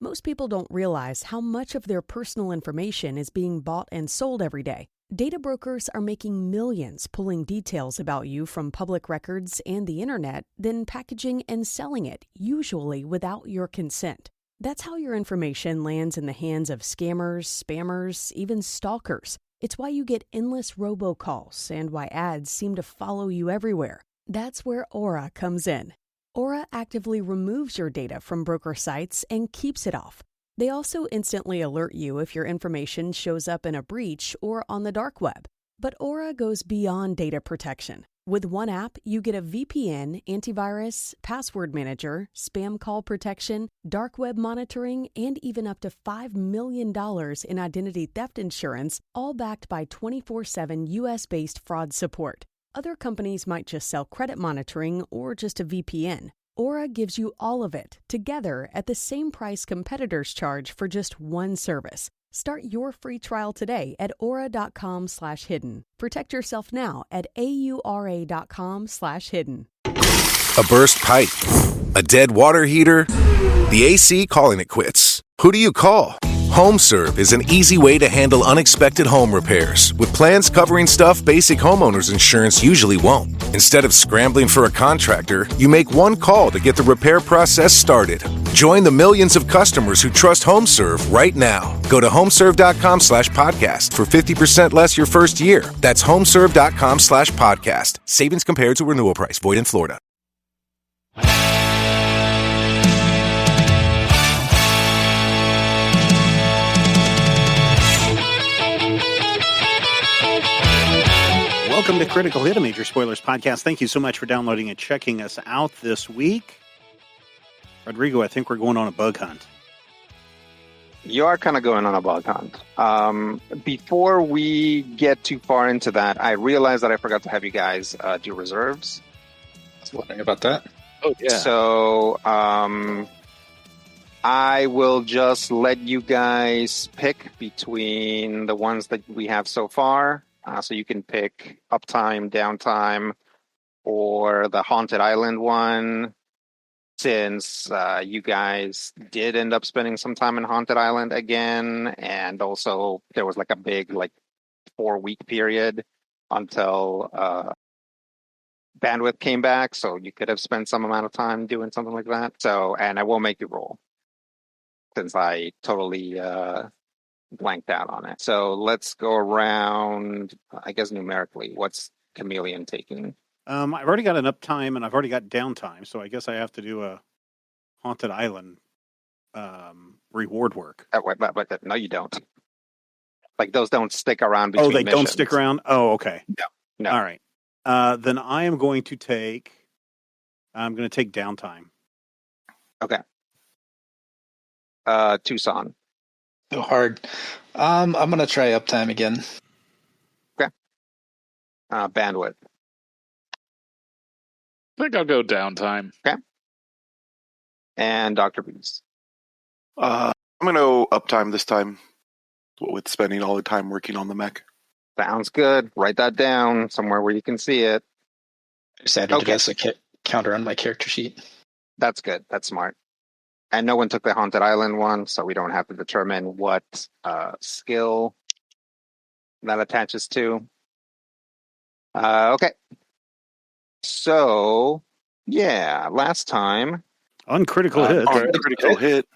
Most people don't realize how much of their personal information is being bought and sold every day. Data brokers are making millions pulling details about you from public records and the internet, then packaging and selling it, usually without your consent. That's how your information lands in the hands of scammers, spammers, even stalkers. It's why you get endless robocalls and why ads seem to follow you everywhere. That's where Aura comes in. Aura actively removes your data from broker sites and keeps it off. They also instantly alert you if your information shows up in a breach or on the dark web. But Aura goes beyond data protection. With one app, you get a VPN, antivirus, password manager, spam call protection, dark web monitoring, and even up to $5 million in identity theft insurance, all backed by 24/7 US-based fraud support. Other companies might just sell credit monitoring or just a VPN. Aura gives you all of it, together at the same price competitors charge for just one service. Start your free trial today at aura.com/hidden. Protect yourself now at aura.com/hidden. A burst pipe, a dead water heater, the AC calling it quits. Who do you call? HomeServe is an easy way to handle unexpected home repairs with plans covering stuff basic homeowners insurance usually won't. Instead of scrambling for a contractor, you make one call to get the repair process started. Join the millions of customers who trust HomeServe right now. Go to homeserve.com/podcast for 50% less your first year. That's homeserve.com/podcast. Savings compared to renewal price. Void in Florida. Welcome to Critical Hit, a Major Spoilers podcast. Thank you so much for downloading and checking us out this week. Rodrigo, I think we're going on a bug hunt. You are kind of going on a bug hunt. Before we get too far into that, I realized that I forgot to have you guys do reserves. I was wondering about that. Oh, yeah. So I will just let you guys pick between the ones that we have so far. So you can pick uptime, downtime, or the Haunted Island one. Since you guys did end up spending some time in Haunted Island again, and also there was like a big 4-week period until bandwidth came back, so you could have spent some amount of time doing something like that. So, and I won't make you roll since I totally blanked out on it. So let's go around, I guess numerically. What's Chameleon taking? I've already got an uptime and I've already got downtime, so I guess I have to do a Haunted Island reward work. No, you don't. Like those don't stick around between missions. Don't stick around? Oh, okay. No. All right. Then I'm going to take downtime. Okay. Tucson. So hard. I'm going to try uptime again. Okay. Bandwidth. I think I'll go downtime. Okay. And Dr. Beast. I'm going to go uptime this time with spending all the time working on the mech. Sounds good. Write that down somewhere where you can see it. I just added it as a counter on my character sheet. That's good. That's smart. And no one took the Haunted Island one, so we don't have to determine what skill that attaches to. Okay. So, yeah, last time... Uncritical hit.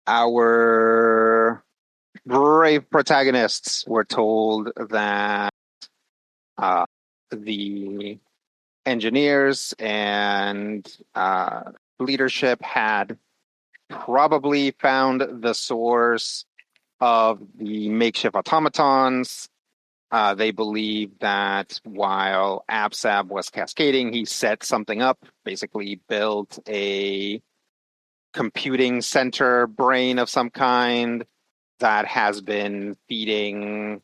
Our brave protagonists were told that the engineers and leadership had probably found the source of the makeshift automatons. They believe that while Absab was cascading, he set something up, basically built a computing center brain of some kind that has been feeding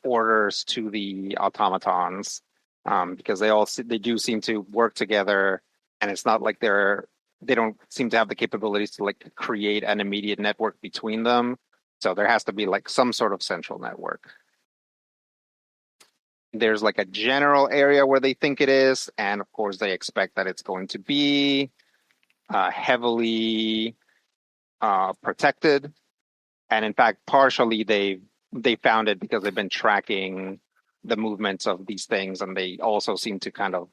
orders to the automatons, because they do seem to work together, and it's not like they don't seem to have the capabilities to create an immediate network between them. So there has to be some sort of central network. There's a general area where they think it is, and of course they expect that it's going to be heavily protected. And in fact, partially they found it because they've been tracking the movements of these things, and they also seem to kind of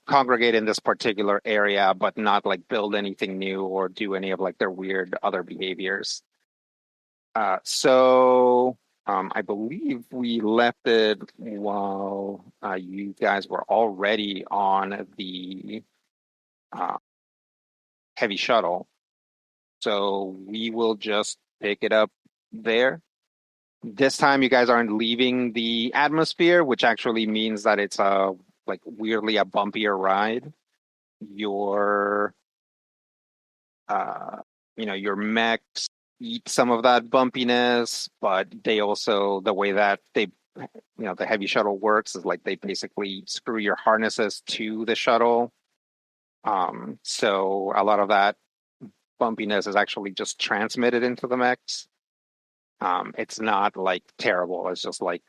congregate in this particular area, but not like build anything new or do any of like their weird other behaviors. So I believe we left it while you guys were already on the heavy shuttle. So we will just pick it up there. This time you guys aren't leaving the atmosphere, which actually means that it's like weirdly a bumpier ride. Your your mechs eat some of that bumpiness, but they also, the way that the heavy shuttle works is like they basically screw your harnesses to the shuttle. So a lot of that bumpiness is actually just transmitted into the mechs. It's not like terrible. It's just like,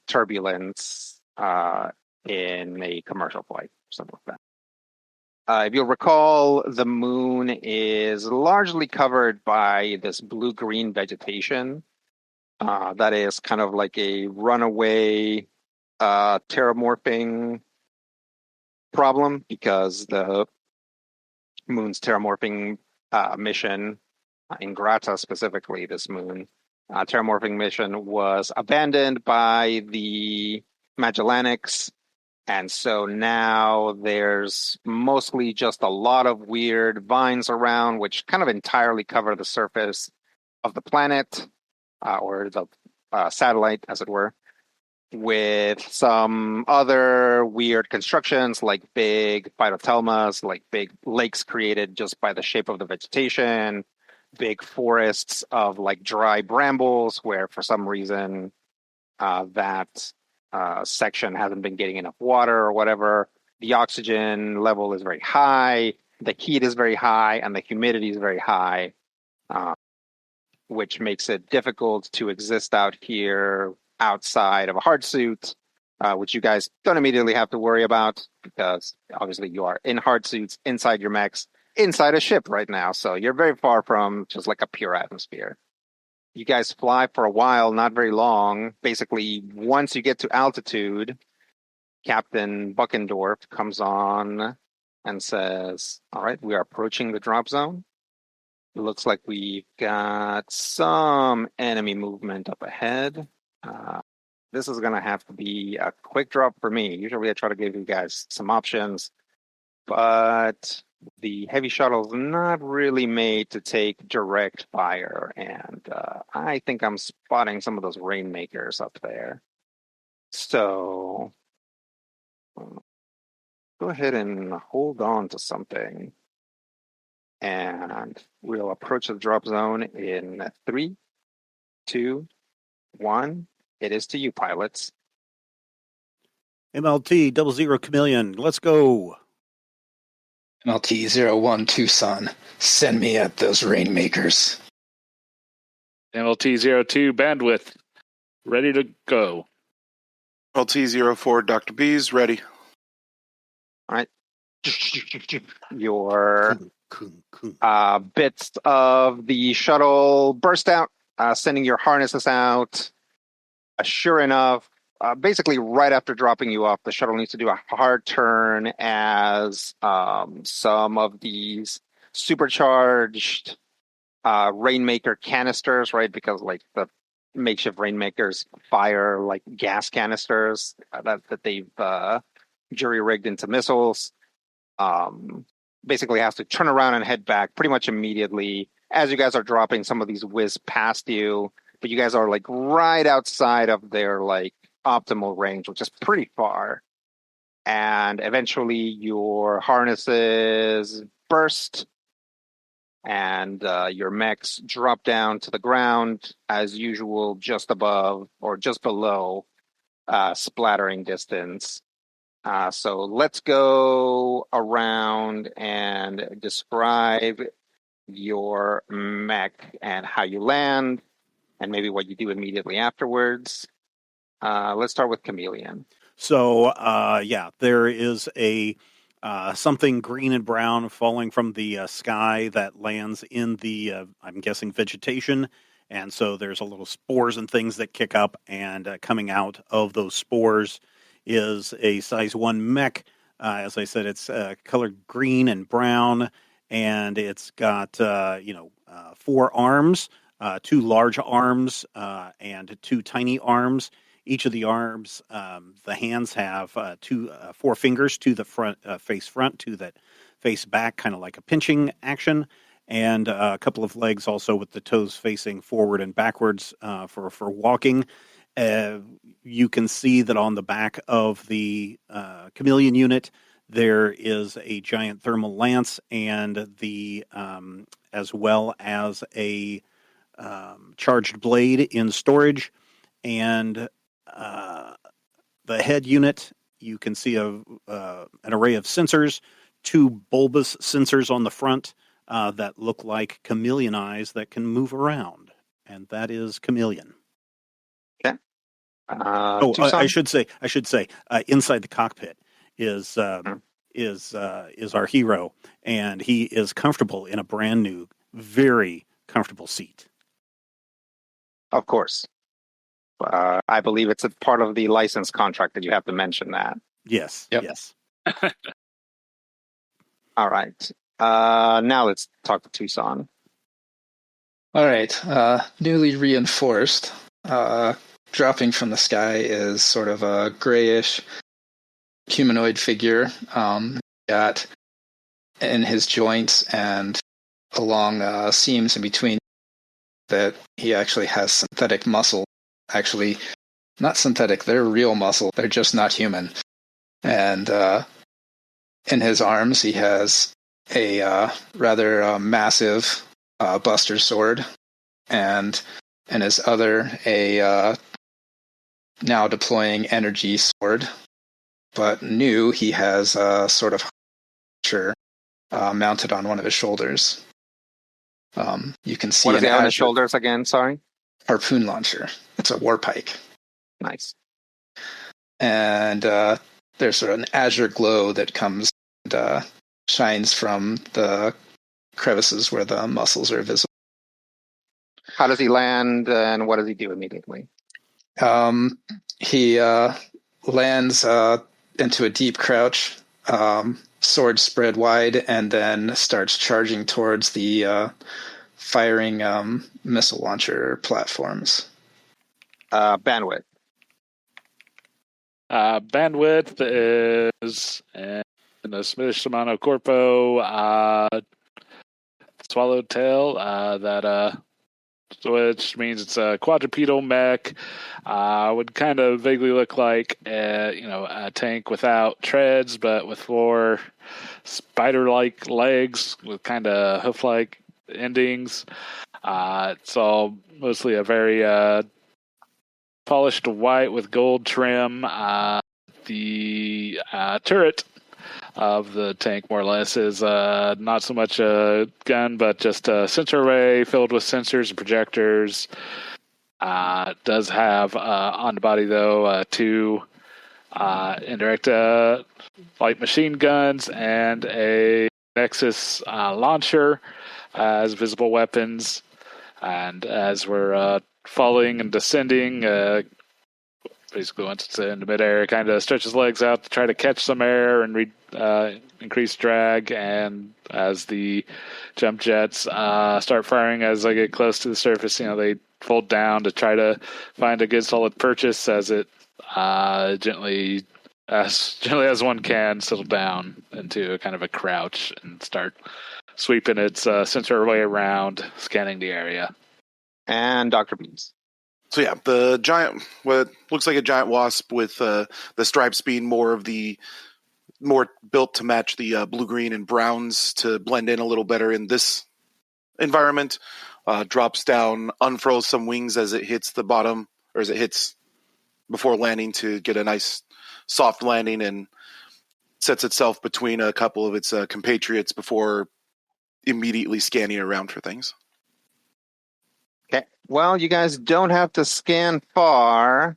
turbulence in a commercial flight, something like that. If you'll recall, the moon is largely covered by this blue-green vegetation. That is kind of like a runaway terramorphing problem, because the moon's terramorphing mission, Ingrata specifically, this moon terramorphing mission was abandoned by the Magellanics. And so now there's mostly just a lot of weird vines around, which kind of entirely cover the surface of the planet, or the satellite, as it were, with some other weird constructions like big phytotelmas, like big lakes created just by the shape of the vegetation, big forests of like dry brambles where for some reason that section hasn't been getting enough water or whatever. The oxygen level is very high, the heat is very high, and the humidity is very high, which makes it difficult to exist out here outside of a hard suit, which you guys don't immediately have to worry about because obviously you are in hard suits inside your mechs, inside a ship right now. So you're very far from just like a pure atmosphere. You guys fly for a while, not very long. Basically, once you get to altitude, Captain Buckendorf comes on and says, all right, we are approaching the drop zone. It looks like we've got some enemy movement up ahead. This is going to have to be a quick drop for me. Usually I try to give you guys some options, but the heavy shuttle is not really made to take direct fire, and I think I'm spotting some of those rainmakers up there. So go ahead and hold on to something, and we'll approach the drop zone in 3, 2, 1. It is to you, pilots. MLT 00 Chameleon, let's go. MLT-01 Tucson, send me at those rainmakers. MLT-02 Bandwidth, ready to go. LT-04 Dr. B's ready. All right. Your bits of the shuttle burst out, sending your harnesses out. Sure enough, basically right after dropping you off, the shuttle needs to do a hard turn as some of these supercharged rainmaker canisters, right? Because like the makeshift rainmakers fire like gas canisters that they've jury-rigged into missiles. Basically has to turn around and head back pretty much immediately as you guys are dropping. Some of these whiz past you, but you guys are like right outside of their like optimal range, which is pretty far. And eventually your harnesses burst and your mechs drop down to the ground as usual, just above or just below splattering distance. So let's go around and describe your mech and how you land and maybe what you do immediately afterwards. Let's start with Chameleon. So, there is a something green and brown falling from the sky that lands in the, I'm guessing, vegetation. And so there's a little spores and things that kick up, and coming out of those spores is a size 1 mech. As I said, it's colored green and brown, and it's got 4 arms, 2 large arms and 2 tiny arms. Each of the arms, the hands have 4 fingers, 2 that face front, 2 that face back, kind of like a pinching action, and a couple of legs also with the toes facing forward and backwards for walking. You can see that on the back of the chameleon unit, there is a giant thermal lance, and the as well as a charged blade in storage. And the head unit, you can see an array of sensors, 2 bulbous sensors on the front that look like chameleon eyes that can move around, and that is Chameleon. Okay. I should say, inside the cockpit is our hero, and he is comfortable in a brand new, very comfortable seat. Of course. I believe it's a part of the license contract that you have to mention that. Yes. Yep. Yes. All right. Now let's talk to Tucson. All right. Newly reinforced. Dropping from the sky is sort of a grayish humanoid figure. Got in his joints and along seams in between that he actually has synthetic muscle. Actually, not synthetic. They're real muscle. They're just not human. And in his arms, he has a rather massive Buster sword, and in his other, a now deploying energy sword. But new, he has a sort of launcher mounted on one of his shoulders. You can see what is it on his shoulders again? Sorry. Harpoon launcher. It's a war pike. Nice. And there's sort of an azure glow that comes and shines from the crevices where the muscles are visible. How does he land, and what does he do immediately? He lands into a deep crouch, sword spread wide, and then starts charging towards the firing missile launcher platforms. Bandwidth. Bandwidth is in a Smith Shimano Corpo swallowtail which means it's a quadrupedal mech. Would kind of vaguely look like a tank without treads, but with 4 spider-like legs with kind of hoof-like endings. It's all mostly a very polished white with gold trim. The turret of the tank, more or less, is not so much a gun, but just a sensor array filled with sensors and projectors. It does have on the body, though, 2 indirect light machine guns and a Nexus launcher as visible weapons. And as we're falling and descending, basically once it's in the midair, kind of stretches legs out to try to catch some air and increase drag. And as the jump jets start firing as they get close to the surface, they fold down to try to find a good solid purchase as it gently as one can settle down into a kind of a crouch and start sweeping its sensor way around, scanning the area. And Dr. Beans. So yeah, the giant, what looks like a giant wasp with the stripes being more built to match the blue, green, and browns to blend in a little better in this environment, drops down, unfurls some wings as it hits the bottom, or as it hits before landing to get a nice soft landing, and sets itself between a couple of its compatriots before immediately scanning around for things. Okay. Well, you guys don't have to scan far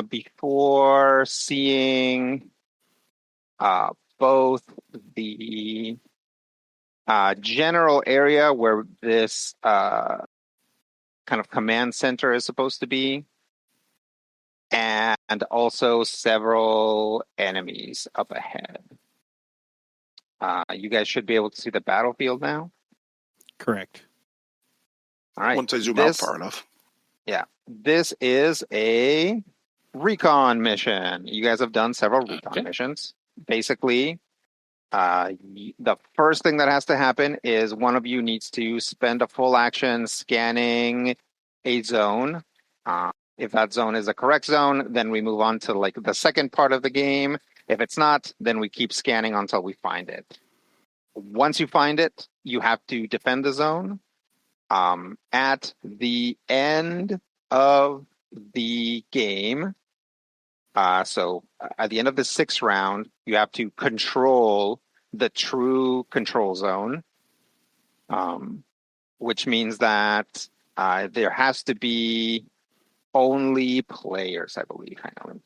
before seeing both the general area where this kind of command center is supposed to be, and also several enemies up ahead. You guys should be able to see the battlefield now. Correct. All right. Once I zoom out far enough. Yeah. This is a recon mission. You guys have done several recon missions. Basically, the first thing that has to happen is one of you needs to spend a full action scanning a zone. If that zone is a correct zone, then we move on to like the second part of the game. If it's not, then we keep scanning until we find it. Once you find it, you have to defend the zone. At the end of the game, so at the end of the 6th round, you have to control the true control zone, which means that there has to be only players, I believe. Hang on.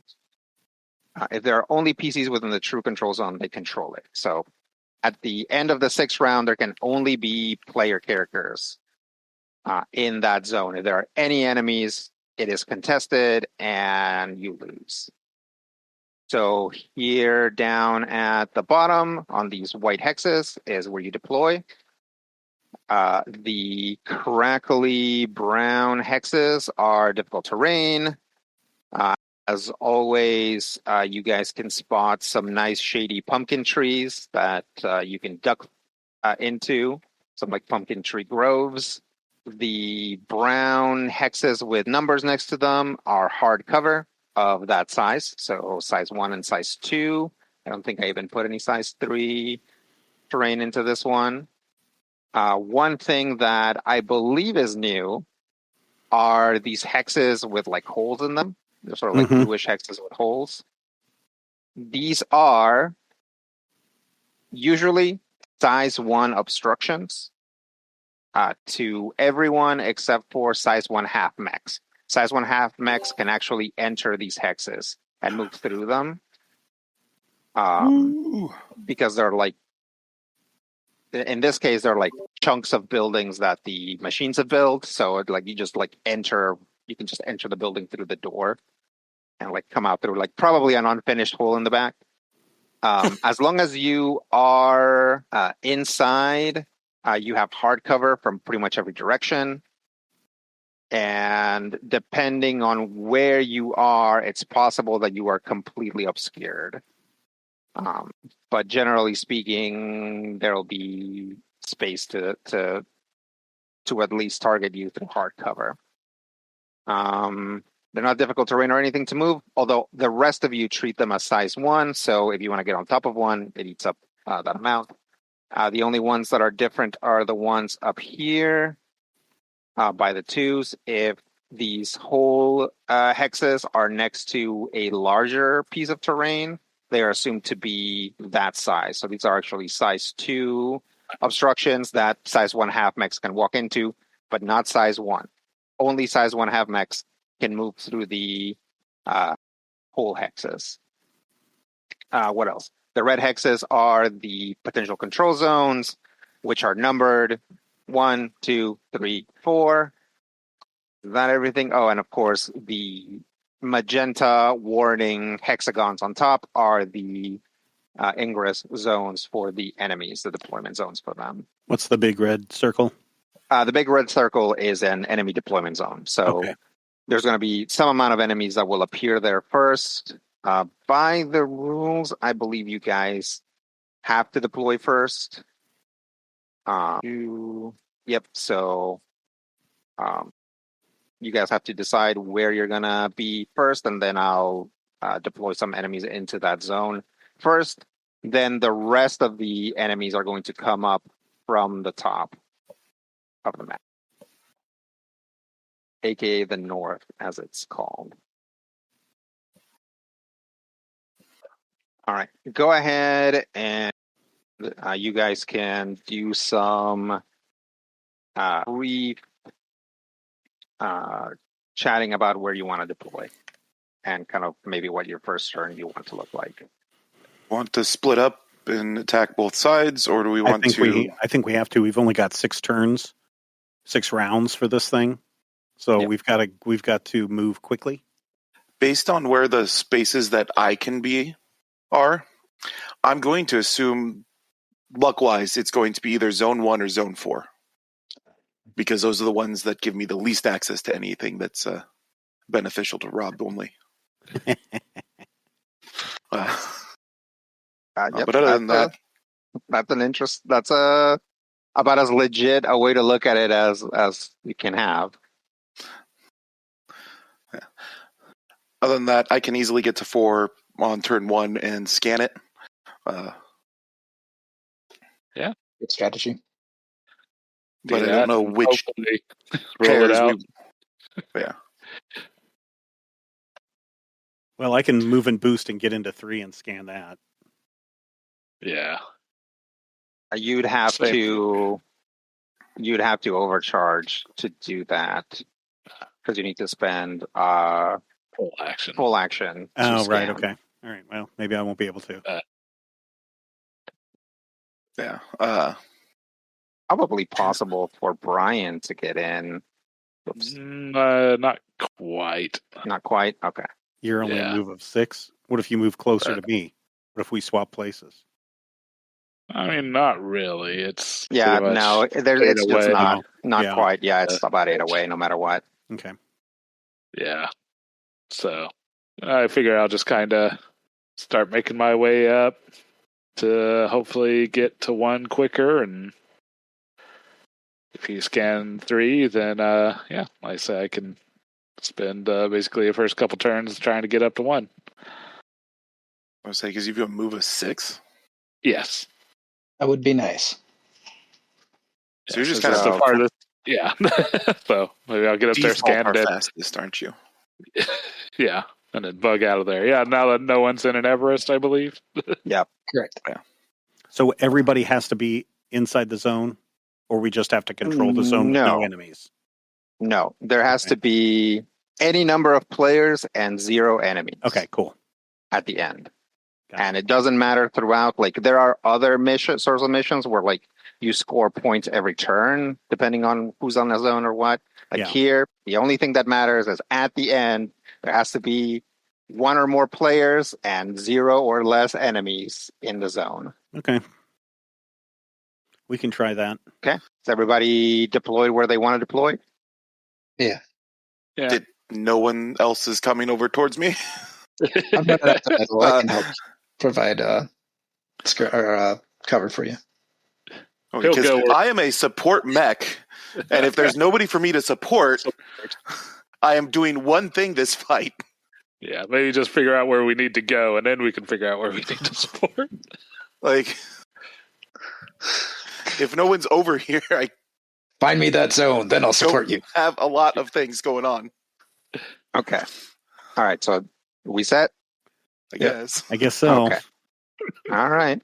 If there are only PCs within the true control zone, they control it. So at the end of the 6th round, there can only be player characters in that zone. If there are any enemies, it is contested and you lose. So here down at the bottom on these white hexes is where you deploy. The crackly brown hexes are difficult terrain. As always, you guys can spot some nice shady pumpkin trees that you can duck into, some like pumpkin tree groves. The brown hexes with numbers next to them are hard cover of that size, so size 1 and size 2. I don't think I even put any size 3 terrain into this one. One thing that I believe is new are these hexes with like holes in them. They're sort of like bluish hexes with holes. These are usually size 1 obstructions to everyone except for size 1/2 mechs. Size 1/2 mechs can actually enter these hexes and move through them because they're like, in this case, they're like chunks of buildings that the machines have built. So like you just like enter, you can just enter the building through the door and like come out through like probably an unfinished hole in the back. As long as you are inside, you have hard cover from pretty much every direction. And depending on where you are, it's possible that you are completely obscured. But generally speaking, there will be space to at least target you through hard cover. They're not difficult terrain or anything to move, although the rest of you treat them as size 1. So if you want to get on top of one, it eats up that amount. The only ones that are different are the ones up here by the 2s. If these whole hexes are next to a larger piece of terrain, they are assumed to be that size. So these are actually size 2 obstructions that size 1/2 mechs can walk into, but not size 1. Only size 1/2 mechs can move through the whole hexes. What else? The red hexes are the potential control zones, which are numbered 1, 2, 3, 4. Is that everything? Oh, and of course, the magenta warning hexagons on top are the ingress zones for the enemies, the deployment zones for them. What's the big red circle? The big red circle is an enemy deployment zone. So there's going to be some amount of enemies that will appear there first. By the rules, I believe you guys have to deploy first. Yep, so you guys have to decide where you're going to be first, and then I'll deploy some enemies into that zone first. Then the rest of the enemies are going to come up from the top of the map, aka the north, as it's called. All right, go ahead and you guys can do some brief chatting about where you want to deploy and kind of maybe what your first turn you want to look like. Want to split up and attack both sides, or do we want I think we have to. We've only got 6 turns, 6 rounds for this thing, so Yep. we've got to move quickly. Based on where the spaces that I can be are, I'm going to assume, luck-wise, it's going to be either Zone 1 or Zone 4. Because those are the ones that give me the least access to anything that's beneficial to Rob only. Yep, but other than that... That's an interest. That's about as legit a way to look at it as you can have. Yeah. Other than that, I can easily get to 4 on turn 1 and scan it. Yeah. Good strategy. But I don't know which roll it out. Yeah. Well, I can move and boost and get into 3 and scan that. Yeah. You'd have to overcharge to do that because you need to spend full action. Oh, right. Okay. All right. Well, maybe I won't be able to. Yeah. Probably possible for Brian to get in. Not quite. Not quite? Okay. You're only a move of 6. What if you move closer to me? What if we swap places? I mean, not really. It's it's just not quite. Yeah, it's about 8 away no matter what. Okay. Yeah. So I figure I'll just kind of start making my way up to hopefully get to 1 quicker, and if you scan 3, then like I say, I can spend basically the first couple turns trying to get up to 1. I would say because you've got a move of 6. Yes, that would be nice. So you're just kind of the farthest. Yeah. So maybe I'll get up there, scan it. Fastest, aren't you? Yeah, and then bug out of there. Yeah, now that no one's in an Everest, I believe. Yeah, correct. Yeah. So everybody has to be inside the zone, or we just have to control the zone with no enemies? No, there has to be any number of players and 0 enemies. Okay, cool. At the end. And it doesn't matter throughout. Like, there are other sorts of missions where, like, you score points every turn, depending on who's on the zone or what. Like here, the only thing that matters is at the end, there has to be 1 or more players and 0 or less enemies in the zone. Okay. We can try that. Okay. Is everybody deployed where they want to deploy? Yeah. Did no one else is coming over towards me? I'm not at the middle. I can help provide cover for you. Because I am a support mech, and if there's nobody for me to support, I am doing one thing this fight. Yeah, maybe just figure out where we need to go, and then we can figure out where we need to support. Like, if no one's over here, I find me that zone, then I'll support you. Have a lot of things going on. Okay. All right, so we set? I guess. I guess so. Okay. All right.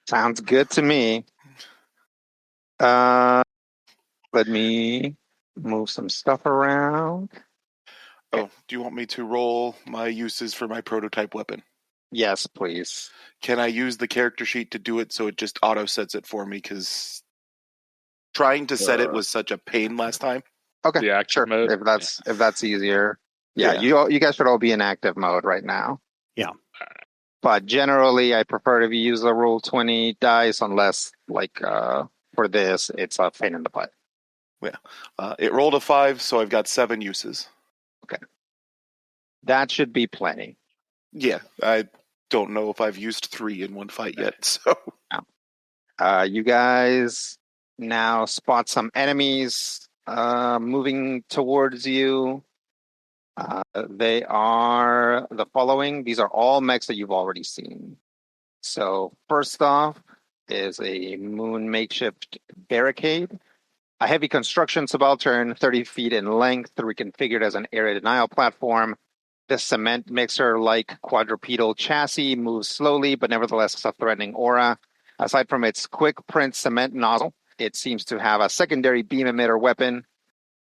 Sounds good to me. Let me move some stuff around. Oh, do you want me to roll my uses for my prototype weapon? Yes, please. Can I use the character sheet to do it so it just auto sets it for me? Because trying to set it was such a pain last time. Okay, the active mode. If that's easier. Yeah, you guys should all be in active mode right now. Yeah. But generally, I prefer to use the roll 20 dice unless, like, for this, it's a pain in the butt. Yeah. It rolled a 5, so I've got 7 uses. Okay. That should be plenty. Yeah, I don't know if I've used 3 in one fight yet, so... You guys now spot some enemies moving towards you. They are the following. These are all mechs that you've already seen. So first off is a moon makeshift barricade. A heavy construction subaltern, 30 feet in length, reconfigured as an area denial platform. The cement mixer-like quadrupedal chassis moves slowly, but nevertheless has a threatening aura. Aside from its quick print cement nozzle, it seems to have a secondary beam emitter weapon.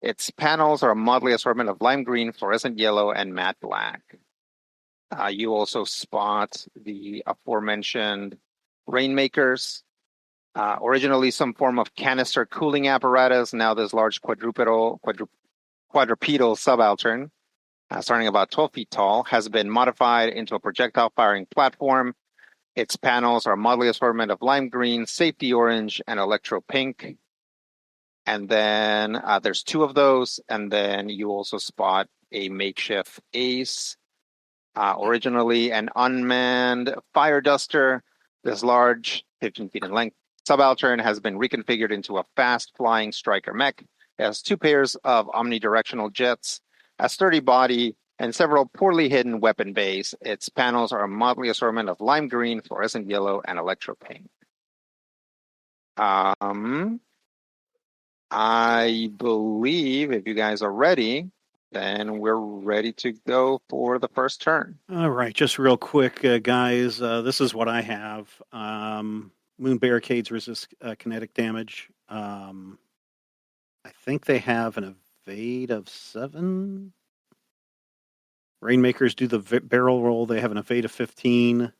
Its panels are a motley assortment of lime green, fluorescent yellow, and matte black. You also spot the aforementioned Rainmakers. Originally some form of canister cooling apparatus. Now this large quadrupedal subaltern, starting about 12 feet tall, has been modified into a projectile firing platform. Its panels are a motley assortment of lime green, safety orange, and electro pink. And then there's 2 of those. And then you also spot a makeshift ace. Originally an unmanned fire duster. This large, 15 feet in length, subaltern has been reconfigured into a fast-flying striker mech. It has 2 pairs of omnidirectional jets, a sturdy body, and several poorly hidden weapon bays. Its panels are a motley assortment of lime green, fluorescent yellow, and electro pink. I believe if you guys are ready, then we're ready to go for the first turn. All right, just real quick, guys. This is what I have. Moon barricades resist kinetic damage. I think they have an evade of 7. Rainmakers do the barrel roll. They have an evade of 15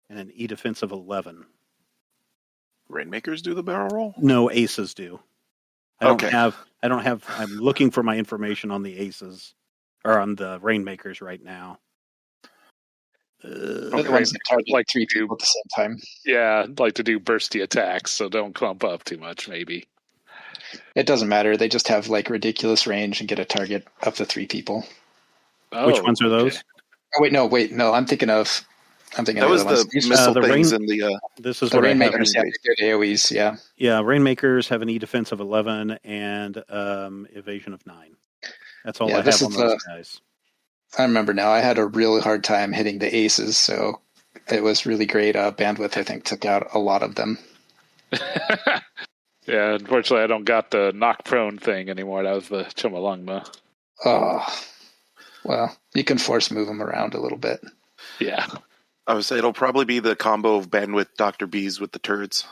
and an E defense of 11. Rainmakers do the barrel roll? No, aces do. I don't have. I'm looking for my information on the aces or on the Rainmakers right now. The ones that target like 3 people at the same time. Yeah, I'd like to do bursty attacks, so don't clump up too much, maybe. It doesn't matter. They just have like ridiculous range and get a target up to 3 people. Oh, which ones are those? Oh, wait, no. I'm thinking of that was the missile things in the. This is the what Rainmakers I have their AoEs. Yeah. Yeah, Rainmakers have an E defense of 11 and evasion of 9. That's all I have on those guys. I remember now. I had a really hard time hitting the aces, so it was really great. Bandwidth, I think, took out a lot of them. Yeah, unfortunately, I don't got the knock prone thing anymore. That was the Chumalungma. Oh, well, you can force move them around a little bit. Yeah. I would say it'll probably be the combo of bandwidth Dr. B's with the turds.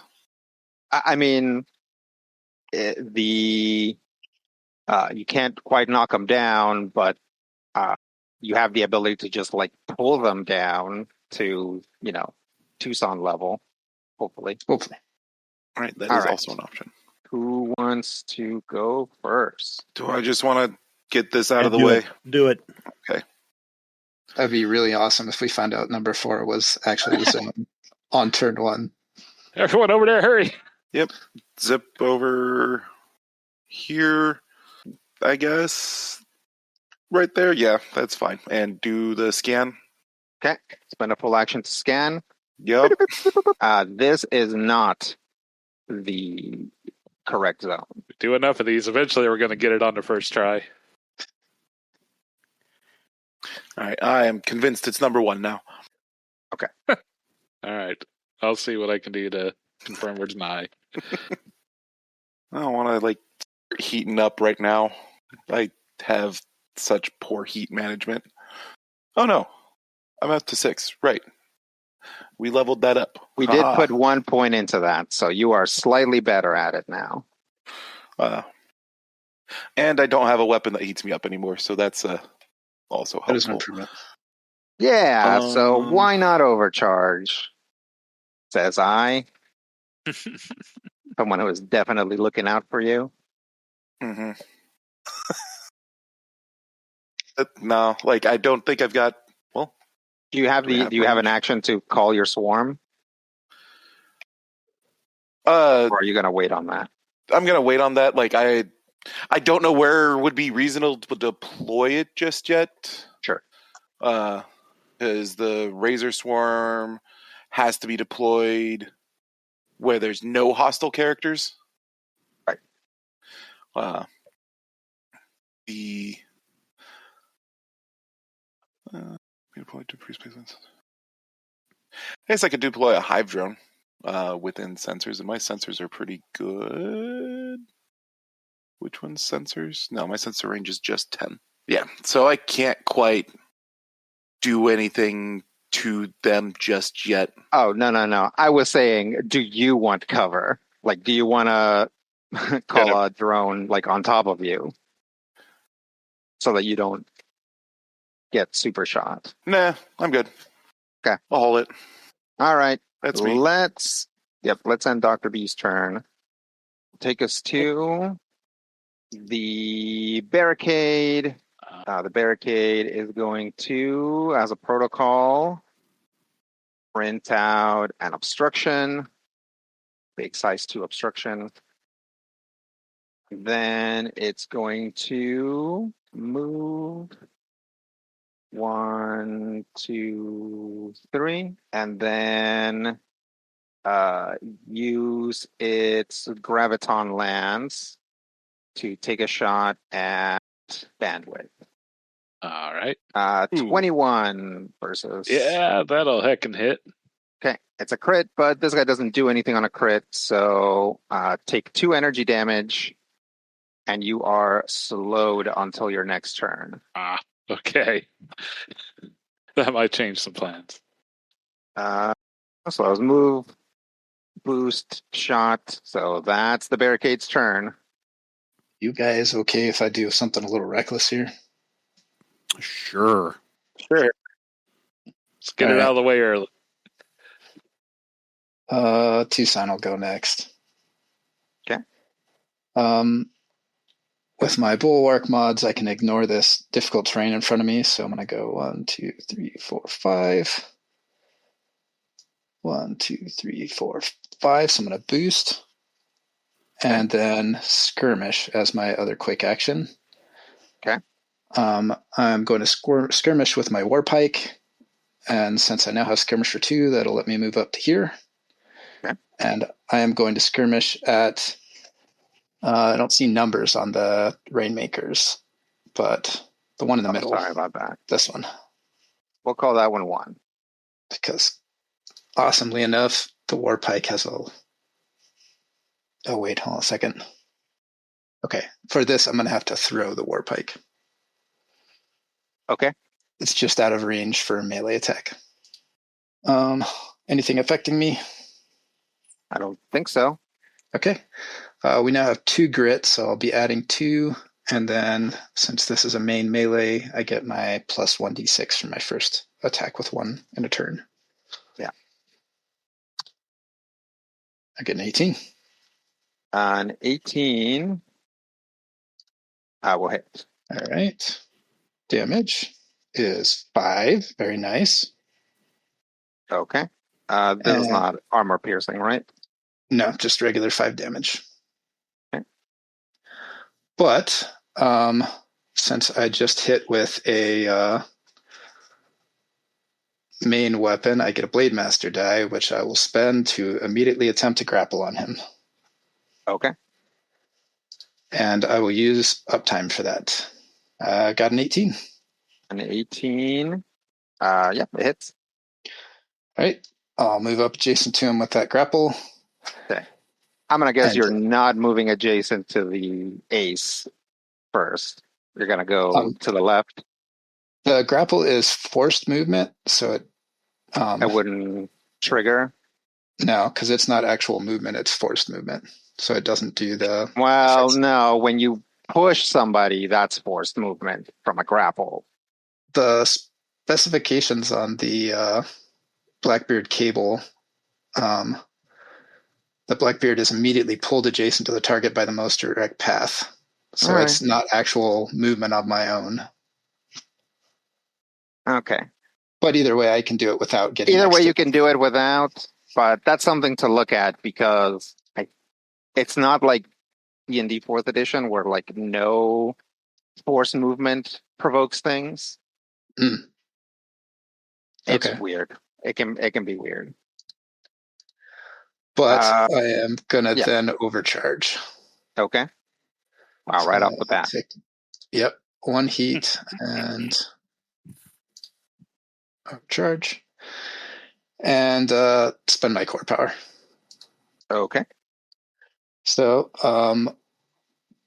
I mean, you can't quite knock them down, but you have the ability to just like pull them down to, Tucson level, hopefully. All right, that is also an option. Who wants to go first? Do I just want to get this out of the way? Do it. Okay. That'd be really awesome if we found out number 4 was actually the same on turn 1. Everyone over there, hurry! Yep. Zip over here, I guess. Right there. Yeah, that's fine. And do the scan. Okay. Spend a full action to scan. Yep. This is not the correct zone. We do enough of these. Eventually, we're going to get it on the first try. All right. I am convinced it's number 1 now. Okay. All right. I'll see what I can do to confirm where it's nigh. I don't want to, start heating up right now. I have such poor heat management. Oh, no. I'm up to 6. Right. We leveled that up. We did put 1 point into that, so you are slightly better at it now. And I don't have a weapon that heats me up anymore, so that's also helpful. That is an improvement. Yeah, so why not overcharge? Says I. Someone who is definitely looking out for you. Mm-hmm. No, I don't think I've got. Well, do you have an action to call your swarm? Or are you going to wait on that? I'm going to wait on that. I don't know where would be reasonable to deploy it just yet. Sure. Because the Razor Swarm has to be deployed where there's no hostile characters. Right. Deployed to pre-space. I guess I could deploy a hive drone within sensors, and my sensors are pretty good. Which one's sensors? No, my sensor range is just 10. Yeah, so I can't quite do anything to them just yet. Oh, no. I was saying, do you want cover? Do you want to call a drone, on top of you? So that you don't get super shot. Nah, I'm good. Okay. I'll hold it. All right. That's me. Let's end Dr. B's turn. Take us to the barricade. The barricade is going to, as a protocol, print out an obstruction, big size 2 obstruction. Then it's going to move 1, 2, 3, and then use its graviton lance to take a shot at bandwidth. All right. 21 versus. Yeah, that'll heckin' hit. Okay, it's a crit, but this guy doesn't do anything on a crit, so take 2 energy damage, and you are slowed until your next turn. Okay. That might change some plans. So I was move, boost, shot. So that's the barricade's turn. You guys okay if I do something a little reckless here? Sure. Sure. Let's get it out of the way early. Tucson will go next. Okay. With my bulwark mods, I can ignore this difficult terrain in front of me. So I'm going to go 1, 2, 3, 4, 5. 1, 2, 3, 4, 5. So I'm going to boost. And then skirmish as my other quick action. Okay. I'm going to skirmish with my war pike. And since I now have skirmisher 2, that'll let me move up to here. Okay. And I am going to skirmish at... I don't see numbers on the Rainmakers, but the one in the middle. Sorry about that. This one. We'll call that one 1. Because, awesomely enough, the war pike has a... Oh, wait, hold on a second. Okay, for this, I'm going to have to throw the war pike. Okay. It's just out of range for a melee attack. Anything affecting me? I don't think so. Okay. We now have 2 grit, so I'll be adding 2. And then, since this is a main melee, I get my plus 1d6 for my first attack with 1 in a turn. Yeah. I get an 18. An 18. I will hit. All right. Damage is 5. Very nice. Okay. This is not armor piercing, right? No, just regular 5 damage. Okay. But since I just hit with a main weapon, I get a Blade Master die, which I will spend to immediately attempt to grapple on him. Okay. And I will use uptime for that. Got an 18. An 18. Yeah, it hits. All right. I'll move up adjacent to him with that grapple. Okay. I'm going to guess And, you're not moving adjacent to the ace first. You're going to go to the left. The grapple is forced movement, so it... I wouldn't trigger. No, because it's not actual movement, it's forced movement. So it doesn't do the... Well, no, when you push somebody, that's forced movement from a grapple. The specifications on the Blackbeard cable, the Blackbeard is immediately pulled adjacent to the target by the most direct path. So it's not actual movement of my own. Okay. But either way, I can do it without getting... Either way, you can do it without, but that's something to look at because it's not like D&D 4th edition where like no force movement provokes things. Mm. It's Okay. weird. It can be weird. But I am gonna then overcharge. Okay. Wow, so right off the bat. Yep. 1 heat and overcharge. And spend my core power. Okay. So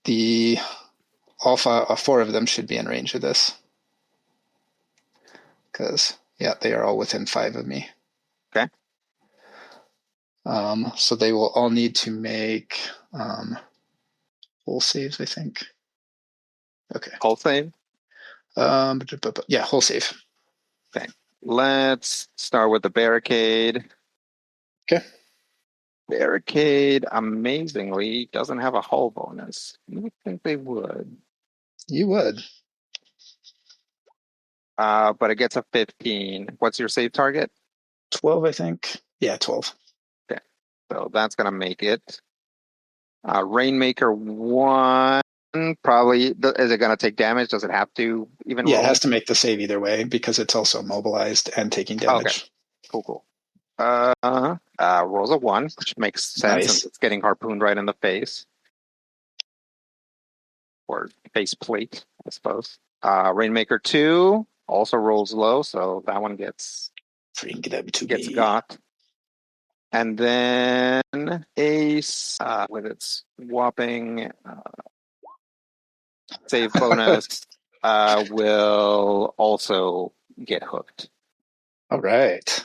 the all 4 of them should be in range of this. Because, yeah, they are all within 5 of me. Okay. So they will all need to make hull saves, I think. Okay. Hull save? Yeah, hull save. Okay. Let's start with the barricade. Okay. Barricade, amazingly, doesn't have a hull bonus. You would think they would. You would. But it gets a 15. What's your save target? 12, I think. Yeah, 12. Okay. So that's going to make it. Rainmaker 1, probably. Is it going to take damage? Does it have to even Yeah, roll? it has to make the save either way because it's also mobilized and taking damage. Okay. Cool. Rolls a 1, which makes sense Nice. since it's getting harpooned right in the face. Or face plate, I suppose. Rainmaker 2 also rolls low, so that one gets got. And then Ace, with its whopping save bonus, will also get hooked. All right.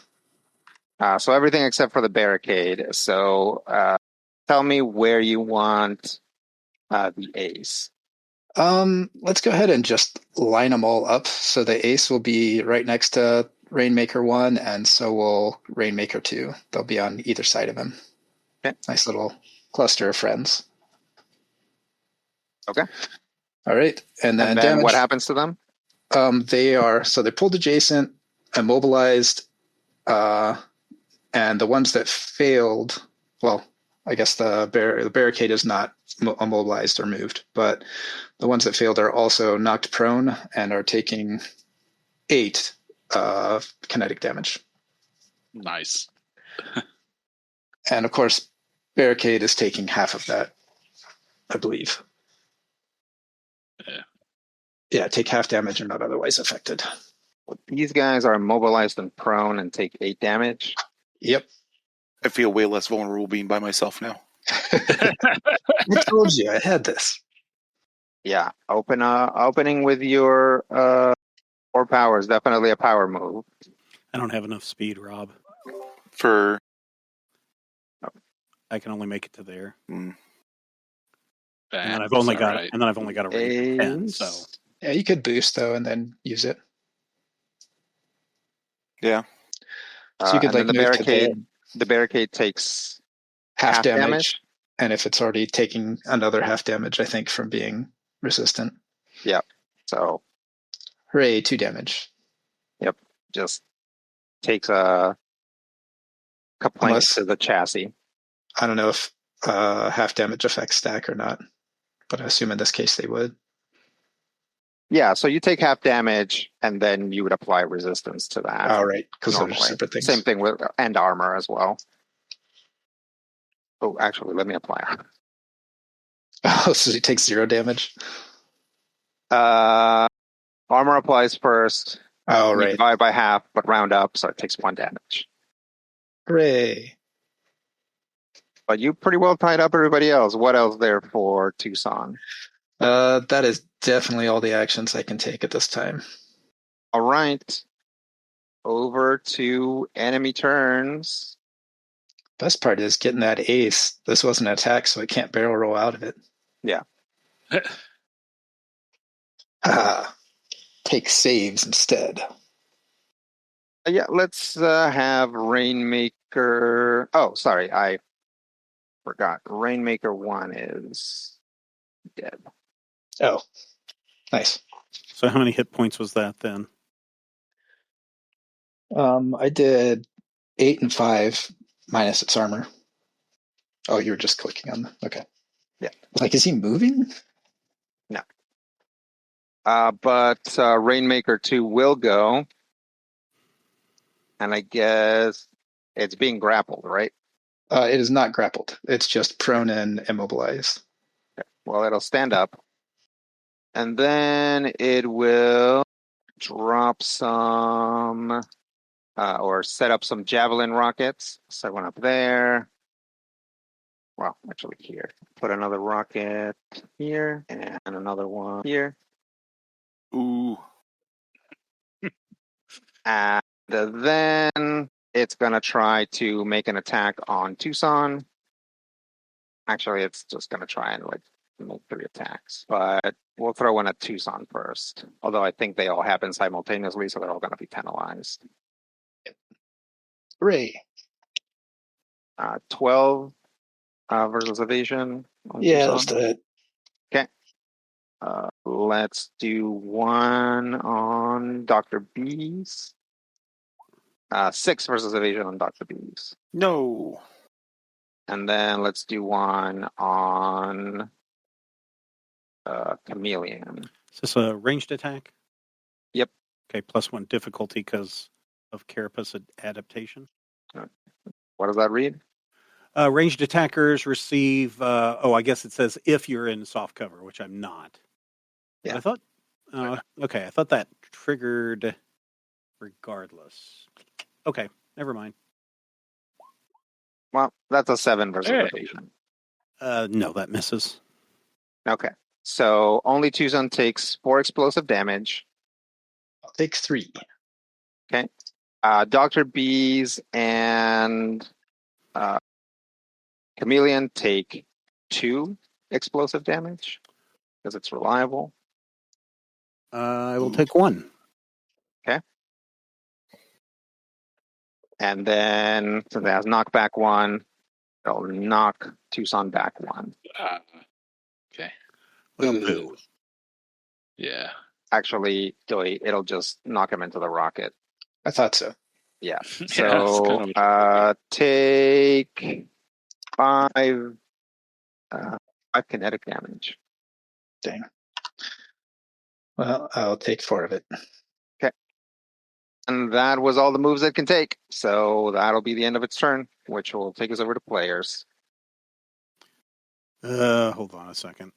So everything except for the barricade. So tell me where you want the Ace. Let's go ahead and just line them all up. So the Ace will be right next to Rainmaker 1, and so will Rainmaker 2. They'll be on either side of him. Okay. Nice little cluster of friends. Okay. All right. And then damage. What happens to them? They're pulled adjacent, immobilized, and the ones that failed, well, I guess the barricade is not immobilized or moved, but the ones that failed are also knocked prone and are taking 8 kinetic damage. Nice. And of course, barricade is taking half of that, I believe. Yeah, take half damage and not otherwise affected. These guys are immobilized and prone and take 8 damage. Yep. I feel way less vulnerable being by myself now. I told you I had this. Yeah, opening with your 4 power is definitely a power move. I don't have enough speed, Rob. For I can only make it to there. Mm. And then I've only got a range of 10, Ace. so Yeah, you could boost though and then use it. Yeah. So you could and then move to there. the barricade takes half damage. And if it's already taking another half damage, I think, from being resistant. Yeah. So hooray, 2 damage. Yep. Just takes a complaint to the chassis. I don't know if half damage affects stack or not, but I assume in this case they would. Yeah, so you take half damage, and then you would apply resistance to that. Oh, right, because those are separate things. Same thing with end armor as well. Oh, actually, let me apply armor. Oh, so he takes 0 damage? Armor applies first. Oh, right. Divide by half, but round up, so it takes 1 damage. Hooray. But you pretty well tied up everybody else. What else there for Tucson? That is definitely all the actions I can take at this time. All right. Over to enemy turns. Best part is getting that ace. This wasn't an attack, so I can't barrel roll out of it. Yeah. Take saves instead. Yeah, let's have Rainmaker. Oh, sorry, I forgot. Rainmaker 1 is dead. Oh, nice. So how many hit points was that then? I did 8 and 5 minus its armor. Oh, you were just clicking on them. Okay. Yeah. Is he moving? No. But Rainmaker 2 will go. And I guess it's being grappled, right? It is not grappled. It's just prone and immobilized. Okay. Well, it'll stand up. And then it will drop some, or set up some javelin rockets. Set one up there. Well, actually here. Put another rocket here and another one here. Ooh. And then it's going to try to make an attack on Tucson. Actually, it's just going to try and make 3 attacks. But we'll throw one at Tucson first. Although I think they all happen simultaneously, so they're all going to be penalized. Hooray. 12 versus evasion. Yeah, let's do it. Okay. Let's do one on Dr. B's. 6 versus evasion on Dr. B's. No. And then let's do one on Chameleon. Is this a ranged attack? Yep. Okay, +1 difficulty because of Carapace adaptation. What does that read? Ranged attackers receive. I guess it says if you're in soft cover, which I'm not. Yeah. I thought. Okay, I thought that triggered regardless. Okay, never mind. Well, that's a 7 versus evasion. No, that misses. Okay. So only Tucson takes 4 explosive damage. I'll take 3. Okay. Dr. B's and Chameleon take 2 explosive damage because it's reliable. I will take 1. Okay. And then since it has knockback 1, it'll knock Tucson back 1. Okay. Boo. Yeah. Actually, it'll just knock him into the rocket. I thought so. Yeah. Yeah, it's So kinda- take 5 kinetic damage. Dang. Well, I'll take 4 of it. And that was all the moves it can take. So that'll be the end of its turn, which will take us over to players. Hold on a second.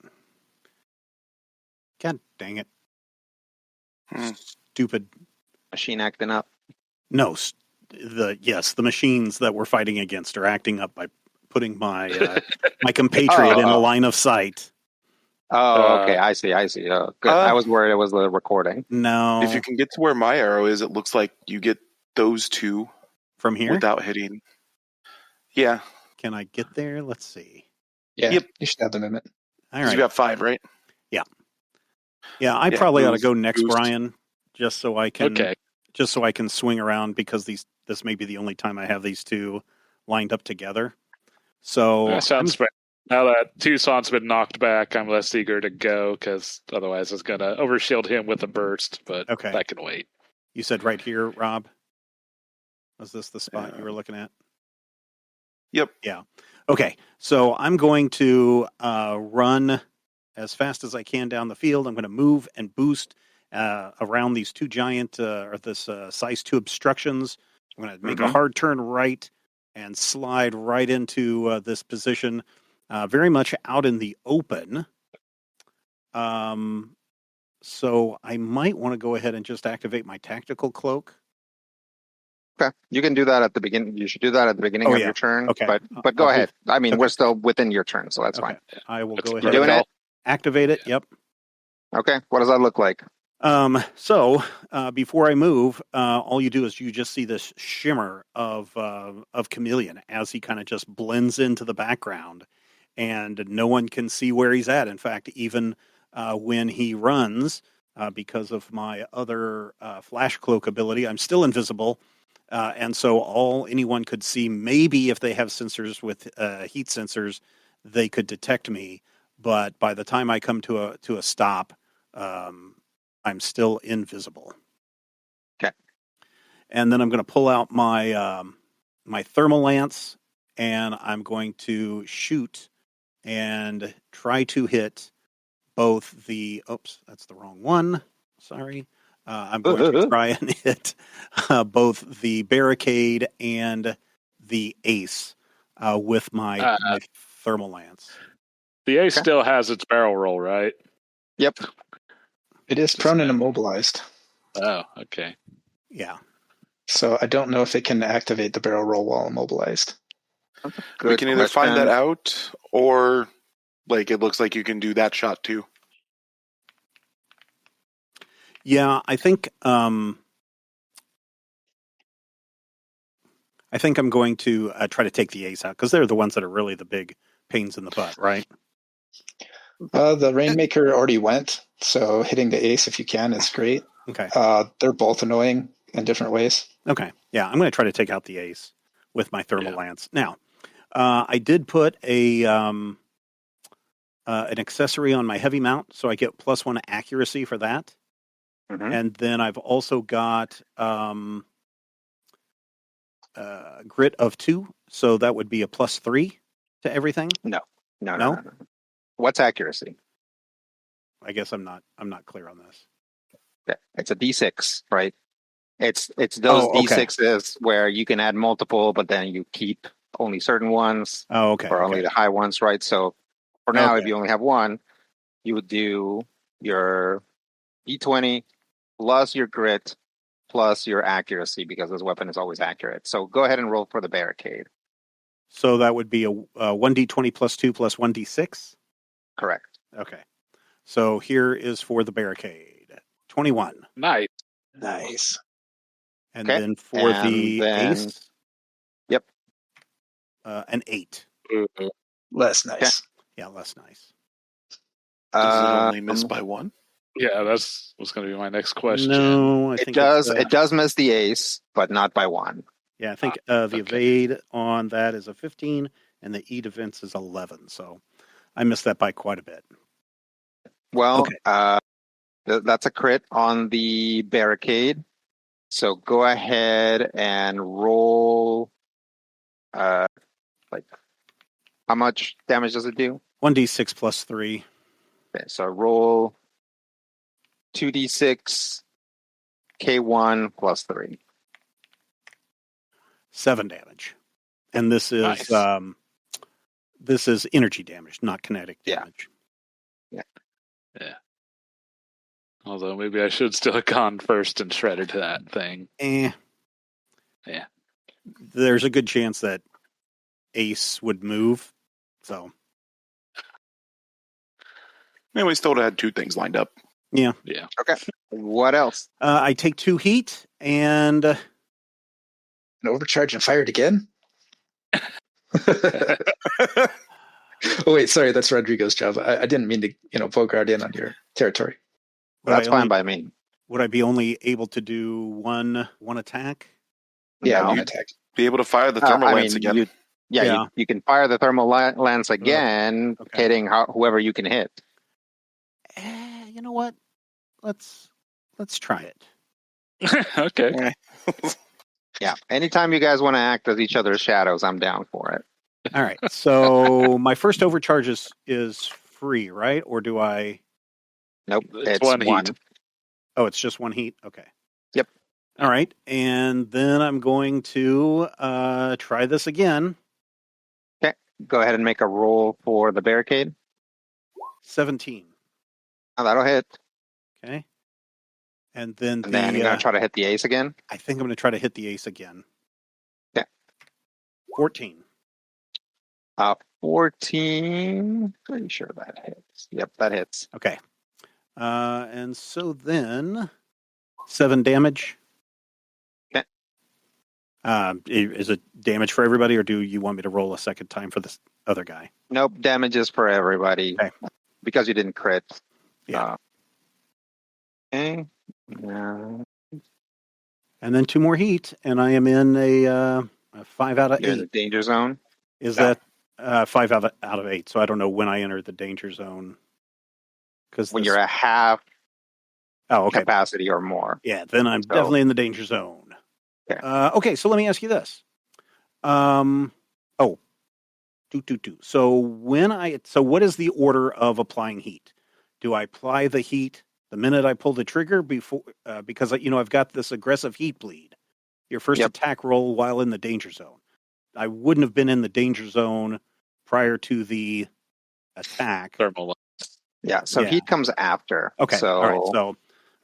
God dang it. Stupid. Machine acting up. No, the machines that we're fighting against are acting up by putting my my compatriot in a line of sight. Oh, okay. I see. Oh, good. I was worried it was the recording. No. If you can get to where my arrow is, it looks like you get those 2 from here without hitting. Yeah. Can I get there? Let's see. Yeah, Yep. you should have the movement. All right. You got 5, right? Yeah, I probably ought to go next, boost. Brian, just so I can swing around because this may be the only time I have these 2 lined up together. So That sounds great. Now that Tucson's been knocked back, I'm less eager to go because otherwise it's going to overshield him with a burst, but Okay. that can wait. You said right here, Rob? Was this the spot you were looking at? Yep. Yeah. Okay, so I'm going to run as fast as I can down the field. I'm going to move and boost around these 2 giant, or this size 2 obstructions. I'm going to make a hard turn right and slide right into this position, very much out in the open. So I might want to go ahead and just activate my tactical cloak. Okay. You can do that at the beginning. You should do that at the beginning of your turn. Okay. But go ahead. I mean, Okay. we're still within your turn, so that's fine. I will go You ahead doing and it? activate it. Yep. Okay. What does that look like? So before I move, all you do is you just see this shimmer of Chameleon as he kind of just blends into the background, and no one can see where he's at. In fact, even when he runs, because of my other flash cloak ability, I'm still invisible, and so all anyone could see, maybe if they have sensors with heat sensors, they could detect me. But by the time I come to a stop, I'm still invisible. Okay. And then I'm going to pull out my my thermal lance, and I'm going to shoot and try to hit both the. Oops, that's the wrong one. Sorry. I'm going to try and hit both the barricade and the ace with my thermal lance. The ace still has its barrel roll, right? Yep. It is prone and immobilized. Oh, okay. Yeah. So I don't know if it can activate the barrel roll while immobilized. We can either find that out, or it looks like you can do that shot too. Yeah, I think I'm going to try to take the ace out because they're the ones that are really the big pains in the butt, right? The Rainmaker already went, so hitting the ace if you can is great. Okay. They're both annoying in different ways. Okay. Yeah, I'm going to try to take out the ace with my thermal lance. Now, I did put an accessory on my heavy mount, so I get +1 accuracy for that. Mhm. And then I've also got grit of 2, so that would be a +3 to everything. No. No? What's accuracy? I guess I'm not clear on this. Yeah, it's a D6, right? It's those Oh, okay. D6s where you can add multiple, but then you keep only certain ones Oh, okay. or only Okay. the high ones, right? So for now, if Okay. you only have one, you would do your D20 plus your grit plus your accuracy because this weapon is always accurate. So go ahead and roll for the barricade. So that would be a 1d20 plus 2 plus 1d6? Correct. Okay. So here is for the barricade. 21. Nice. Nice. And Okay. then for the then- ace, Yep. an 8. Less nice. Yeah, less nice. Does it only miss by one? Yeah, that's was going to be my next question. No, I It think does. It's, It does miss the ace, but not by one. yeah, I think the evade on that is a 15, and the E defense is 11. So I missed that by quite a bit. Well, Okay. that's a crit on the barricade. So go ahead and roll. Like, how much damage does it do? 1d6 plus 3. Okay, so roll 2d6 K1 plus 3. 7 damage. And this is Nice. this is energy damage, not kinetic Yeah. damage. Although maybe I should still have gone first and shredded that thing. Yeah. There's a good chance that Ace would move. So Man, we still would have had two things lined up. yeah. Okay. What else? I take 2 heat and And overcharge and fire it again? Oh, wait, sorry, that's Rodrigo's job. I didn't mean to, Bogart in on your territory. That's fine by me. Would I be only able to do one attack? Yeah, No. one attack. Be able to fire the thermal lance again. You can fire the thermal lance again, okay. hitting whoever you can hit. You know what? Let's try it. Okay. Yeah. Anytime you guys want to act as each other's shadows, I'm down for it. All right. So my first overcharge is free, right? Or do I? Nope. It's one heat. Oh, it's just 1 heat. Okay. Yep. All right, and then I'm going to try this again. Okay. Go ahead and make a roll for the barricade. 17. Oh, that'll hit. Okay. And then And then you're going to try to hit the ace again. I think I'm going to try to hit the ace again. Yeah. 14. 14. Pretty sure that hits. Yep, that hits. Okay. And so then 7 damage. Okay. Is it damage for everybody, or do you want me to roll a second time for this other guy? Nope, damages for everybody. Okay. Because you didn't crit. Yeah. Okay. And then 2 more heat, and I am in a 5 out of 8. You're in the danger zone. Is that 5 out of 8? So I don't know when I enter the danger zone. When you're at half okay. capacity or more. Yeah, then I'm definitely in the danger zone. Okay. Okay, so let me ask you this. So what is the order of applying heat? Do I apply the heat the minute I pull the trigger before because I've got this aggressive heat bleed? Your first attack roll while in the danger zone. I wouldn't have been in the danger zone prior to the attack. Thermal. Yeah, so heat comes after. Okay. So, all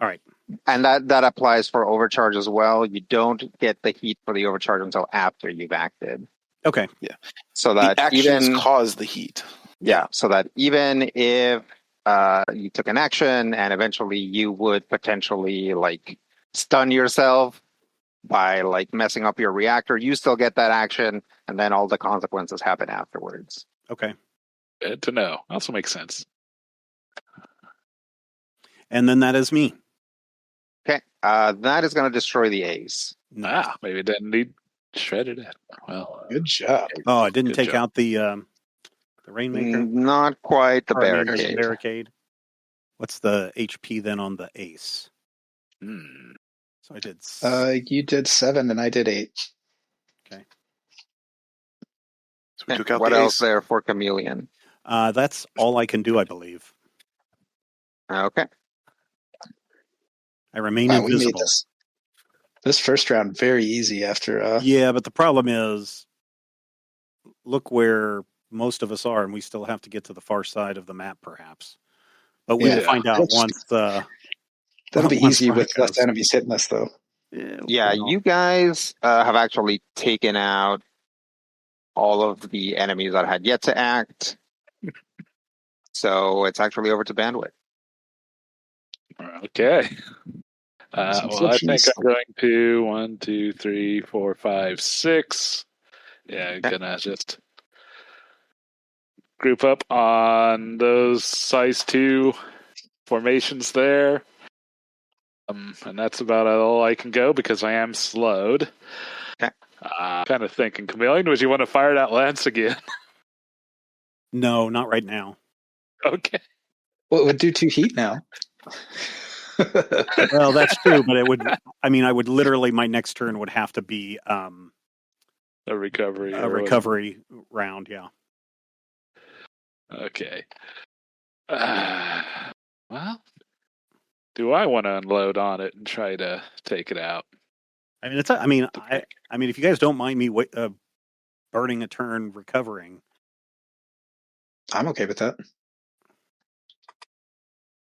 right. And that applies for overcharge as well. You don't get the heat for the overcharge until after you've acted. Okay. Yeah. So that the actions cause the heat. Yeah. So that even if you took an action and eventually you would potentially stun yourself by messing up your reactor, you still get that action, and then all the consequences happen afterwards. Okay. Good to know. Also makes sense. And then that is me. Okay. That is going to destroy the ace. Maybe it didn't need shredded it. Well, Good job. Oh, I didn't Good take job. out the Rainmaker? Not quite the Or, I mean, barricade. barricade. What's the HP then on the ace? Hmm. So I did. You did 7 and I did 8. Okay. So we took out What the else ace. there for Chameleon? That's all I can do, I believe. Okay. I remain Wow, we made invisible. this first round very easy after. Yeah, but the problem is, look where most of us are, and we still have to get to the far side of the map, perhaps. But we will Yeah. find out once. That'll be once easy with Frank less goes. enemies hitting us, though. Yeah, well, you guys have actually taken out all of the enemies that had yet to act. So it's actually over to bandwidth. Okay. Some Well, I think flippies. I'm going to 1, 2, 3, 4, 5, 6. Yeah, gonna just group up on those size 2 formations there. And that's about all I can go because I am slowed. Okay. Kind of thinking, Chameleon, would you want to fire that lance again? no, not right now. Okay. Well, it would do 2 heat now. Well, that's true, but it would. I mean, I would literally. My next turn would have to be A recovery. a recovery round. Yeah. Okay. Well, do I want to unload on it and try to take it out? I mean, I mean, if you guys don't mind me burning a turn recovering, I'm okay with that.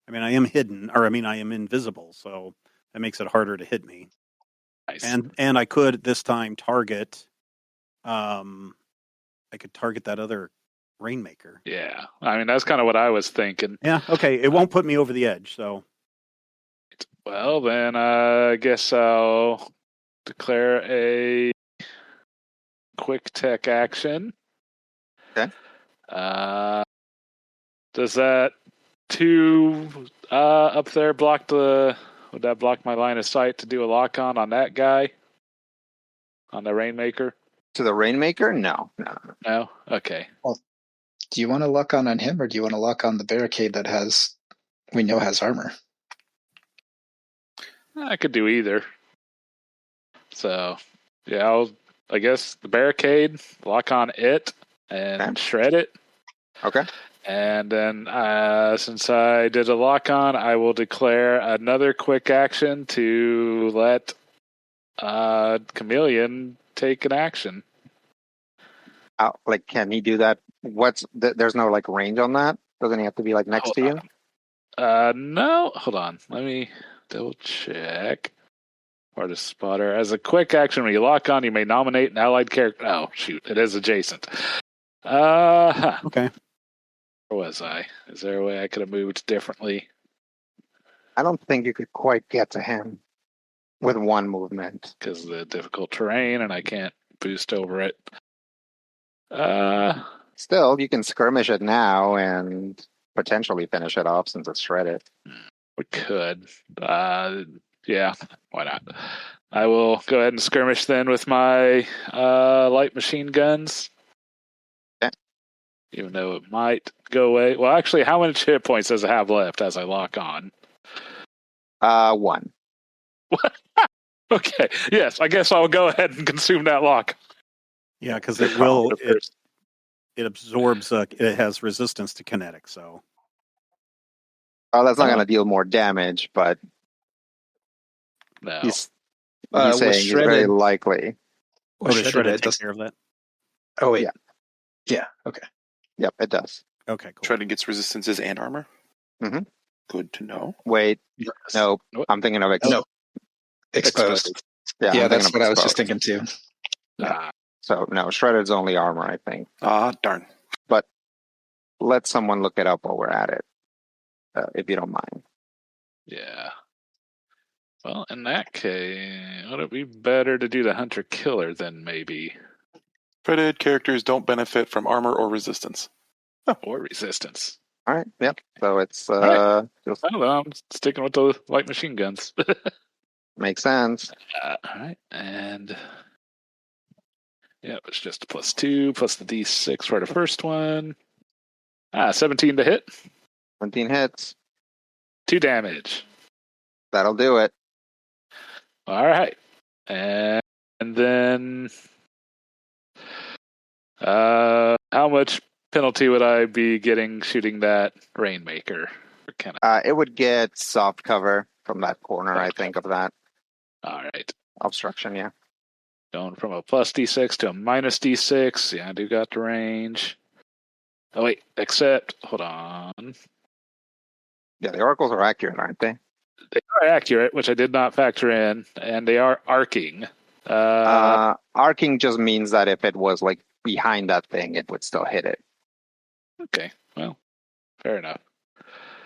I mean, I am hidden, or I mean, I am invisible, so that makes it harder to hit me. Nice. And I could this time target. I could target that other Rainmaker. Yeah, I mean that's kind of what I was thinking. Yeah. Okay. It won't put me over the edge. So. Well, then I guess I'll declare a quick tech action. Okay. Does that 2 up there would that block my line of sight to do a lock on that guy? On the Rainmaker? To the Rainmaker? No. No? Okay. Do you want to lock on him, or do you want to lock on the barricade that we know has armor? I could do either. So, yeah, I guess the barricade, lock on it, and shred it. Okay. And then, since I did a lock on, I will declare another quick action to let Chameleon take an action. Can he do that? There's no range on that? Doesn't he have to be next to you? No, hold on. Let me double check. Artist spotter. As a quick action, when you lock on, you may nominate an allied character. Oh, shoot. It is adjacent. Okay. Where was I? Is there a way I could have moved differently? I don't think you could quite get to him with one movement. Because of the difficult terrain, and I can't boost over it. Still, you can skirmish it now and potentially finish it off since it's shredded. We could. Yeah, why not? I will go ahead and skirmish then with my light machine guns. Okay. Even though it might go away. Well, actually, how much hit points does it have left as I lock on? 1. Okay, yes, I guess I'll go ahead and consume that lock. Yeah, because it will. It absorbs. It has resistance to kinetic. So. Oh, that's not going to deal more damage, but No. he's saying he's very likely. Oh, does shredded take care of that? Oh, wait. Yeah. Okay. Yep, it does. Okay, cool. Shredded gets resistances and armor. Mm-hmm. Good to know. Wait, no, I'm thinking of exposed. Yeah, that's what I was just thinking too. So no, shredded's only armor, I think. Darn. But let someone look it up while we're at it, if you don't mind. Yeah. Well, in that case, would it be better to do the hunter killer then maybe? Shredded characters don't benefit from armor or resistance. Or resistance. All right. Yep. So it's right. I'm sticking with the light machine guns. Makes sense. All right, and Yep, it's just a +2 plus the D6 for the first one. 17 to hit. 17 hits. 2 damage. That'll do it. All right. And then how much penalty would I be getting shooting that Rainmaker? It would get soft cover from that corner, I think, of that All right. obstruction, yeah. Going from a plus D6 to a minus D6. Yeah, I do got the range. Oh, wait. Except, hold on. Yeah, the oracles are accurate, aren't they? They are accurate, which I did not factor in, and they are arcing. Arcing just means that if it was like behind that thing, it would still hit it. Okay, well, fair enough.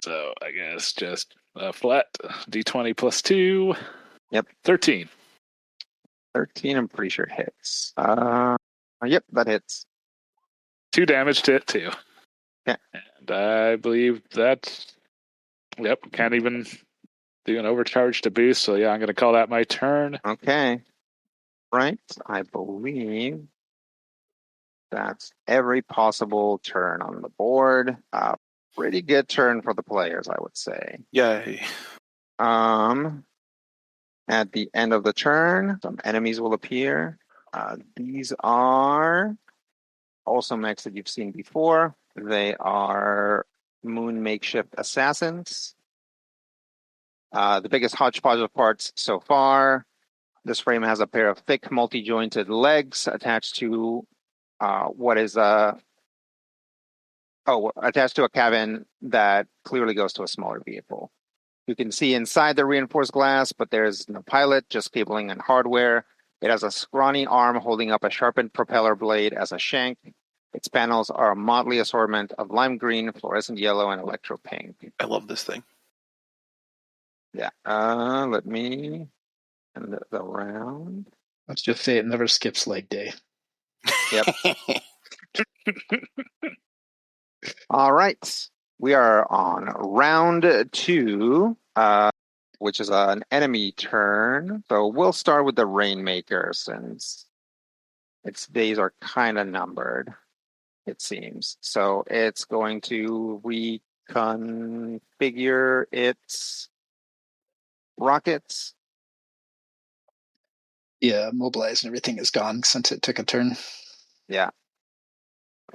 So I guess just a flat D20 plus 2. Yep. 13. 13, I'm pretty sure hits. Yep, that hits. 2 damage to it, too. Okay. And I believe that's... Yep, can't even do an overcharge to boost, so yeah, I'm going to call that my turn. Okay. Right, I believe that's every possible turn on the board. Pretty good turn for the players, I would say. Yay. At the end of the turn, some enemies will appear. These are also mechs that you've seen before. They are moon makeshift assassins. The biggest hodgepodge of parts so far. This frame has a pair of thick, multi-jointed legs attached to attached to a cabin that clearly goes to a smaller vehicle. You can see inside the reinforced glass, but there's no pilot, just cabling and hardware. It has a scrawny arm holding up a sharpened propeller blade as a shank. Its panels are a motley assortment of lime green, fluorescent yellow, and electro pink. I love this thing. Yeah. Let me end the round. Let's just say it never skips leg day. Yep. All right. We are on round 2, which is an enemy turn. So we'll start with the Rainmaker since its days are kind of numbered, it seems. So it's going to reconfigure its rockets. Yeah, mobilize and everything is gone since it took a turn. Yeah.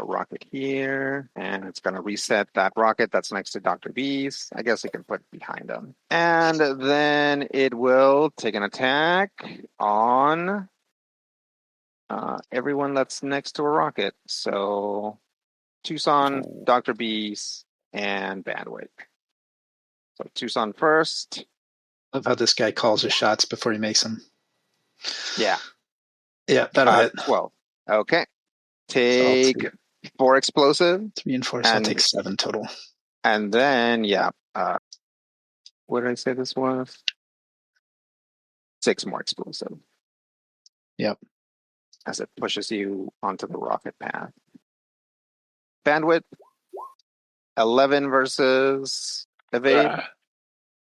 A rocket here, and it's going to reset that rocket that's next to Dr. B's. I guess it can put it behind them. And then it will take an attack on everyone that's next to a rocket. So Tucson, Dr. B's, and Bandwick. So Tucson first. Love how this guy calls his shots before he makes them. Yeah. Yeah, that'll hit. 12. Okay. Take 4 explosive. 3 and 4, so I'll take 7 total. And then, yeah. What did I say this was? 6 more explosive. Yep. As it pushes you onto the rocket path. Bandwidth, 11 versus evade.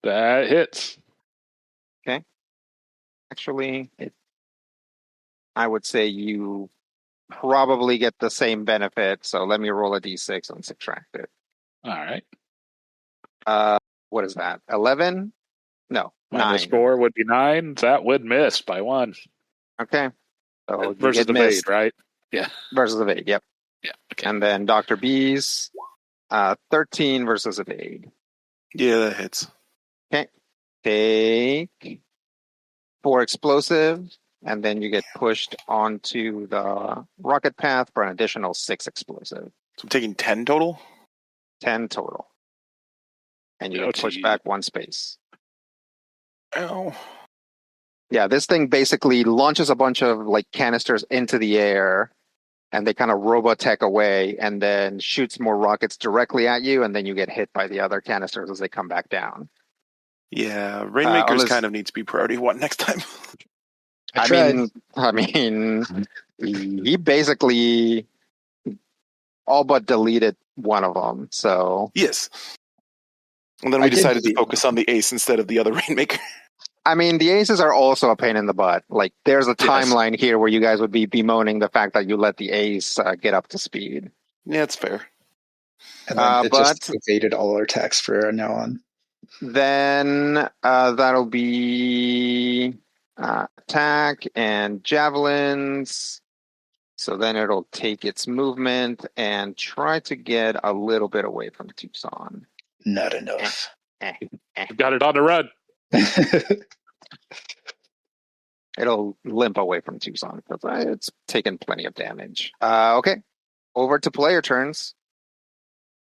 That hits. Okay. Actually, I would say you probably get the same benefit. So let me roll a d6 and subtract it. All right. What is that? 11? No, Minus 9. 4 would be 9. That would miss by 1. Okay. So versus evade, right? Yeah. Versus evade, yep. Yeah. Okay. And then Dr. B's 13 versus evade. Yeah, that hits. Okay. Take 4 explosive, and then you get pushed onto the rocket path for an additional 6 explosive. So I'm taking 10 total? 10 total. And you get pushed back 1 space. Ow. Yeah, this thing basically launches a bunch of like canisters into the air, and they kind of robotech away, and then shoots more rockets directly at you, and then you get hit by the other canisters as they come back down. Yeah, Rainmakers kind of need to be priority 1 next time. I mean, he basically all but deleted one of them. So yes, and then we decided to focus on the ace instead of the other Rainmaker. I mean, the aces are also a pain in the butt. Like, there's a timeline here where you guys would be bemoaning the fact that you let the ace get up to speed. Yeah, it's fair. And then it just evaded all our attacks from now on. Then that'll be attack and javelins. So then it'll take its movement and try to get a little bit away from Tucson. Not enough. Got it on the run. It'll limp away from Tucson because it's taken plenty of damage. Okay, over to player turns.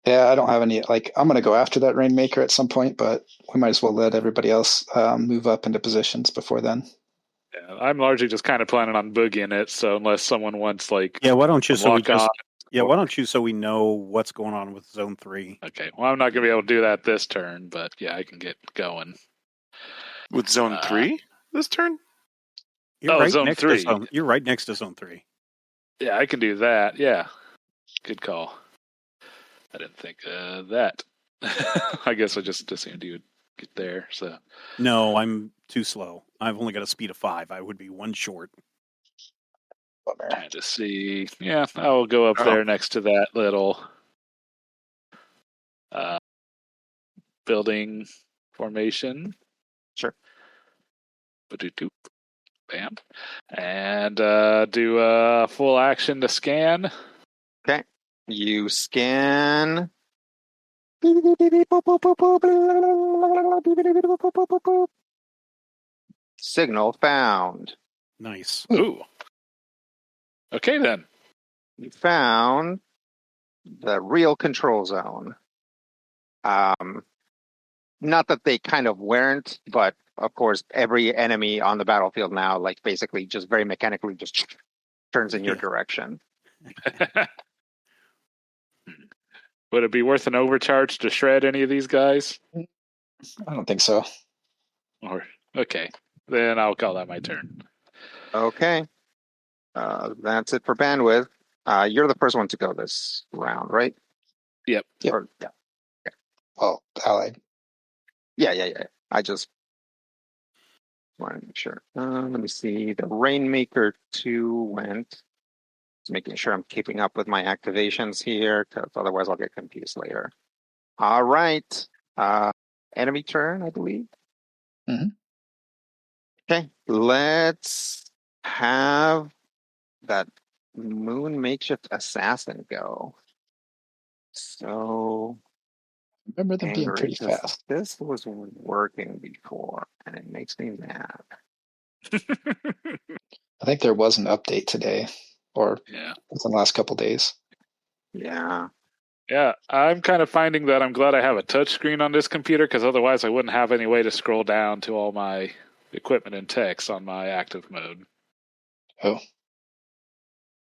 Yeah, I don't have any. Like, I'm going to go after that Rainmaker at some point, but we might as well let everybody else move up into positions before then. Yeah, I'm largely just kind of planning on boogieing it. So unless someone wants why don't you? Why don't you? So we know what's going on with Zone 3. Okay. Well, I'm not going to be able to do that this turn, but yeah, I can get going with Zone 3 this turn. Zone 3. You're right next to Zone 3. Yeah, I can do that. Yeah, good call. I didn't think that. I guess I just assumed you would get there. So no, I'm too slow. I've only got a speed of 5. I would be 1 short. Trying to see. Yeah, I will go up there next to that little building formation. Sure. Bam. And do a full action to scan. Okay. You scan. Signal found. Nice. Ooh. Okay, then. You found the real control zone. Not that they kind of weren't, but of course, every enemy on the battlefield now, like basically just very mechanically just turns in your direction. Would it be worth an overcharge to shred any of these guys? I don't think so. Okay, then I'll call that my turn. Okay. That's it for bandwidth. You're the first one to go this round, right? Yep. Yeah. Okay. Oh, allied. Yeah. I just want to make sure. Let me see. The Rainmaker 2 went. Just making sure I'm keeping up with my activations here, because otherwise I'll get confused later. All right. Enemy turn, I believe. Mm-hmm. Okay. Let's have that Moon Makeshift Assassin go. So I remember them being pretty fast. This was working before, and it makes me mad. I think there was an update today, or within the last couple days. Yeah. Yeah, I'm kind of finding that I'm glad I have a touchscreen on this computer, because otherwise I wouldn't have any way to scroll down to all my equipment and text on my active mode. Oh.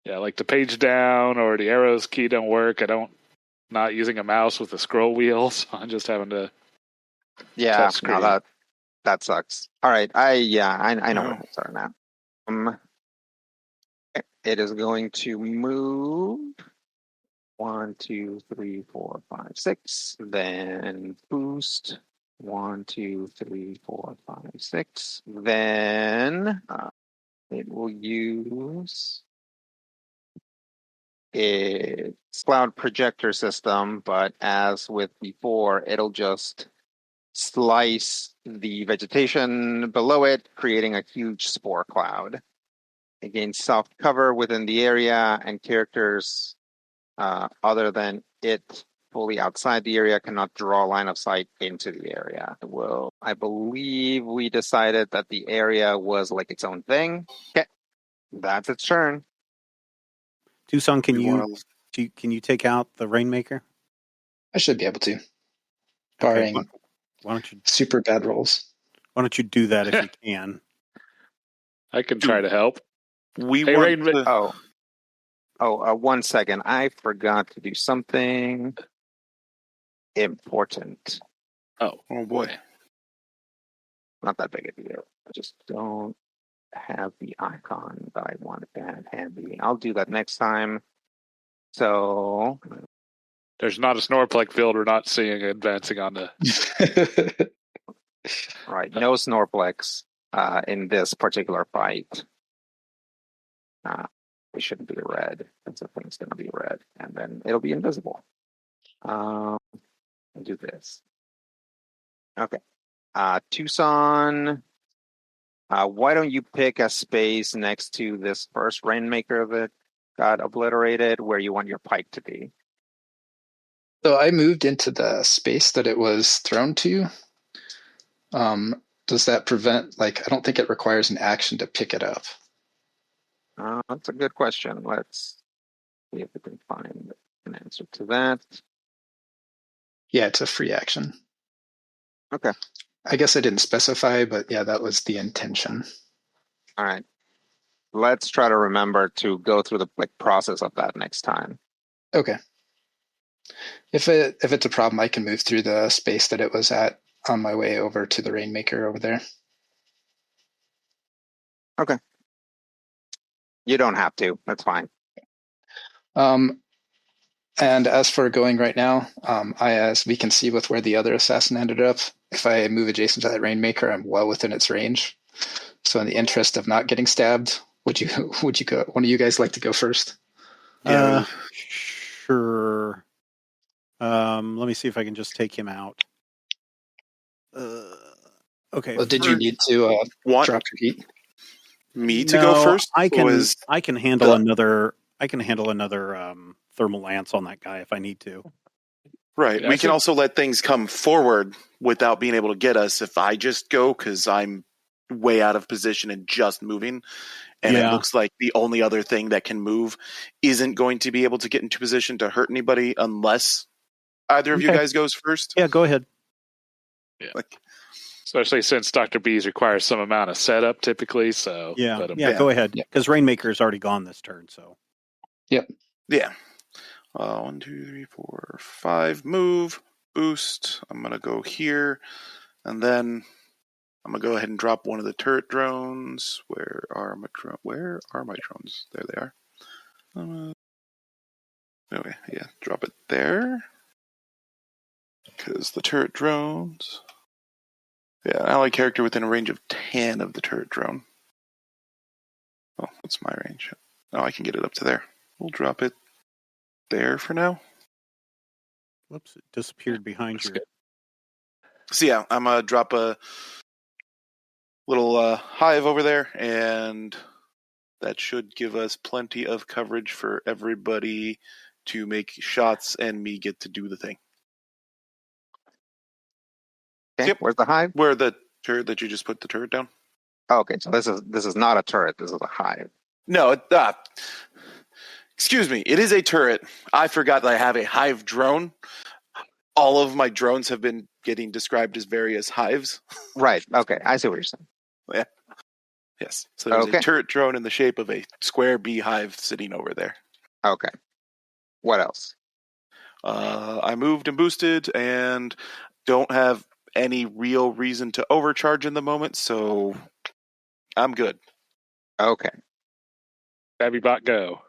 Yeah, like the page down or the arrows key don't work. Not using a mouse with a scroll wheel, so I'm just having to touch screen. No, that sucks. All right, I know where things are now. It is going to move 1, 2, 3, 4, 5, 6. Then boost 1, 2, 3, 4, 5, 6. Then it will use its cloud projector system, but as with before, it'll just slice the vegetation below it, creating a huge spore cloud. It gains soft cover within the area, and characters other than it fully outside the area cannot draw line of sight into the area. I believe we decided that the area was like its own thing. Okay, that's its turn. Tucson, can you take out the Rainmaker? I should be able to, barring why don't you super bad rolls. Why don't you do that if you can? I can try to help. Oh, 1 second. I forgot to do something important. Oh boy. Not that big a deal. I just don't have the icon that I wanted to have handy. I'll do that next time. So there's not a Snorplex field we're not seeing advancing on the. Right. No Snorplex in this particular fight. It shouldn't be red. That's the thing's going to be red. And then it'll be invisible. I'll do this. Okay. Tucson, why don't you pick a space next to this first Rainmaker that got obliterated where you want your pike to be? So I moved into the space that it was thrown to. Does that prevent, I don't think it requires an action to pick it up. That's a good question. Let's see if we can find an answer to that. Yeah, it's a free action. Okay. I guess I didn't specify, but yeah, that was the intention. All right. Let's try to remember to go through the process of that next time. Okay. If it's a problem, I can move through the space that it was at on my way over to the Rainmaker over there. Okay. You don't have to. That's fine. And as for going right now, as we can see with where the other assassin ended up, if I move adjacent to that Rainmaker, I'm well within its range. So in the interest of not getting stabbed, would you go? One of you guys like to go first? Yeah. Sure. Let me see if I can just take him out. Okay. Well, did you need to drop your heat? Me to go first? I can handle another. I can handle another thermal lance on that guy if I need to. Right. Yeah, we can also let things come forward without being able to get us if I just go, because I'm way out of position and just moving. And it looks like the only other thing that can move isn't going to be able to get into position to hurt anybody unless either of you guys goes first. Yeah, go ahead. Yeah. Especially since Dr. B's requires some amount of setup typically. So go ahead. Because Rainmaker's already gone this turn. So. Yep. Yeah. 1, 2, 3, 4, 5. Move. Boost. I'm going to go here. And then I'm going to go ahead and drop one of the turret drones. Where are my drones? There they are. Okay, yeah. Drop it there. Because the turret drones... Yeah, an ally character within a range of 10 of the turret drone. Oh, what's my range? Oh, I can get it up to there. We'll drop it there for now. Whoops, it disappeared behind you. So yeah, I'm going to drop a little hive over there, and that should give us plenty of coverage for everybody to make shots and me get to do the thing. Okay, yep. Where's the hive? Where the turret that you just put the turret down. Oh, okay, so this is not a turret. This is a hive. No, excuse me. It is a turret. I forgot that I have a hive drone. All of my drones have been getting described as various hives. Right. Okay, I see what you're saying. Yeah. Yes. So there's a turret drone in the shape of a square beehive sitting over there. Okay. What else? I moved and boosted and don't have any real reason to overcharge in the moment, so I'm good. Okay. Babby Bot, go.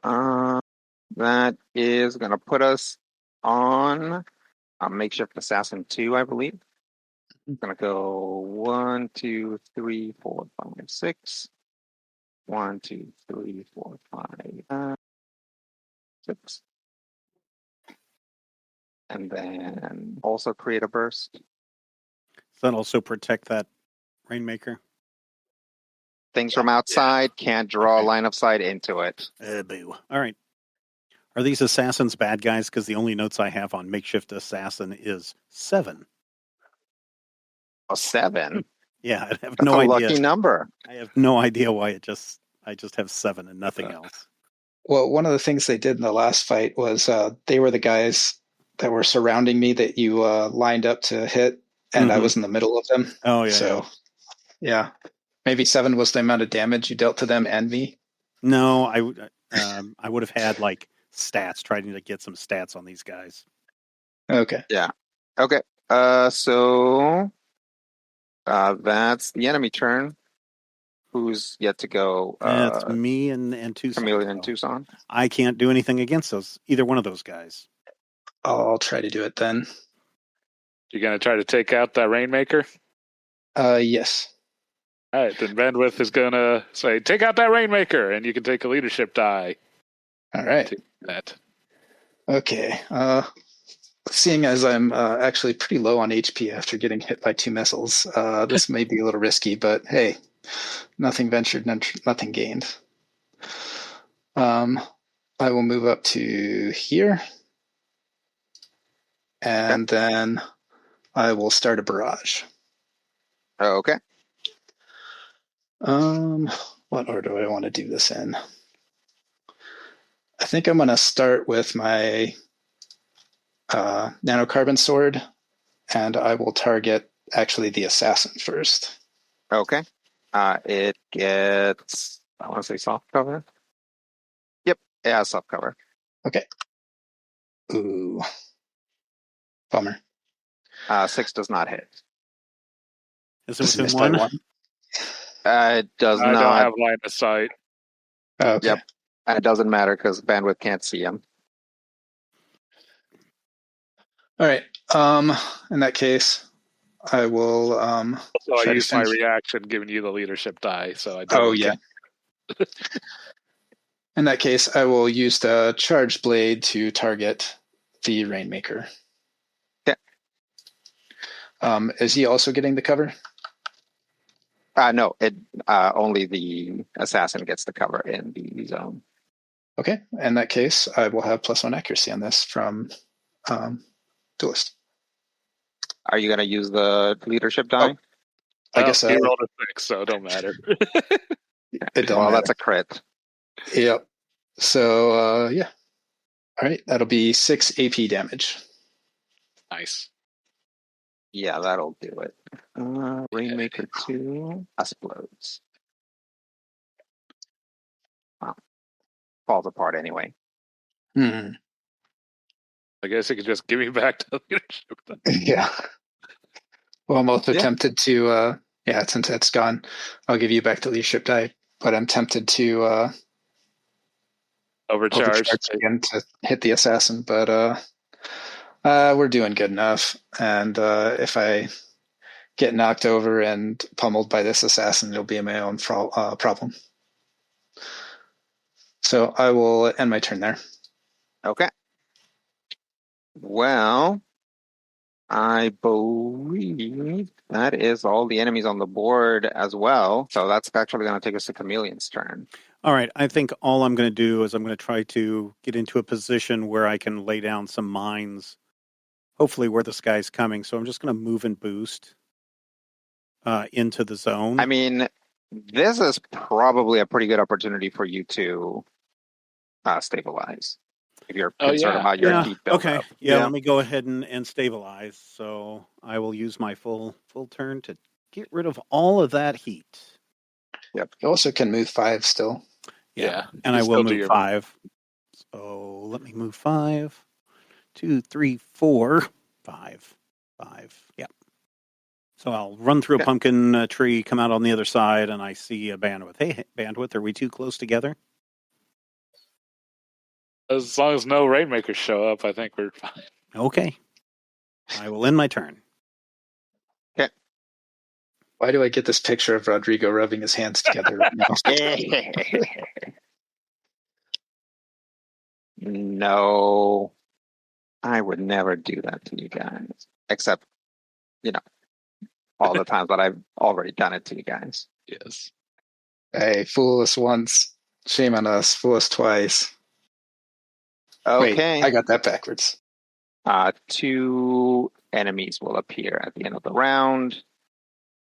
That is going to put us on Makeshift Assassin 2, I believe. I'm going to go 1, 2, 3, 4, 5, 6. 1, 2, 3, 4, 5, 6. And then also create a burst. Does that also protect that Rainmaker? Things from outside can't draw a line of sight into it. Boo. All right. Are these assassins bad guys? Because the only notes I have on Makeshift Assassin is 7. A 7? Yeah, I have That's no a idea. Lucky number. I have no idea why I just have 7 and nothing else. Well, one of the things they did in the last fight was they were the guys that were surrounding me that you lined up to hit, and I was in the middle of them. Oh, yeah. So, yeah. Maybe 7 was the amount of damage you dealt to them and me. No, I would have had stats, trying to get some stats on these guys. Okay. Yeah. Okay. So that's the enemy turn. Who's yet to go? It's me and Tucson. Chameleon and Tucson. I can't do anything against either one of those guys. I'll try to do it then. You going to try to take out that Rainmaker? Yes. All right, then Bandwidth is going to say, take out that Rainmaker, and you can take a leadership die. All right. To that. Okay. Seeing as I'm actually pretty low on HP after getting hit by 2 missiles, this may be a little risky, but hey, nothing ventured, nothing gained. I will move up to here, and then I will start a barrage. Okay. What order do I want to do this in? I think I'm going to start with my nanocarbon sword, and I will target actually the assassin first. Okay. It gets, I want to say soft cover. Yep, it has soft cover. Okay. Ooh. Bummer. 6 does not hit. Is it Just within missed by 1? It does I not. don't have line of sight. Oh, okay. Yep. And it doesn't matter because Bandwidth can't see him. All right. In that case, I will So I try to used my finish. reaction giving you the leadership die, so I Oh, don't. yeah. In that case, I will use the charged blade to target the Rainmaker. Yeah. Is he also getting the cover? No, it only the assassin gets the cover in the zone. Okay. In that case, I will have +1 accuracy on this from Duelist. Are you going to use the leadership die? I guess he rolled a 6, so it don't matter. it don't Well, matter. that's a crit. Yep. So, yeah. All right. That'll be 6 AP damage. Nice. Yeah, that'll do it. Rainmaker 2 explodes. Wow. Falls apart anyway. Hmm. I guess you could just give me back to the leadership die. Yeah. Well, I'm also tempted to, since that's gone, I'll give you back the leadership die, but I'm tempted to Overcharge. again to hit the assassin, but we're doing good enough. And if I get knocked over and pummeled by this assassin, it'll be my own problem. So I will end my turn there. Okay. Well, I believe that is all the enemies on the board as well. So that's actually going to take us to Chameleon's turn. All right. I think all I'm going to do is I'm going to try to get into a position where I can lay down some mines, hopefully where this guy's coming. So I'm just going to move and boost into the zone. I mean, this is probably a pretty good opportunity for you to stabilize if you're concerned about your deep build. Okay. Yeah, let me go ahead and stabilize. So I will use my full turn to get rid of all of that heat. Yep. You also can move 5 still. Yeah. And I will move 5. So let me move 5, 2, 3, 4, 5. Yeah. So I'll run through a pumpkin tree, come out on the other side, and I see a Bandwidth. Hey, Bandwidth, are we too close together? As long as no Rainmakers show up, I think we're fine. Okay. I will end my turn. Okay. Why do I get this picture of Rodrigo rubbing his hands together right now? No, I would never do that to you guys. Except, all the times that I've already done it to you guys. Yes. Hey, fool us once, shame on us. Fool us twice. Okay. Wait, I got that backwards. 2 enemies will appear at the end of the round.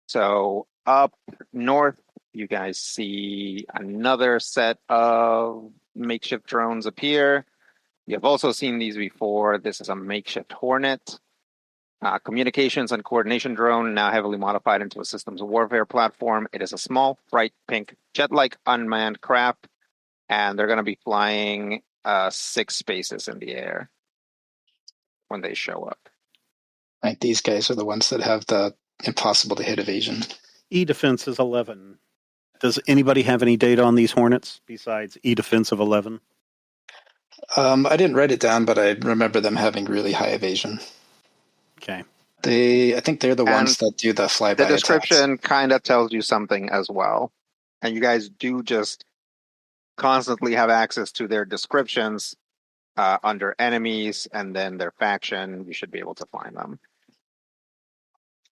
So up north, you guys see another set of makeshift drones appear. You have also seen these before. This is a makeshift Hornet. Communications and coordination drone, now heavily modified into a systems warfare platform. It is a small, bright pink, jet-like unmanned craft, and they're going to be flying 6 spaces in the air when they show up. Right, these guys are the ones that have the impossible to hit evasion. E-defense is 11. Does anybody have any data on these Hornets besides E-defense of 11? I didn't write it down, but I remember them having really high evasion. Okay. I think they're the And ones that do the flyby The attacks. description kind of tells you something as well. And you guys do just constantly have access to their descriptions under enemies and then their faction. You should be able to find them.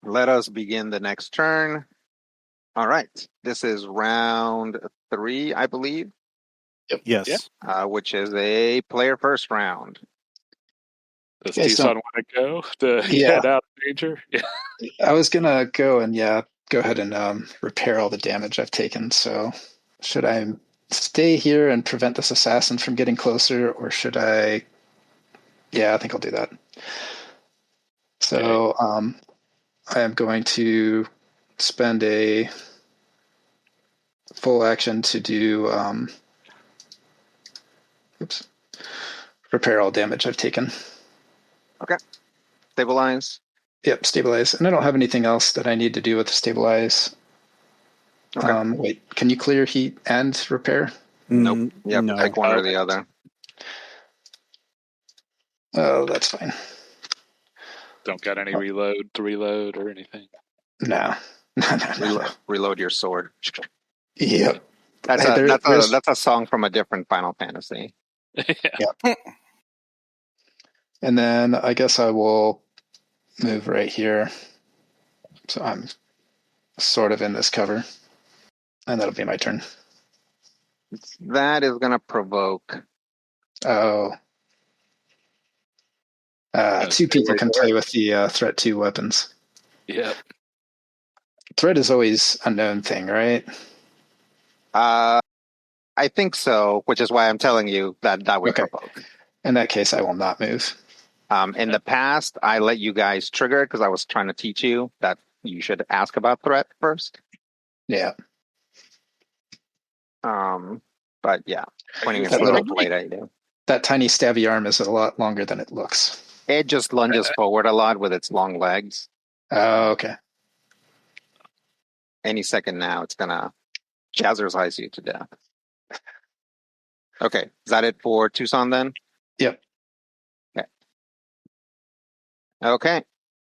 Let us begin the next turn. All right. This is round 3, I believe, Yes. which is a player first round. Does Okay, so- Tucson want to go to Yeah. get out of danger? Yeah. I was gonna go and go ahead and repair all the damage I've taken. So should I stay here and prevent this assassin from getting closer, or should I? Yeah, I think I'll do that. So I am going to spend a full action to do repair all damage I've taken. Okay. Stabilize. Yep, stabilize. And I don't have anything else that I need to do with stabilize. Okay. Wait, can you clear heat and repair? Nope. Yep, No. take one or the other. Oh, that's fine. Don't got any reload to reload or anything. No. Reload your sword. Yep. That's a song from a different Final Fantasy. Yeah. And then I guess I will move right here. So I'm sort of in this cover. And that'll be my turn. That is going to provoke. Oh. Two people can play with the threat 2 weapons. Yep. Threat is always a known thing, right? I think so, which is why I'm telling you that would Okay. provoke. In that case, I will not move. In the past, I let you guys trigger it because I was trying to teach you that you should ask about threat first. Yeah. But yeah, pointing That at the little- blade I do. That tiny stabby arm is a lot longer than it looks. It just lunges forward a lot with its long legs. Oh, okay. Any second now, it's gonna jazzercise you to death. Okay, is that it for Tucson then? Yep. Okay.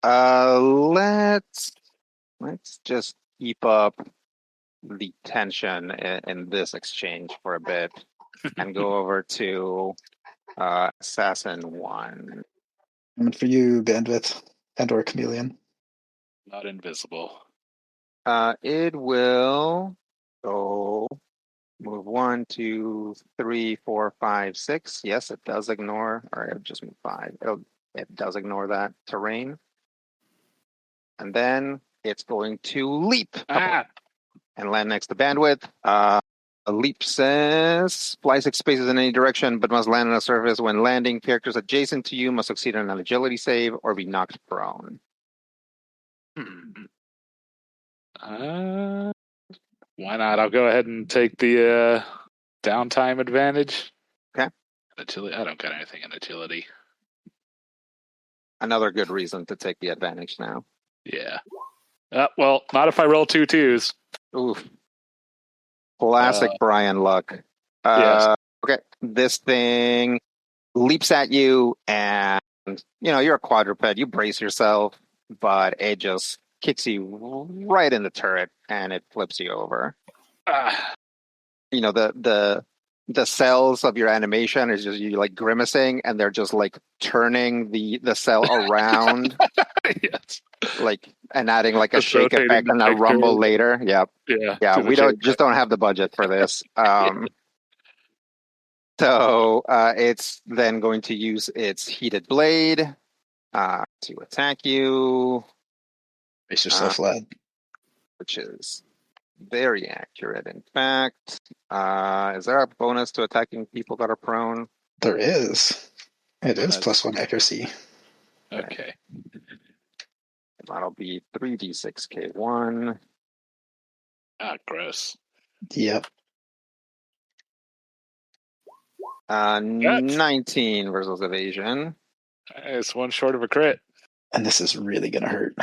Let's just keep up the tension in this exchange for a bit and go over to Assassin 1. And for you, Bandwidth and or Chameleon. Not invisible. It will go move 1, 2, 3, 4, 5, 6. Yes, it does ignore, or it'll just move 5. It does ignore that terrain. And then it's going to leap and land next to Bandwidth. A leap says fly 6 spaces in any direction, but must land on a surface. When landing, characters adjacent to you must succeed on an agility save or be knocked prone. Why not? I'll go ahead and take the downtime advantage. Okay. Agility. I don't got anything in agility. Another good reason to take the advantage now. Yeah. Well, not if I roll 2 2s. Oof. Classic Brian luck. Yes. Okay. This thing leaps at you, and you're a quadruped. You brace yourself, but it just kicks you right in the turret, and it flips you over. The cells of your animation is just you like grimacing, and they're just like turning the cell around. Yes. Like and adding like a Just shake rotating effect the and a picture. rumble later. Yep. Yeah. We don't have the budget for this. So it's then going to use its heated blade to attack you. Brace yourself, lad. Which is very accurate. In fact, is there a bonus to attacking people that are prone? There is. It is That's- +1 accuracy. Okay. That'll be 3d6k1. Gross. Yep. 19 versus evasion. It's one short of a crit. And this is really going to hurt.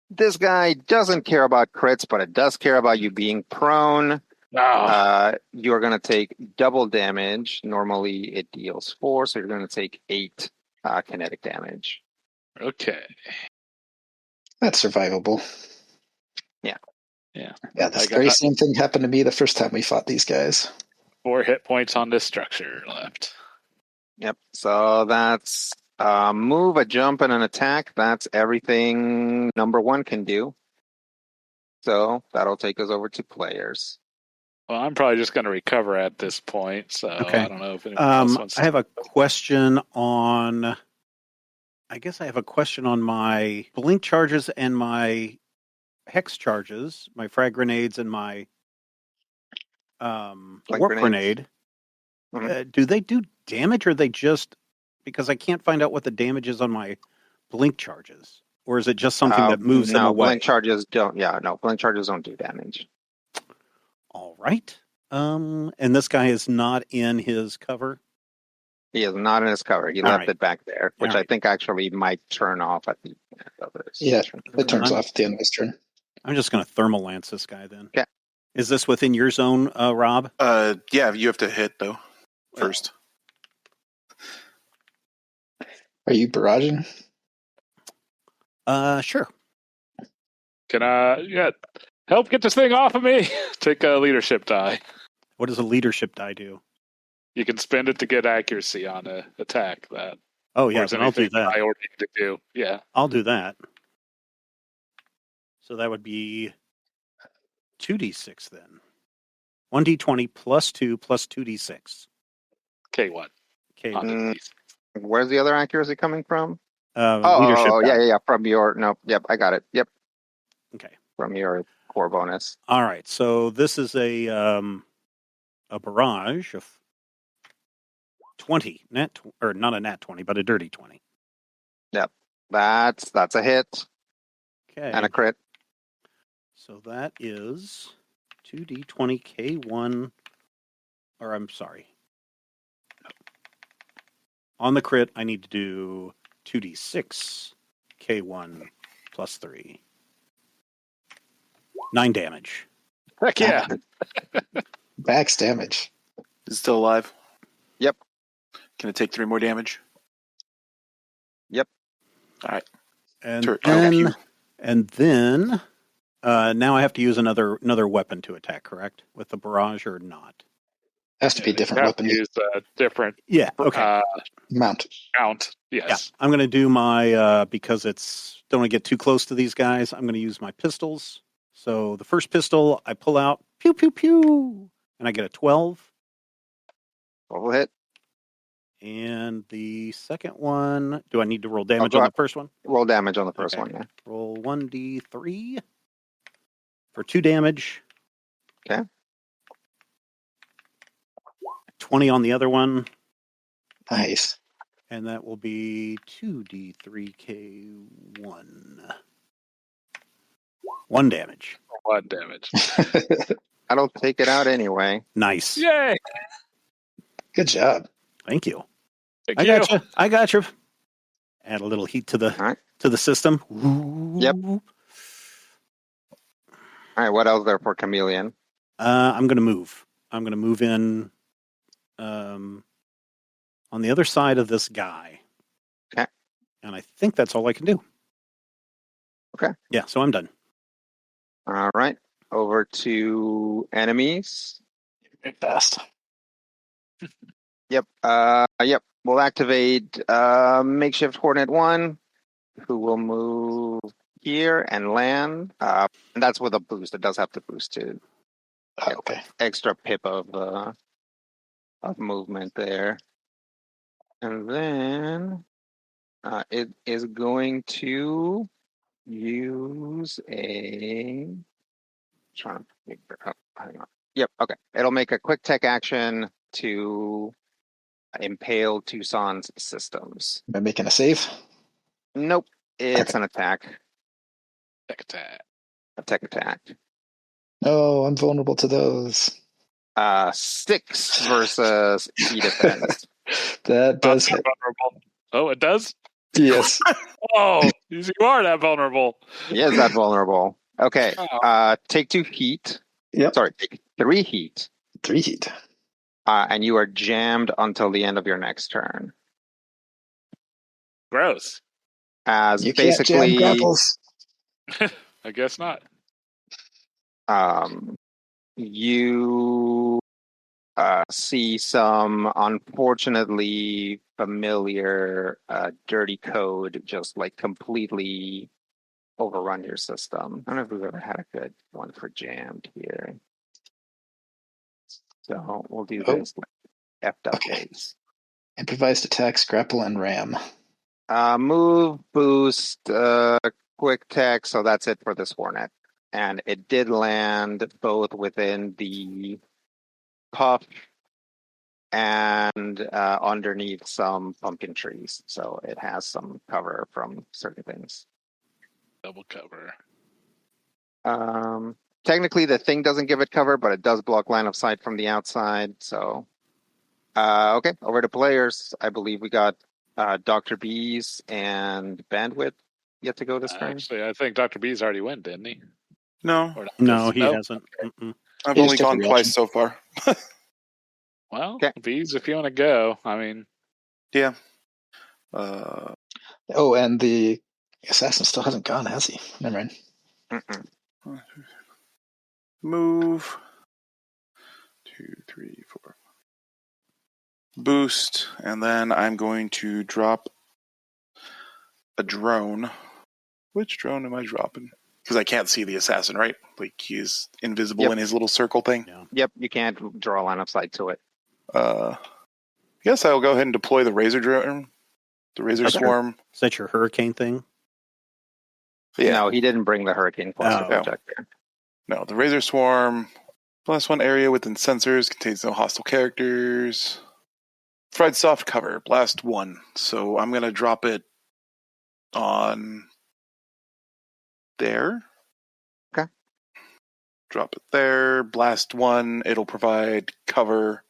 This guy doesn't care about crits, but it does care about you being prone. You're going to take double damage. Normally it deals 4, so you're going to take 8 kinetic damage. Okay. That's survivable. Yeah. Yeah, this I got very same thing happened to me the first time we fought these guys. 4 hit points on this structure left. Yep. So that's a move, a jump, and an attack. That's everything number one can do. So that'll take us over to players. Well, I'm probably just going to recover at this point, so Okay. I don't know if anyone else wants to. I have a question on. I guess I have a question on my blink charges and my hex charges, my frag grenades and my warp grenade. Mhm. Do they do damage, or they just because I can't find out what the damage is on my blink charges, or is it just something that moves them away? Blink charges don't. Yeah, no, blink charges don't do damage. All right. And this guy is not in his cover. He is not in his cover. He All left right. it back there, which All I right. think actually might turn off at the end of this. Yeah, turn. it turns off at the end of his turn. I'm just going to thermal lance this guy then. Okay. Is this within your zone, Rob? Yeah, you have to hit though first. Are you barraging? Sure. Can I help get this thing off of me? Take a leadership die. What does a leadership die do? You can spend it to get accuracy on an attack. That. Oh, yeah, Or is then I'll do anything that. I ordered you to do. Yeah. I'll do that. So that would be 2d6 then. 1d20 plus 2 plus 2d6. K1. Okay. On the Mm. D6. Where's the other accuracy coming from? Leadership die. Yeah. From your Yep, I got it. Yep, Okay. from your core bonus. All right. So this is a barrage of 20 or not a nat 20, but a dirty 20. That's a hit Okay. and a crit. So that is 2d20 K1, or I'm sorry. On the crit, I need to do 2d6 K1 plus 3. 9 damage. Heck yeah. Max damage. Is it still alive? Yep. Can it take 3 more damage? Yep. All right. And then now I have to use another weapon to attack, correct? With the barrage or not? Has to be a different You have weapon. to use a different Yeah, okay. Mount. count. Yes. Yeah, I'm going to do my, because don't want to get too close to these guys, I'm going to use my pistols. So the first pistol, I pull out, pew, pew, pew, and I get a 12. Double hit. And the second one, do I need to roll damage go on the ahead. first one? Roll damage on the first Okay. one, yeah. Roll 1d3 for 2 damage. Okay. 20 on the other one, Nice. and that will be 2d3k1. 1 damage. 1 damage. That'll take it out anyway. Nice. Yay. Good job. Thank you. Thank I you. got you. I got you. Add a little heat to the All right. to the system. Yep. All right, what else there for Chameleon? I'm going to move. I'm going to move in on the other side of this guy. Okay. And I think that's all I can do. Okay. Yeah, so I'm done. All right, over to enemies. Very fast. Yep. Yep. We'll activate makeshift Hornet 1, who will move here and land. And that's with a boost. It does have to boost to Okay. extra pip of movement there. And then it is going to use a. Trying to figure out. Hang on. Yep. Okay. It'll make a quick tech action to impale Tucson's systems. Am I making a save? Nope. It's Okay. an attack. Tech attack. A tech attack. No, I'm vulnerable to those. 6 versus E defense. That does hit. Vulnerable. Oh, it does? Yes. Oh, you are that vulnerable. He is that vulnerable. Okay. Oh. Take 2 heat. Yep. Sorry, take 3 heat. 3 heat. And you are jammed until the end of your next turn. Gross. As You can't jam basically, grapples. I guess not. you see some unfortunately familiar dirty code just like completely overrun your system. I don't know if we've ever had a good one for jammed here. So we'll do this effed up ways. Improvised attacks, grapple, and ram. Move, boost, quick tech. So that's it for this Hornet. And it did land both within the puff and underneath some pumpkin trees. So it has some cover from certain things. Double cover. Technically, the thing doesn't give it cover, but it does block line of sight from the outside. So, okay, over to players. I believe we got Dr. Bees and Bandwidth yet to go this turn. Actually, I think Dr. B's already went, didn't he? No, Or not? No, he Nope. hasn't. Mm-mm. I've He only just took a gone twice reaction. so far. Well, Okay. B's, if you want to go, I mean, Yeah. Oh, and the assassin still hasn't gone, has he? Never mind. Mm-mm. Move. 2, 3, 4. Boost, and then I'm going to drop a drone. Which drone am I dropping? Because I can't see the assassin, right? Like he's invisible Yep. in his little circle thing. Yeah. Yep, you can't draw a line of sight to it. Yes, I'll go ahead and deploy the razor drone, the razor Okay. swarm. Is that your hurricane thing? Yeah, No, he didn't bring the hurricane cluster Oh. projector. no, the razor swarm. +1 area within sensors contains no hostile characters. Provide soft cover. Blast 1. So I'm gonna drop it on there. Okay. Drop it there. Blast 1. It'll provide cover,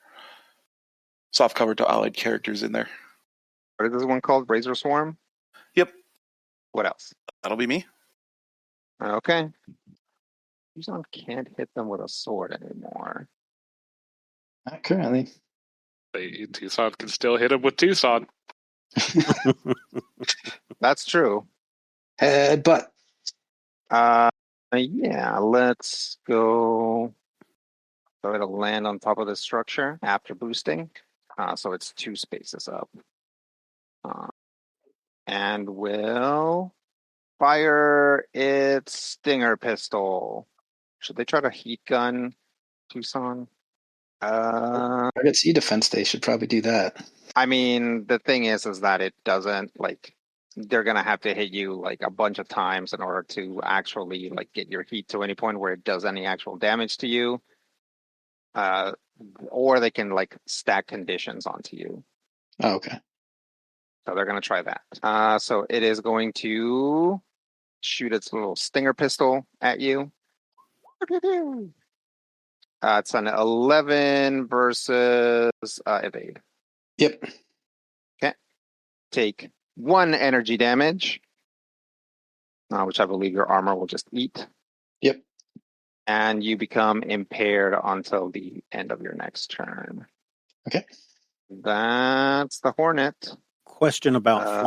soft cover to allied characters in there. What is this one called? Razor Swarm? Yep, What else? that'll be me. Okay. Tucson can't hit them with a sword anymore. Not currently. Tucson can still hit him with Tucson. That's true. But Yeah, let's go. So it'll land on top of the structure after boosting. So it's 2 spaces up. And will fire its stinger pistol. Should they try to heat gun Tucson? target E defense, they should probably do that. I mean, the thing is that it doesn't like they're gonna have to hit you like a bunch of times in order to actually like get your heat to any point where it does any actual damage to you. Or they can like stack conditions onto you. Oh, okay. So they're gonna try that. So it is going to shoot its little stinger pistol at you. It's an 11 versus evade. Yep. Take 1 energy damage, which I believe your armor will just eat. Yep. And you become impaired until the end of your next turn. Okay. That's the Hornet. Question about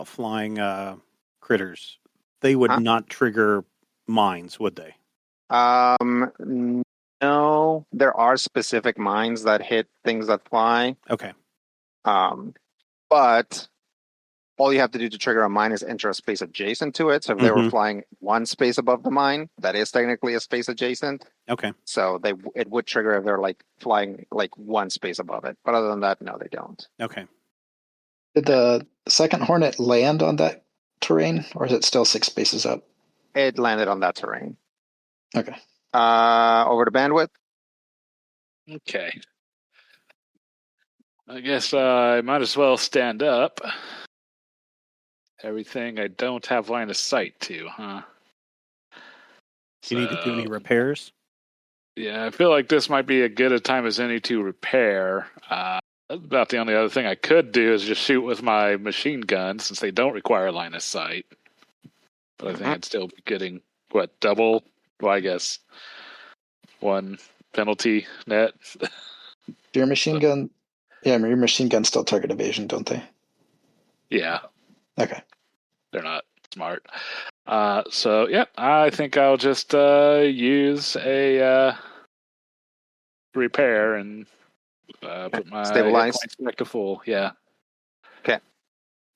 flying critters. They would not trigger mines, would they? No, there are specific mines that hit things that fly. Okay. But all you have to do to trigger a mine is enter a space adjacent to it. So if they were flying 1 space above the mine, that is technically a space adjacent. Okay. So it would trigger if they're like flying like 1 space above it. But other than that, no, they don't. Okay. Did the second Hornet land on that terrain, or is it still 6 spaces up? It landed on that terrain. Okay. Over to Bandwidth. Okay. I guess I might as well stand up. Everything I don't have line of sight to, huh? You need to do any repairs? Yeah, I feel like this might be as good a time as any to repair. About the only other thing I could do is just shoot with my machine gun, since they don't require line of sight. But I think I'd still be getting, double? Well, I guess 1 penalty net. Your machine gun... Yeah, your machine guns still target evasion, don't they? Yeah. Okay. They're not smart. So yeah, I think I'll just use a repair and put my hit Stabilize. points back to full. Yeah. Okay.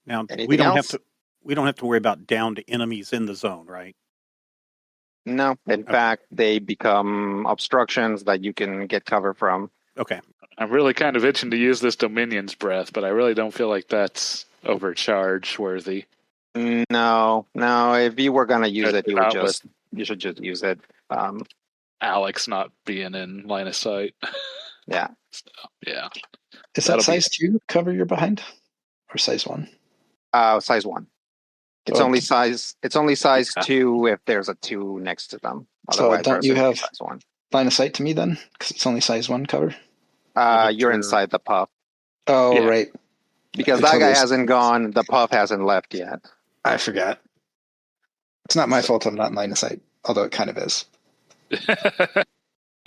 Now Anything we don't else? have to worry about downed enemies in the zone, right? No. In fact, they become obstructions that you can get cover from. Okay. I'm really kind of itching to use this Dominion's Breath, but I really don't feel like that's overcharge worthy. No. If you were gonna use it, Not you should just use it. Alex not being in line of sight. Yeah. So, yeah. Is That'll that size 2 cover you're behind? Or size 1? Size 1. It's So- only size 2 if there's a 2 next to them. So Otherwise, don't you they're have size 1. line of sight to me then? Because it's only size 1 cover? You're inside the puff. Oh, Yeah. right. Because I that totally guy hasn't gone, the puff hasn't left yet. I forgot. It's not my fault I'm not in line of sight, although it kind of is.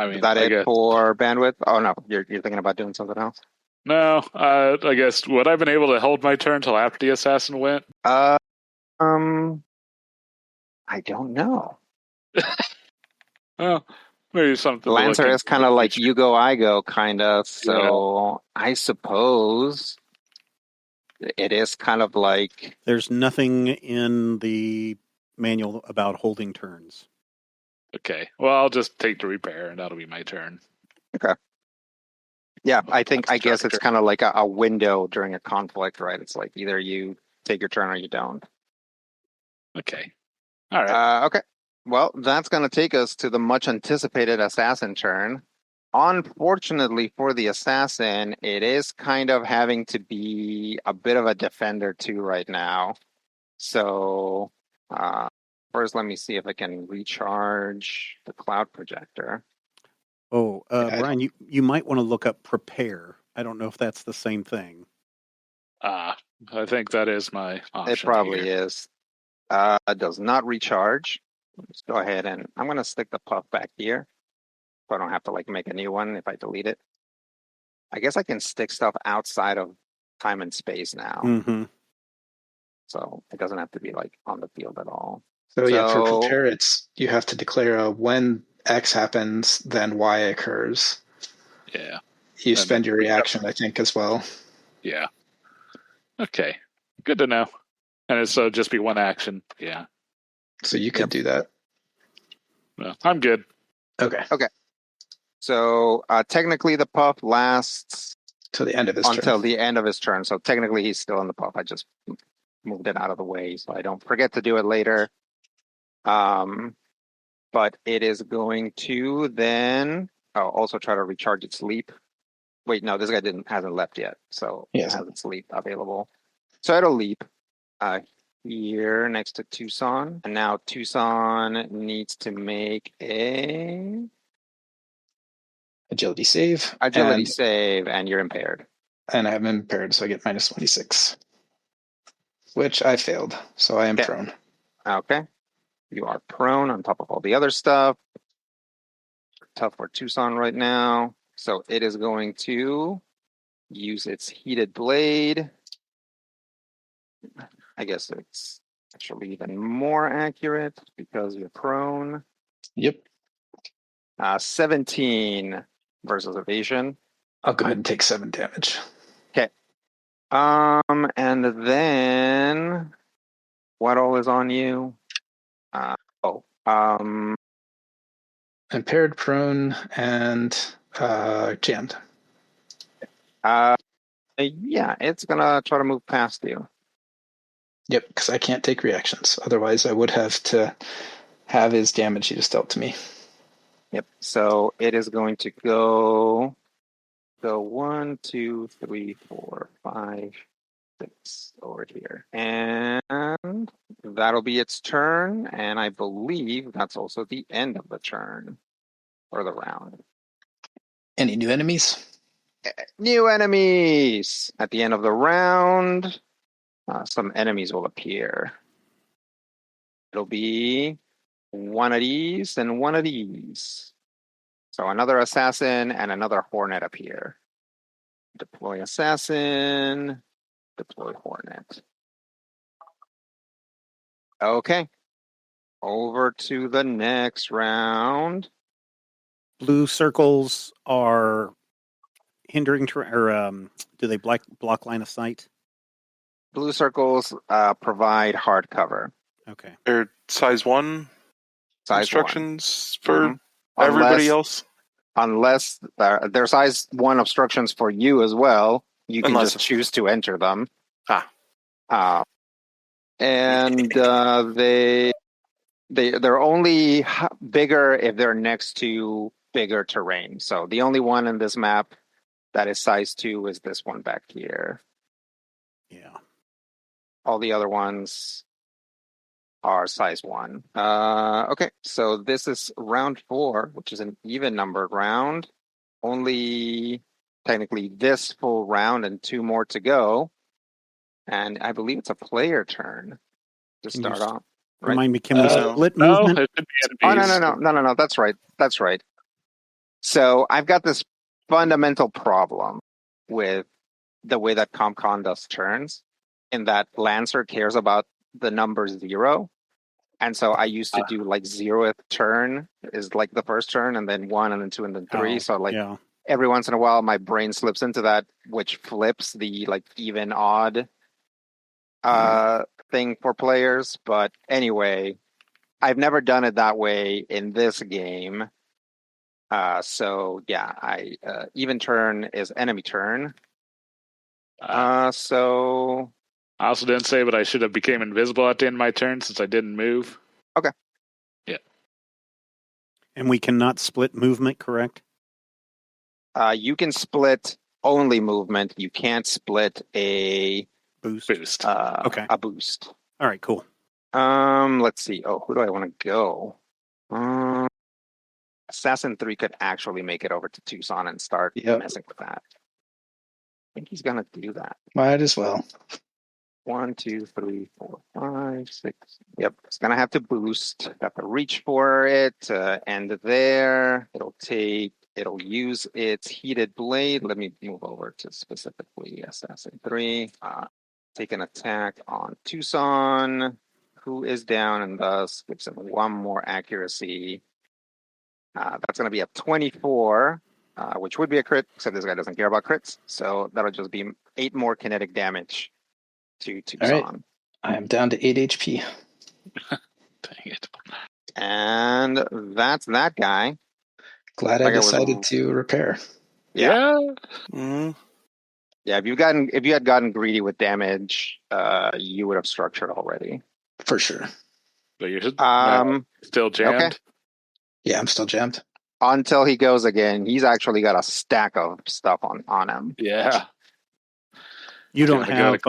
I mean, Is that I it guess. for bandwidth? Oh no, you're thinking about doing something else? No, I guess would I've been able to hold my turn till after the assassin went? I don't know. Well, maybe something. Lancer is kind of like future. you go, I go, kind of. So I suppose it is kind of like There's nothing in the manual about holding turns. Okay, well, I'll just take the repair, and that'll be my turn. okay. Yeah, I guess it's kind of like a window during a conflict, right? It's like either you take your turn or you don't. Okay, all right. Okay. Well, that's going to take us to the much anticipated assassin turn. Unfortunately for the assassin, it is kind of having to be a bit of a defender too right now. So first, let me see if I can recharge the cloud projector. Oh, Brian, you might want to look up prepare. I don't know if that's the same thing. I think that is my option. It probably is. It does not recharge. Let's go ahead and I'm going to stick the puff back here. So I don't have to like make a new one if I delete it. I guess I can stick stuff outside of time and space now. Mm-hmm. So it doesn't have to be like on the field at all. So yeah, for prepare, it's you have to declare when X happens, then Y occurs. Yeah. You spend your reaction, I think, as well. Yeah. Okay. Good to know. And it'll just be one action. Yeah. So you could do that. No, I'm good. Okay. So technically the puff lasts Till the end of his until turn. the end of his turn. So technically he's still in the puff. I just moved it out of the way so I don't forget to do it later. But it is going to then also try to recharge its leap. Wait, no, this guy hasn't left yet, so it has its leap available. So it'll leap here next to Tucson, and now Tucson needs to make a agility save. And you're impaired. And I'm impaired, so I get minus 26, which I failed, so I am prone. Okay. You are prone on top of all the other stuff. Tough for Tucson right now. So it is going to use its heated blade. I guess it's actually even more accurate because you're prone. Yep. 17 versus evasion. I'll go ahead and take 7 damage. Okay. And then what all is on you? Impaired, prone, and jammed. Yeah, it's gonna try to move past you. Yep, because I can't take reactions. Otherwise, I would have to have his damage he just dealt to me. Yep. So it is going to go 1, 2, 3, 4, 5, 6 over here. And that'll be its turn. And I believe that's also the end of the turn or the round. Any new enemies? New enemies! At the end of the round, some enemies will appear. It'll be one of these and one of these. So another assassin and another hornet appear. Deploy assassin, deploy hornet. Okay. Over to the next round. Blue circles are hindering do they block line of sight? Blue circles provide hard cover. Okay. They're size 1 Size obstructions 1. for everybody Unless, else? Unless they're size 1 obstructions for you as well. You can Unless- just choose to enter them. Ah. And they're only bigger if they're next to bigger terrain. So the only one in this map that is size 2 is this one back here. Yeah. All the other ones are size 1. Okay, so this is round 4, which is an even numbered round. Only technically this full round and 2 more to go. And I believe it's a player turn to start off. Right? Remind me, can we split No, movement? it should be Oh, enemies. no. That's right. So I've got this fundamental problem with the way that CompCon does turns, in that Lancer cares about the number 0. And so I used to do like 0th turn is like the first turn, and then 1, and then 2, and then 3. So like every once in a while, my brain slips into that, which flips the like even odd thing for players. But anyway, I've never done it that way in this game. So yeah, even turn is enemy turn. So I also didn't say, but I should have became invisible at the end of my turn since I didn't move. Okay. Yeah. And we cannot split movement, correct? You can split only movement. You can't split a boost. Okay. A boost. All right, cool. Let's see. Oh, who do I want to go? Assassin 3 could actually make it over to Tucson and start messing with that. I think he's gonna do that. Might as well. 1, 2, 3, 4, 5, 6. Yep, it's gonna have to boost. Got to reach for it. End there. It'll use its heated blade. Let me move over to specifically Assassin 3. Take an attack on Tucson, who is down, and thus gives him 1 more accuracy. That's going to be a 24, which would be a crit, except this guy doesn't care about crits. So that'll just be 8 more kinetic damage to Tucson. All right. I am down to 8 HP. Dang it. And that's that guy. Glad I decided to repair. Yeah. Mm-hmm. Yeah, if you had gotten greedy with damage, you would have structured already. For sure. But you're still jammed? Okay. Yeah, I'm still jammed. Until he goes again, he's actually got a stack of stuff on him. Yeah. You don't have...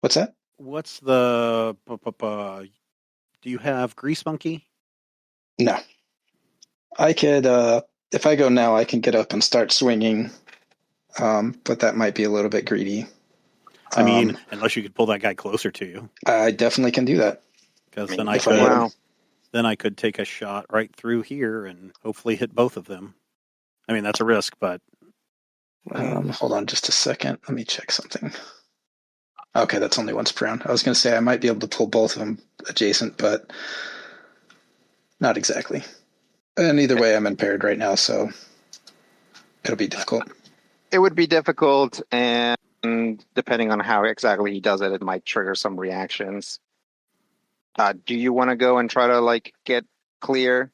What's that? What's the... do you have Grease Monkey? No. I could... if I go now, I can get up and start swinging. But that might be a little bit greedy. I mean, unless you could pull that guy closer to you. I definitely can do that. Because then I could take a shot right through here and hopefully hit both of them. I mean, that's a risk, but... hold on just a second. Let me check something. Okay, that's only once per round. I was going to say I might be able to pull both of them adjacent, but not exactly. And either way, I'm impaired right now, so it'll be difficult. It would be difficult, and depending on how exactly he does it, it might trigger some reactions. Do you want to go and try to get clear?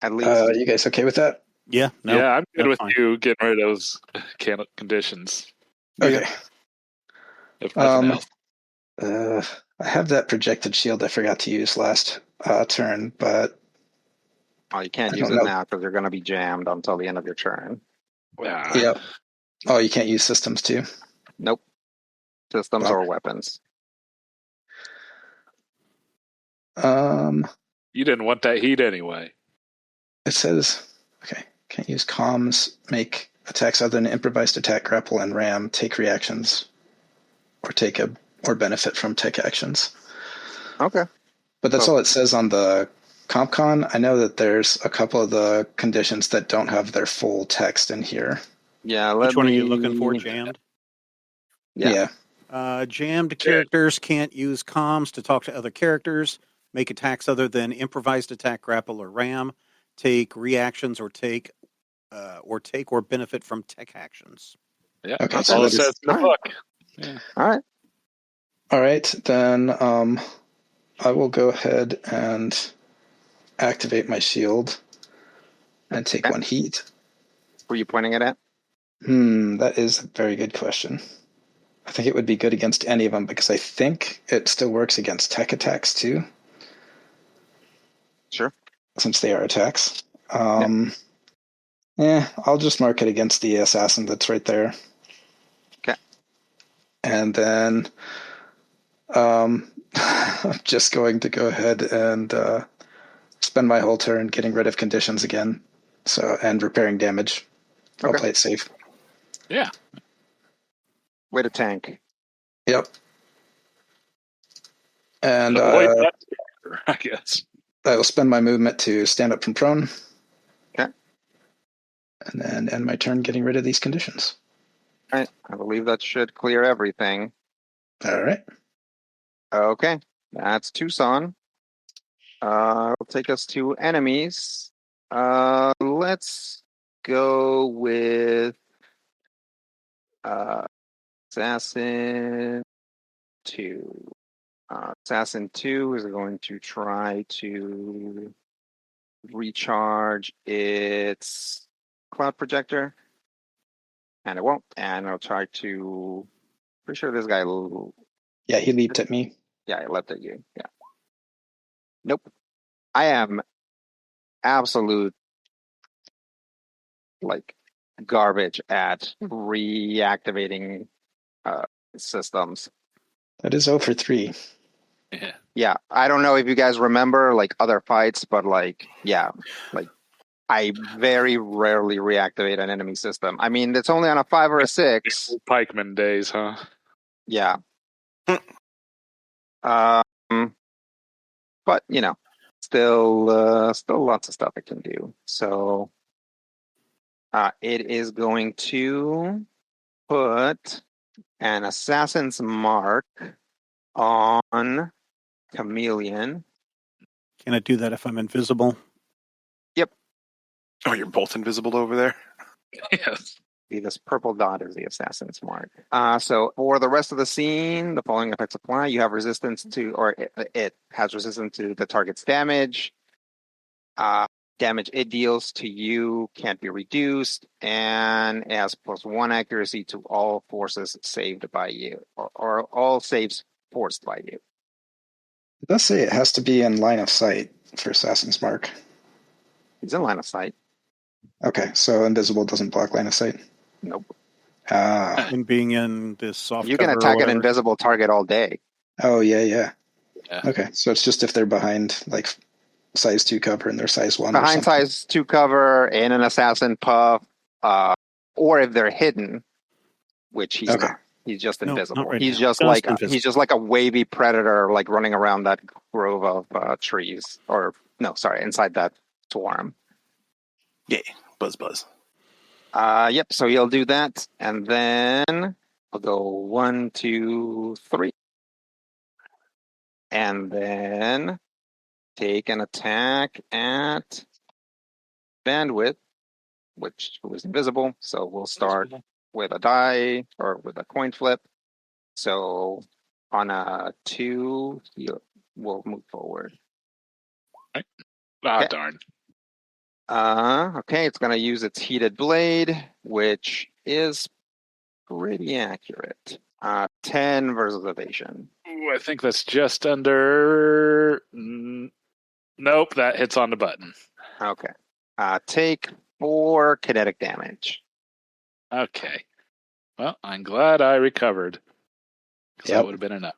At least. You guys okay with that? Yeah. No, yeah, I'm good with fine. you getting rid of those conditions. Okay. If nothing else. I have that projected shield I forgot to use last turn, but you can't use it now because you're going to be jammed until the end of your turn. Yep. Oh, you can't use systems too? Nope. Systems or weapons. You didn't want that heat anyway. It says, okay, can't use comms, make attacks other than improvised attack, grapple, and ram, take reactions, or benefit from tech actions. Okay. But that's all it says on the CompCon. I know that there's a couple of the conditions that don't have their full text in here. Yeah. Which one are you looking for, jammed? Yeah. Jammed characters can't use comms to talk to other characters, make attacks other than improvised attack, grapple, or ram, take reactions, or benefit from tech actions. Yeah, Okay, that's so all that it says is- in the book. Yeah. All right. All right, then I will go ahead and activate my shield and take Okay. 1 heat. Were you pointing it at? That is a very good question. I think it would be good against any of them because I think it still works against tech attacks too. Sure. Since they are attacks. I'll just mark it against the assassin that's right there. Okay. And then I'm just going to go ahead and spend my whole turn getting rid of conditions again. And repairing damage. I'll Okay. play it safe. Yeah. Way to tank. Yep. And Avoid that, I guess. I will spend my movement to stand up from prone. Okay. And then end my turn getting rid of these conditions. All right. I believe that should clear everything. All right. Okay. That's Tucson. It'll take us to enemies. Let's go with Assassin 2. Assassin 2 is going to try to recharge its cloud projector. And it won't. And it'll try to... Pretty sure this guy... Yeah, he leaped at me. Yeah, he leapt at you. Yeah. Nope. I am absolute garbage at reactivating systems. That is 0 for 3. Yeah. Yeah, I don't know if you guys remember other fights, but I very rarely reactivate an enemy system. I mean, it's only on a 5 or a 6. Pikeman days, huh? Yeah. But still lots of stuff it can do. So it is going to put an assassin's mark on Chameleon. Can it do that if I'm invisible? Yep. Oh, you're both invisible over there? Yes. This purple dot is the assassin's mark. So for the rest of the scene, the following effects apply. You have resistance to, or it has resistance to the target's damage. Damage it deals to you can't be reduced, and it has +1 accuracy to all forces saved by you, or all saves forced by you. It does say it has to be in line of sight for Assassin's Mark. He's in line of sight. Okay, so invisible doesn't block line of sight. Nope. And being in this soft You can cover or attack an whatever. invisible target all day. Oh, yeah. Yeah. Okay, so it's just if they're behind, size 2 cover and they're size 1 or Behind something. size 2 cover, in an assassin puff, or if they're hidden, which he's Okay. not. He's just No, invisible. not right He's now. just Invisible. he's just like a wavy predator, running around that grove of trees, or no, sorry, inside that swarm. Yeah, buzz. Yep. So he'll do that, and then I'll go 1, 2, 3, and then take an attack at Bandwidth, which was invisible. So we'll start with a die or with a coin flip. So on a 2, we'll move forward. Ah, darn. Okay, it's going to use its heated blade, which is pretty accurate. 10 versus evasion. Ooh, I think that's just under... Nope, that hits on the button. Okay. Take 4 kinetic damage. Okay. Well, I'm glad I recovered. Because Yep. that would have been enough.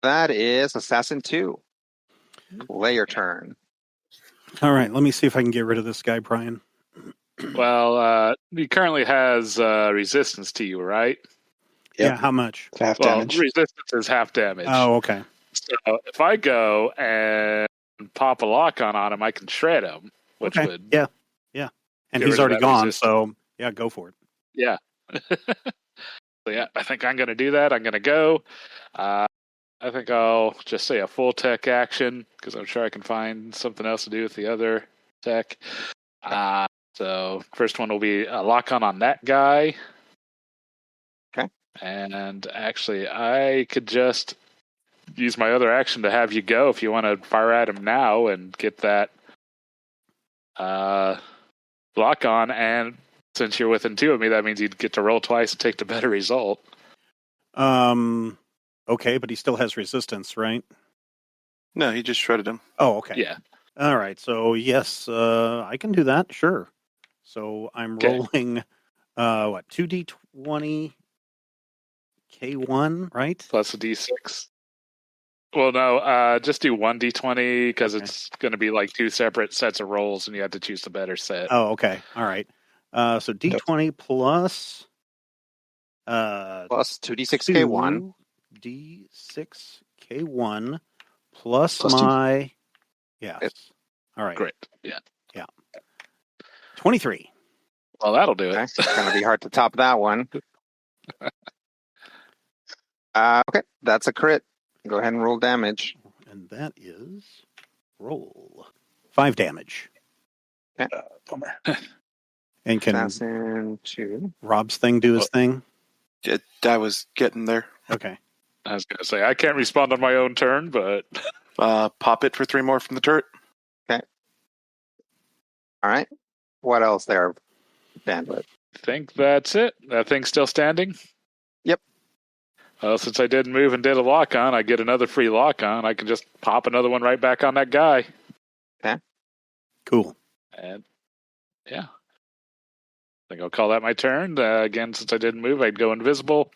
That is Assassin 2. Play your turn. All right, let me see if I can get rid of this guy, Brian. Well, he currently has resistance to you, right? Yep. Yeah, how much? Half Well, damage. resistance is half damage. Oh, okay. So if I go and pop a lock on him, I can shred him, which Okay. would... Yeah. And Get he's rid of already that gone, resistance. so yeah, go for it. Yeah. So yeah, I think I'm going to do that. I'm going to go. I think I'll just say a full tech action because I'm sure I can find something else to do with the other tech. So first one will be a lock on that guy. Okay. And actually, I could just use my other action to have you go if you want to fire at him now and get that lock on. And since you're within 2 of me, that means you'd get to roll twice and take the better result. Okay, but he still has resistance, right? No, he just shredded him. Oh, okay. Yeah. All right. So yes, I can do that. Sure. So I'm rolling, 2d20 K1, right? Plus a d6. Well, no, just do 1d20 because it's going to be like 2 separate sets of rolls, and you have to choose the better set. Oh, okay. All right. So d20 plus plus 2d6 K1. D6 K1 plus my... Yes. All right. Great. Yeah. 23. Well, that'll do it. Okay. It's going to be hard to top that one. Okay, that's a crit. Go ahead and roll damage. And that is roll 5 damage. Okay. Bummer. And can Assassin 2. Rob's thing do his thing? I was getting there. Okay. I was going to say, I can't respond on my own turn, but... Pop it for 3 more from the turret. Okay. All right. What else there, Bandwidth? I think that's it. That thing's still standing? Yep. Well, since I didn't move and did a lock on, I get another free lock on. I can just pop another one right back on that guy. Okay. Cool. And, yeah. I think I'll call that my turn. Again, since I didn't move, I'd go invisible.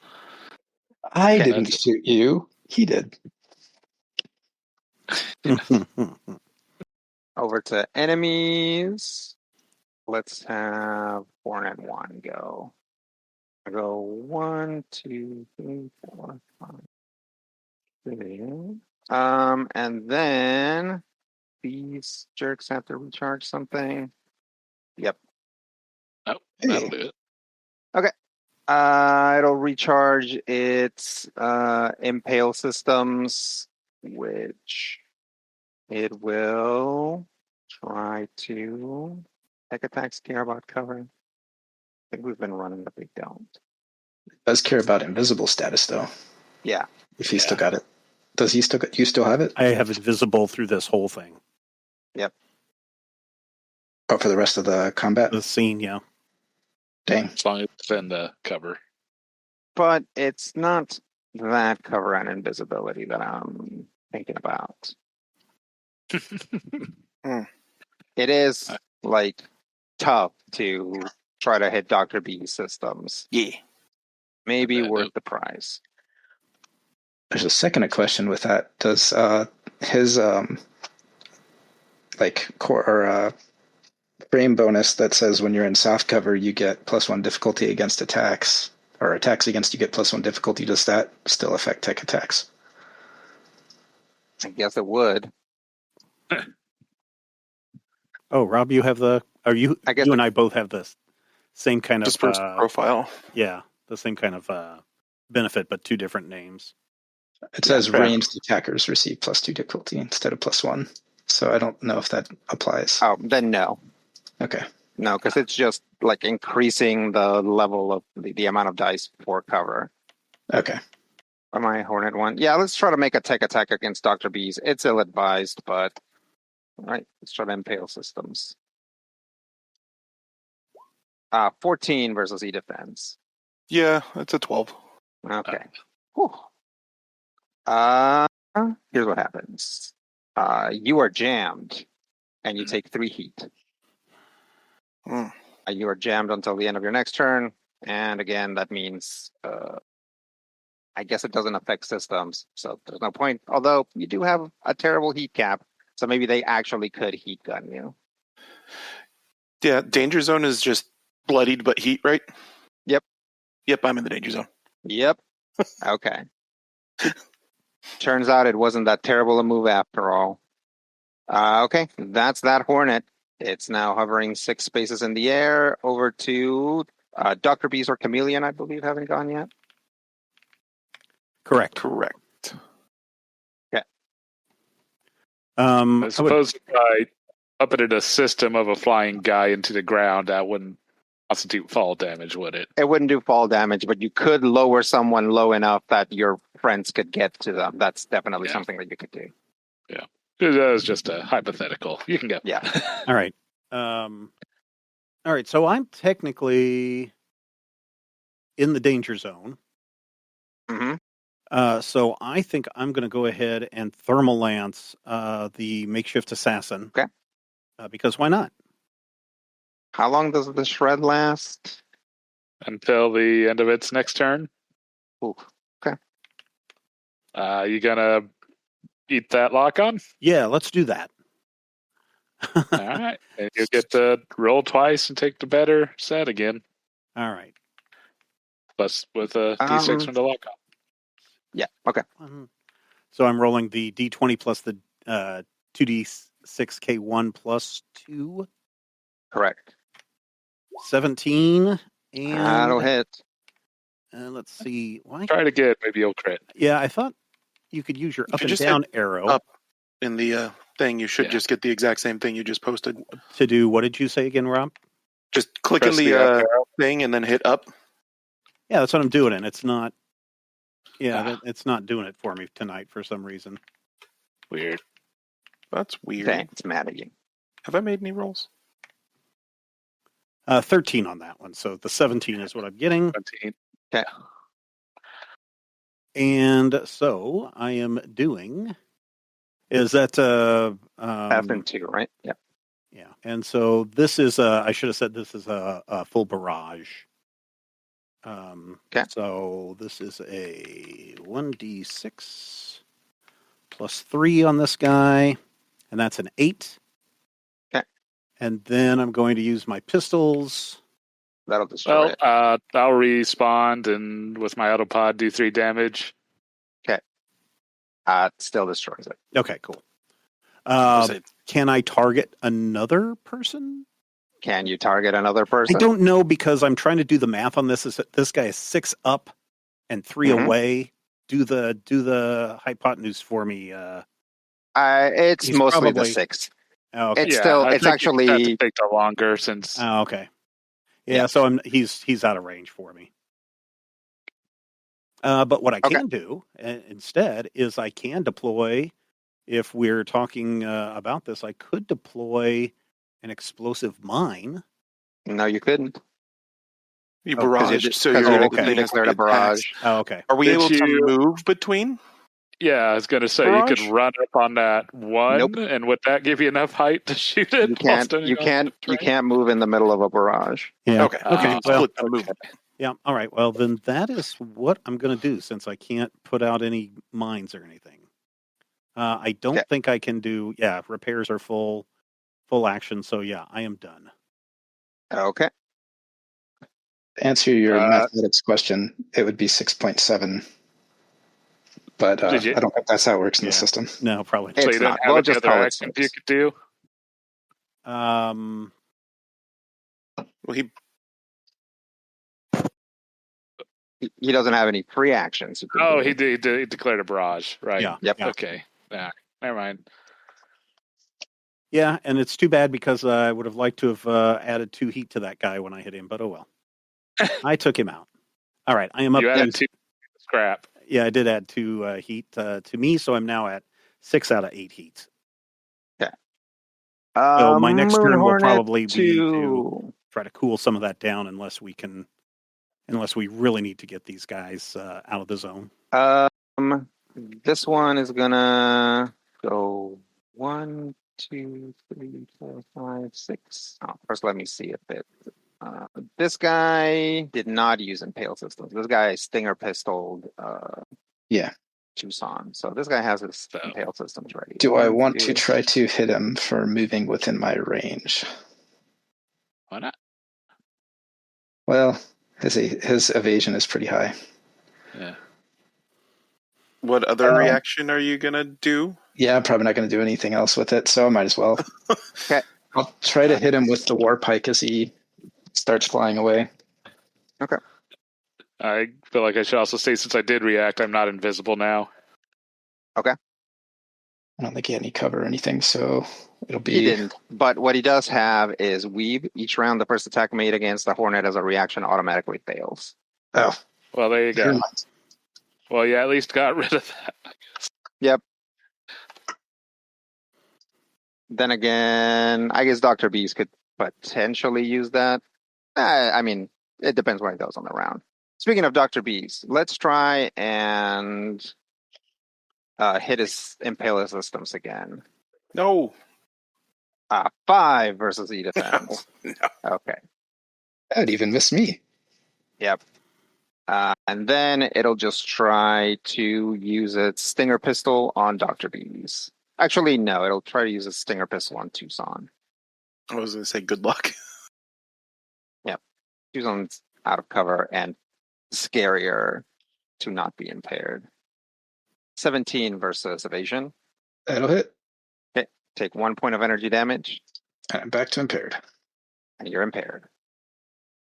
I didn't shoot you. He did. Over to enemies. Let's have Hornet 1 go. I go 1, 2, 3, 4, 5, 6. And then these jerks have to recharge something. Yep. Oh, that'll do it. Okay. It'll recharge its impale systems, which it will try to tech attacks care about cover. I think we've been running, but they don't. It does care about invisible status, though. Yeah. If he still got it. Does he still? You still have it? I have it visible through this whole thing. Yep. Oh, for the rest of the combat? The scene, yeah. Dang. As long as it's in the cover. But it's not that cover and invisibility that I'm thinking about. It is, like, tough to try to hit Dr. B's systems. Yeah. Maybe worth the price. There's a second question with that. Does his core or frame bonus that says when you're in soft cover you get +1 difficulty against attacks, or attacks against you get +1 difficulty, does that still affect tech attacks? I guess it would. Oh, Rob, you have the... you and I both have the same kind of... Dispersed profile. Yeah, the same kind of benefit, but 2 different names. It says ranged attackers receive +2 difficulty instead of +1. So I don't know if that applies. Oh, then no. Okay. No, because it's just like increasing the level of the amount of dice for cover. Okay. Am I Hornet 1? Yeah, let's try to make a tech attack against Dr. B's. It's ill-advised, but... All right, let's try to impale systems. 14 versus E-Defense. Yeah, it's a 12. Okay. Whew. Here's what happens. You are jammed, and you take 3 heat. You are jammed until the end of your next turn, and again, that means I guess it doesn't affect systems, so there's no point. Although you do have a terrible heat cap, so maybe they actually could heat gun you. Yeah, danger zone is just bloodied but heat, right? Yep. Yep, I'm in the danger zone. Yep. Okay. Turns out it wasn't that terrible a move after all. Okay, that's that Hornet. It's now hovering 6 spaces in the air over to Dr. Bees or Chameleon, I believe, haven't gone yet. Correct. Correct. I suppose if I uploaded a system of a flying guy into the ground, that wouldn't constitute fall damage, would it? It wouldn't do fall damage, but you could lower someone low enough that your friends could get to them. That's definitely something that you could do. Yeah. That was just a hypothetical. You can go. Yeah. All right. All right. So I'm technically in the danger zone. Mm-hmm. So I think I'm going to go ahead and thermal lance the makeshift assassin. Okay. Because why not? How long does the shred last? Until the end of its next turn. Ooh. Okay. You gonna eat that lock on? Yeah, let's do that. All right. And you get to roll twice and take the better set again. All right. Plus with a D6 from the lock on. Yeah. Okay. So I'm rolling the D20 plus the 2D6K1 plus 2. Correct. 17. And That'll hit. Let's see. Why? Try it again. Maybe you'll crit. Yeah, I thought you could use your up and just down hit arrow. Up in the thing, you should just get the exact same thing you just posted. To do, what did you say again, Rob? Just click in Press the the up thing and then hit up. Yeah, that's what I'm doing, and it's not. Yeah, it's not doing it for me tonight for some reason. Weird. That's weird. Dang, it's mad at you. Have I made any rolls? 13 on that one, so the 17 is what I'm getting. 17. Okay. And so I am doing. Is that F2, right? Yeah. Yeah, and so this is I should have said this is a full barrage. Okay. So this is a 1d6 plus 3 on this guy, and that's an 8. Okay. And then I'm going to use my pistols. That'll destroy it. I'll respond and with my autopod do 3 damage. It still destroys it. Okay, cool. Was it- Can I target another person? Can you target another person? I don't know because I'm trying to do the math on this. This guy is 6 up and 3 away. Do the hypotenuse for me. It's He's mostly probably- the 6. Oh, okay. It's still. I It's think actually. you have to take the longer since. Oh, okay. Yeah, so he's out of range for me. But what I can do instead is I can deploy. If we're talking about this, I could deploy an explosive mine. No, you couldn't. You 'cause barrage, you so because you're you the thing declared a that barrage. attacks. Oh, okay. Are we Did able to you- move between? Yeah, I was going to say Barrage? you could run up on that one, Nope. and would that give you enough height to shoot it? You while can't. standing You on can't. the You terrain? can't move in the middle of a barrage. Yeah. Okay. Okay. Well, Split the movement. yeah. All right. Well, then that is what I'm going to do since I can't put out any mines or anything. I don't Okay. think I can do. Yeah, repairs are full action. So yeah, I am done. Okay. To answer your mathematics question, it would be 6.7. But I Did you- don't think that's how it works in Yeah. the system. No, probably So not. you It's didn't not. have We'll any just other call it actions you 6. could do? Well, He doesn't have any free actions. You can Oh, do. he declared a barrage, right? Yeah. Yep. Yeah. Okay. Yeah. Never mind. Yeah, and it's too bad because I would have liked to have added 2 heat to that guy when I hit him, but oh well. I took him out. All right, I am up You to added 2 scrap. Yeah, I did add 2 heat to me, so I'm now at 6 out of 8 heat. So my next Moon turn will Hornet probably be to to try to cool some of that down unless we really need to get these guys out of the zone. This one is gonna go 1, 2, 3, 4, 5, 6. Oh, first, let me see if it. This guy did not use Impale Systems. This guy Stinger pistoled. Yeah. Tucson. So this guy has his So- Impale Systems ready. Do I 1, want 2, to try to hit him for moving within my range? Why not? Well, his evasion is pretty high. Yeah. what other reaction are you gonna do? Yeah, I'm probably not going to do anything else with it, so I might as well. Okay. I'll try to hit him with the war pike as he starts flying away. Okay. I feel like I should also say, since I did react, I'm not invisible now. Okay. I don't think he had any cover or anything, so it'll be. He didn't. But what he does have is weave. Each round, the first attack made against the Hornet as a reaction automatically fails. Oh, Well, there you never go. mind. Well, you at least got rid of that. Yep. Then again, I guess Dr. Bees could potentially use that. I mean, it depends what he does on the round. Speaking of Dr. Bees, let's try and hit his Impaler systems again. No. 5 versus E defense. No. Okay. That'd even miss me. Yep. And then it'll just try to use its Stinger Pistol on Dr. Bees. Actually, no, it'll try to use its Stinger Pistol on Tucson. I was going to say good luck. Yep. Tucson's out of cover and scarier to not be impaired. 17 versus evasion. That'll hit. Okay. Take 1 point of energy damage, And I'm back to impaired. and you're impaired.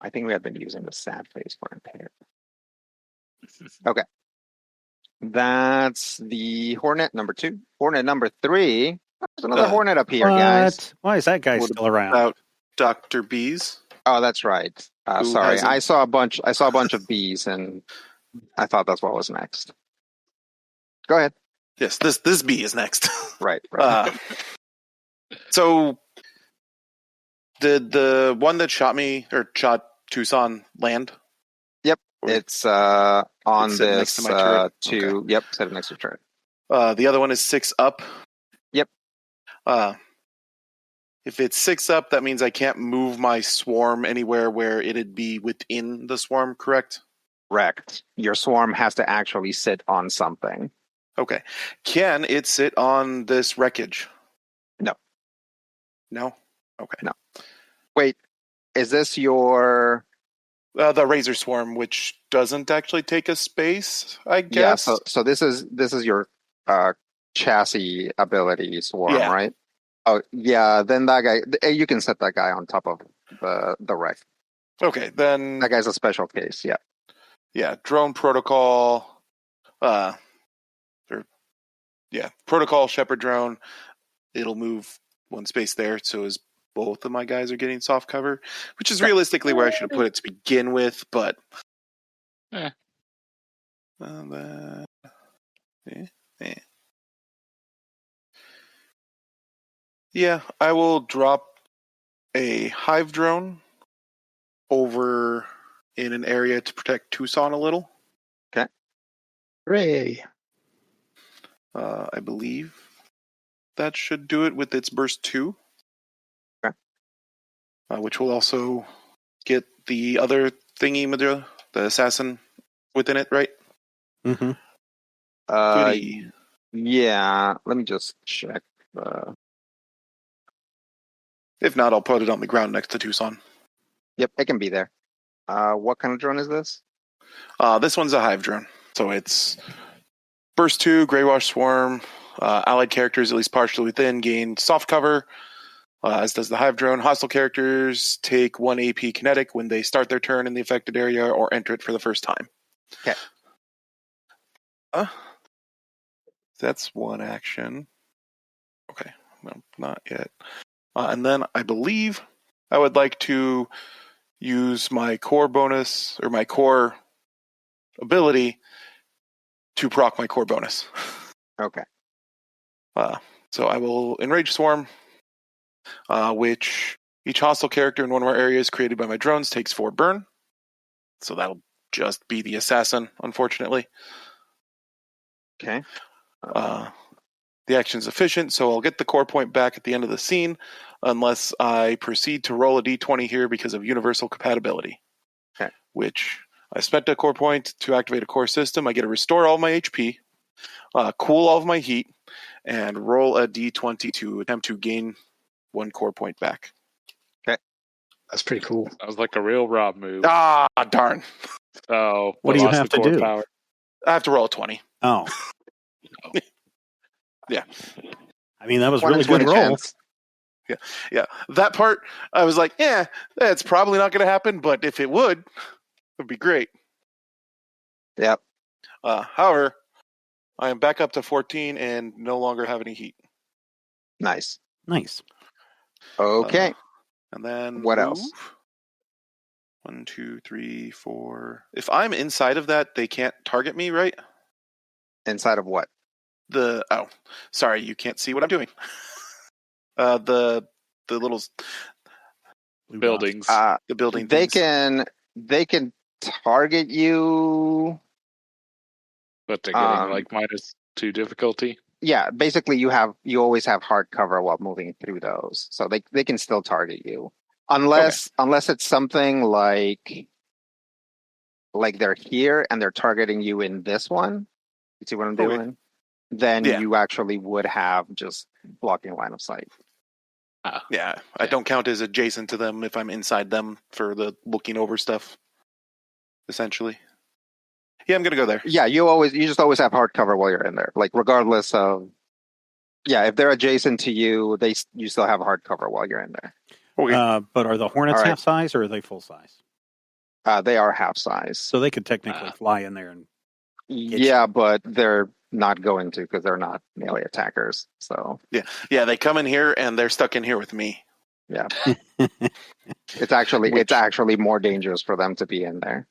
I think we had been using the sad face for impaired. Okay. That's the Hornet number 2. Hornet number 3. There's another Hornet up here, guys. Why is that guy What still around? About Dr. Bees. Oh, that's right. Who Sorry, hasn't? I saw a bunch of bees, and I thought that's what was next. Go ahead. Yes, this bee is next. Right. So, did the one that shot me or shot Tucson land? Yep. Or- It's on It's sitting next this to my turret? two. Yep, set it next to your turret. The other one is 6 up. Yep. If it's 6 up, that means I can't move my swarm anywhere where it'd be within the swarm, correct? Correct. Your swarm has to actually sit on something. Okay. Can it sit on this wreckage? No. No? Okay. No. Wait, is this your? The Razor Swarm, which doesn't actually take a space, I guess. Yeah. So this is your chassis ability swarm, Yeah. right? Oh yeah. Then that guy, you can set that guy on top of the wreck. Okay, then That guy's a special case. Yeah. yeah, drone protocol. Protocol Shepherd drone. It'll move 1 space there, so as both of my guys are getting soft cover, which is realistically where I should have put it to begin with, but yeah, I will drop a hive drone over in an area to protect Tucson a little. Hooray! I believe that should do it with its burst 2. Okay. Which will also get the other thingy, the assassin, within it, right? Mm-hmm. Goody. Yeah. Let me just check. If not, I'll put it on the ground next to Tucson. Yep, it can be there. What kind of drone is this? This one's a hive drone. So it's burst 2, Greywash Swarm, allied characters at least partially within gain soft cover, as does the hive drone. Hostile characters take 1 AP kinetic when they start their turn in the affected area or enter it for the first time. Okay. That's 1 action. Okay, no, not yet. And then I believe I would like to use my core bonus or my core ability to proc my core bonus. Okay. So I will Enrage Swarm, which each hostile character in one of our areas created by my drones takes 4 burn. So that'll just be the assassin, unfortunately. Okay. The action's efficient, so I'll get the core point back at the end of the scene, unless I proceed to roll a d20 here because of universal compatibility. Okay. Which I spent a core point to activate a core system. I get to restore all my HP, cool all of my heat, and roll a d20 to attempt to gain 1 core point back. Okay. That's pretty cool. That was like a real Rob move. Ah, darn. So What do you have to do? Power. I have to roll a 20. Oh. Yeah. I mean, that was 1 really in 20 good roll. chance. Yeah. That part, I was like, yeah, that's probably not going to happen, but if it would be great. Yep. However, I am back up to 14 and no longer have any heat. Nice. Nice. Okay. And then What move. else? 1, 2, 3, 4. If I'm inside of that, they can't target me, right? Inside of what? Sorry, you can't see what I'm doing. The little Buildings. the building They things. can target you. But they're getting like -2 difficulty. Yeah, basically you always have hard cover while moving through those, so they can still target you unless it's something like they're here and they're targeting you in this one. You see what I'm doing? Then you actually would have just blocking line of sight. Yeah, I don't count as adjacent to them if I'm inside them for the looking over stuff. Essentially. Yeah, I'm gonna go there. Yeah, you just always have hard cover while you're in there, like regardless of. Yeah, if they're adjacent to you, you still have hard cover while you're in there. Okay. But are the Hornets half size or are they full size? They are half size, so they could technically fly in there and. Yeah, but they're not going to because they're not melee attackers. So yeah, they come in here and they're stuck in here with me. Yeah, it's actually more dangerous for them to be in there.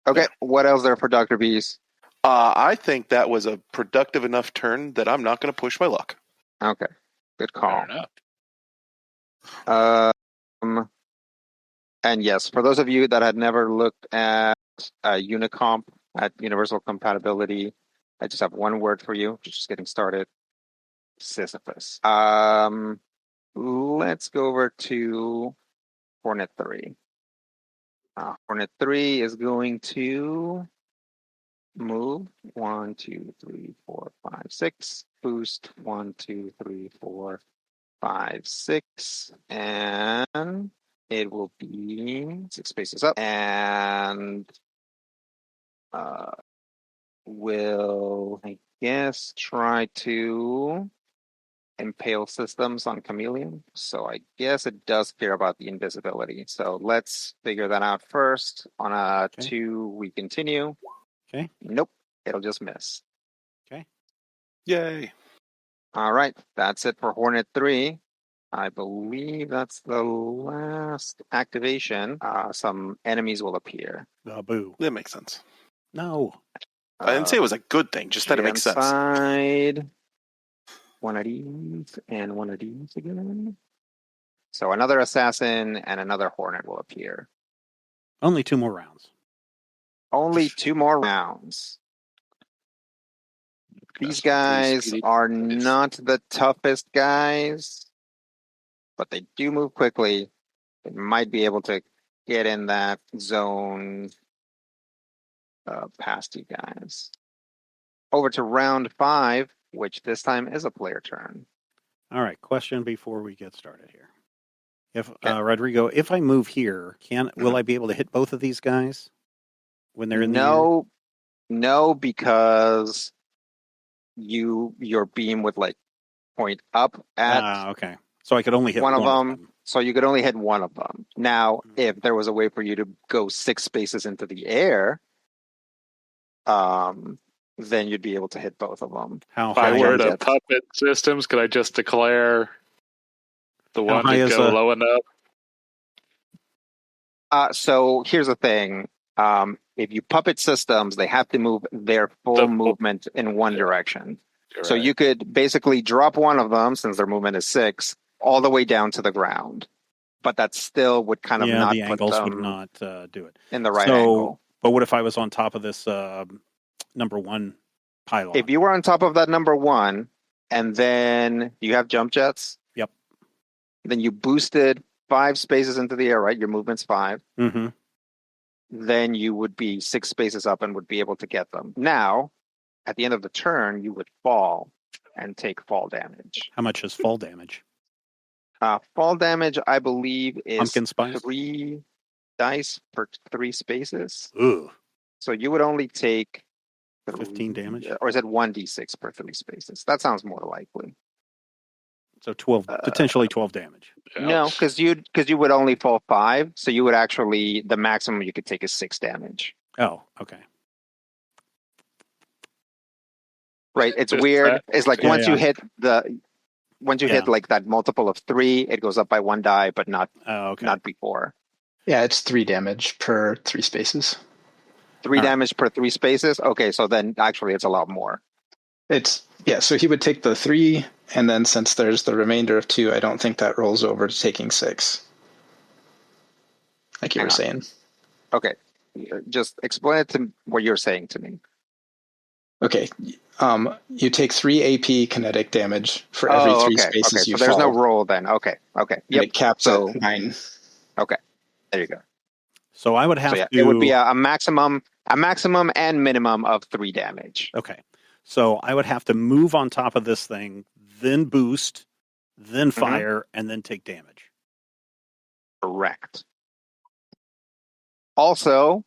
Okay, what else there for Dr. Bees? I think that was a productive enough turn that I'm not going to push my luck. Okay, good call. Fair enough. And yes, for those of you that had never looked at Unicomp at Universal Compatibility, I just have one word for you. Just getting started. Sisyphus. Let's go over to Hornet 3. Hornet 3 is going to move 1, 2, 3, 4, 5, 6. Boost 1, 2, 3, 4, 5, 6. And it will be 6 spaces up. And will, I guess, try to impale systems on Chameleon. So I guess it does care about the invisibility. So let's figure that out first. On a 2, we continue. Okay. Nope. It'll just miss. Okay. Yay. All right. That's it for Hornet 3. I believe that's the last activation. Some enemies will appear. Boo. That makes sense. No. I didn't say it was a good thing, just that it makes sense. Side. One of these and one of these again. So another assassin and another hornet will appear. Only 2 more rounds. Only 2 more rounds. These guys are not the toughest guys, but they do move quickly. They might be able to get in that zone past you guys. Over to round 5, which this time is a player turn. All right. Question before we get started here. If Rodrigo, if I move here, will I be able to hit both of these guys when they're in the air? No, because your beam would point up at. Okay. So I could only hit one of them. So you could only hit one of them. Now, if there was a way for you to go 6 spaces into the air, then you'd be able to hit both of them. If I were to puppet systems, could I just declare the one to go low enough? So here's the thing. If you puppet systems, they have to move their full movement in one direction. So you could basically drop one of them, since their movement is 6, all the way down to the ground. But that still would kind of not the put angles them would not do it in the right angle. But what if I was on top of this number 1 pylon? If you were on top of that number 1, and then you have jump jets. Yep. Then you boosted 5 spaces into the air, right? Your movement's 5. Mm-hmm. Then you would be 6 spaces up and would be able to get them. Now, at the end of the turn, you would fall and take fall damage. How much is fall damage? Fall damage, I believe, is Pumpkin spice? 3 dice per 3 spaces. Ooh. So you would only take 15 damage? Or is it 1d6 per 3 spaces? That sounds more likely. So 12, potentially 12 damage. No, because you would only fall 5, so you would actually, the maximum you could take is 6 damage. Oh, okay. Right, it's Just weird. that. It's like Yeah, once yeah. you hit like that multiple of 3, it goes up by 1 die, but not before. Yeah, it's 3 damage per 3 spaces. 3 All right. damage per 3 spaces? Okay, so then actually it's a lot more. So he would take the 3, and then since there's the remainder of 2, I don't think that rolls over to taking 6. Like you were saying. Okay, just explain it to what you're saying to me. Okay, you take 3 AP kinetic damage for every 3 spaces you fall. So there's no roll then. Okay. And it caps at 9. Okay, there you go. So I would have to. It would be a maximum and minimum of 3 damage. Okay. So I would have to move on top of this thing, then boost, then fire, and then take damage. Correct. Also,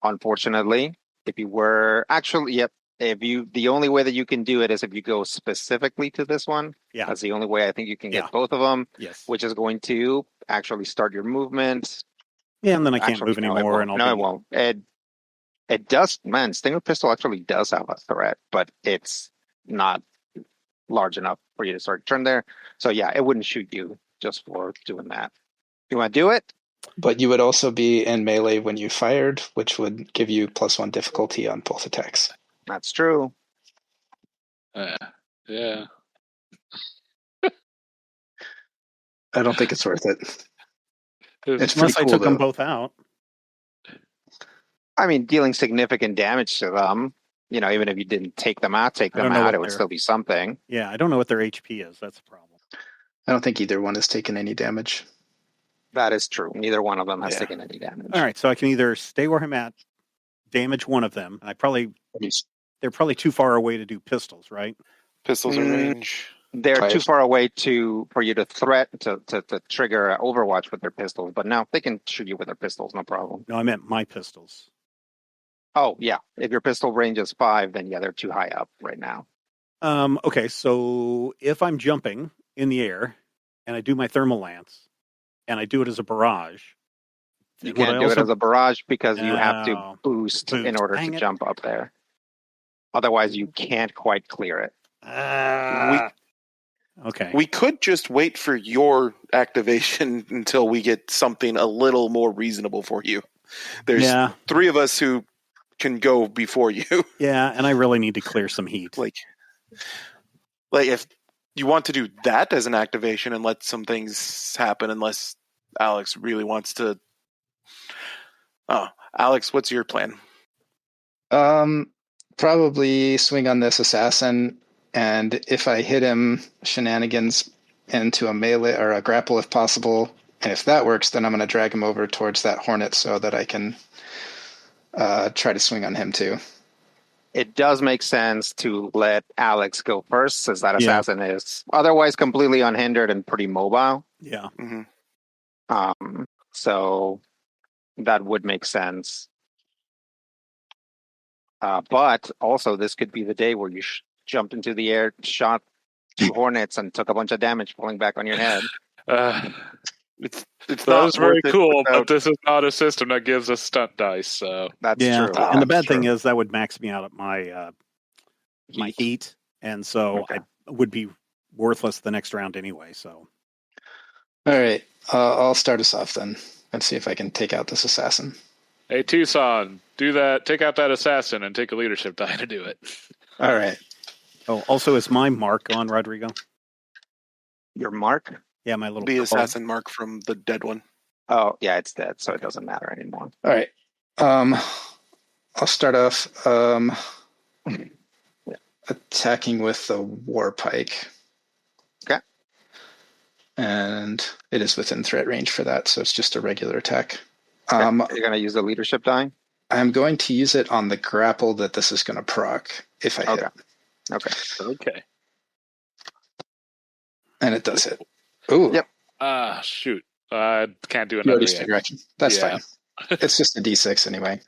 unfortunately, if you were actually, the only way that you can do it is if you go specifically to this one. Yeah. That's the only way I think you can get both of them. Yes. Which is going to actually start your movement. Yeah, and then I can't move anymore. It won't. It does, man, Stinger Pistol actually does have a threat, but it's not large enough for you to start your turn there. So yeah, it wouldn't shoot you just for doing that. You want to do it? But you would also be in melee when you fired, which would give you +1 difficulty on both attacks. That's true. Yeah. I don't think it's worth it. It's unless I took them both out. I mean, dealing significant damage to them, even if you didn't take them out, it would still be something. Yeah, I don't know what their HP is. That's a problem. I don't think either one has taken any damage. That is true. Neither one of them has taken any damage. All right, so I can either stay where I'm at, damage one of them. They're probably too far away to do pistols, right? Pistols are range. They're too far away for you to to trigger Overwatch with their pistols, but now they can shoot you with their pistols, no problem. No, I meant my pistols. Oh, yeah. If your pistol range is 5, then they're too high up right now. Okay, so if I'm jumping in the air and I do my thermal lance and I do it as a barrage. You can't do it as a barrage because you have to boost in order to jump up there. Otherwise, you can't quite clear it. Okay. We could just wait for your activation until we get something a little more reasonable for you. There's 3 of us who can go before you. Yeah, and I really need to clear some heat. Like if you want to do that as an activation and let some things happen, unless Alex really wants to. Oh, Alex, what's your plan? Probably swing on this assassin, and if I hit him, shenanigans into a melee or a grapple if possible. And if that works, then I'm going to drag him over towards that hornet so that I can try to swing on him too. It does make sense to let Alex go first, since that assassin is otherwise completely unhindered and pretty mobile. Yeah. Mm-hmm. So that would make sense. But also, this could be the day where you jumped into the air, shot 2 hornets, and took a bunch of damage falling back on your head. It's that was very cool, without... but this is not a system that gives us stunt dice. So that's true. And the bad thing is that would max me out at my my heat, and so I would be worthless the next round anyway. So, all right, I'll start us off then. Let's see if I can take out this assassin. Hey, Tucson, do that. Take out that assassin and take a leadership die to do it. All right. Oh, also, is my mark on Rodrigo? Your mark? Yeah, my little... The assassin mark from the dead one. Oh, yeah, it's dead, so it doesn't matter anymore. All right. I'll start off attacking with the war pike. Okay. And it is within threat range for that, so it's just a regular attack. Okay. You're going to use the leadership die? I'm going to use it on the grapple that this is going to proc if I hit. Okay. And it does hit. Ooh. Yep. Shoot. I can't do another reaction. That's fine. It's just a D6 anyway.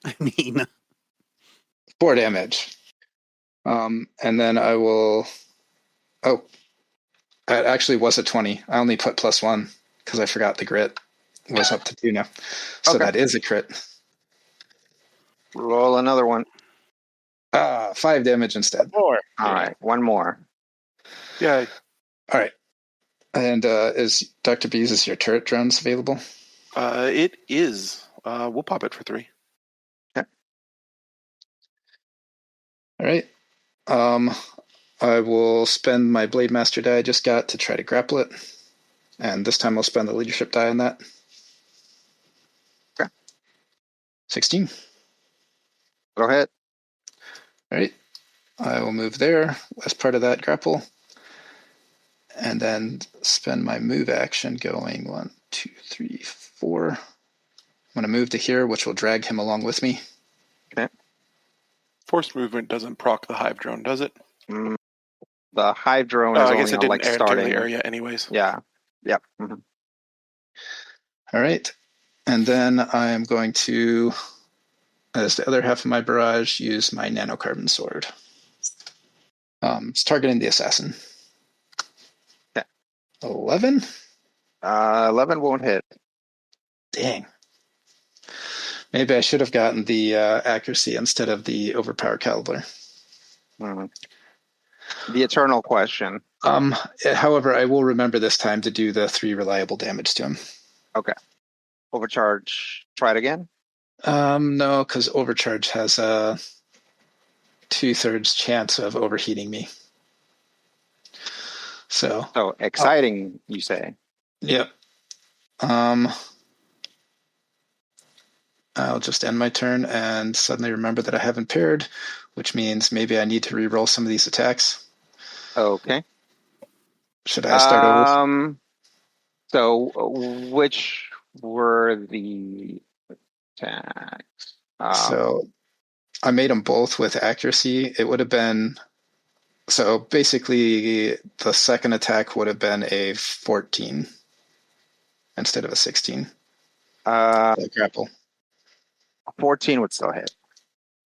I mean... 4 damage. And then I will Oh, it actually was a 20. I only put +1 because I forgot the grit was up to 2 now. So Okay. that is a crit. Roll another one. 5 damage instead. More. All right, one more. Yay. All right. And is Dr. Bees, is your turret drones available? It is. We'll pop it for 3. Okay. All right. I will spend my Blade Master die I just got to try to grapple it. And this time I'll spend the leadership die on that. Okay. 16. Go ahead. All right. I will move there as part of that grapple. And then spend my move action going 1, 2, 3, 4. I'm going to move to here, which will drag him along with me. Okay. Forced movement doesn't proc the hive drone, does it? The hive drone is I only guess it didn't like enter starting. the area anyways. Yeah. Yep. Mm-hmm. All right. And then I am going to, as the other half of my barrage, use my nanocarbon sword. It's targeting the assassin. Okay. 11? 11 won't hit. Dang. Maybe I should have gotten the accuracy instead of the overpower caliber. The eternal question. However, I will remember this time to do the 3 reliable damage to him. Okay. Overcharge. Try it again. No, because overcharge has a 2/3 chance of overheating me. So exciting, you say? Yep. I'll just end my turn and suddenly remember that I haven't paired, which means maybe I need to re-roll some of these attacks. Okay. Should I start over? So which were the attacks? So I made them both with accuracy. It would have been, so basically the second attack would have been a 14 instead of a 16. Grapple. 14 would still hit.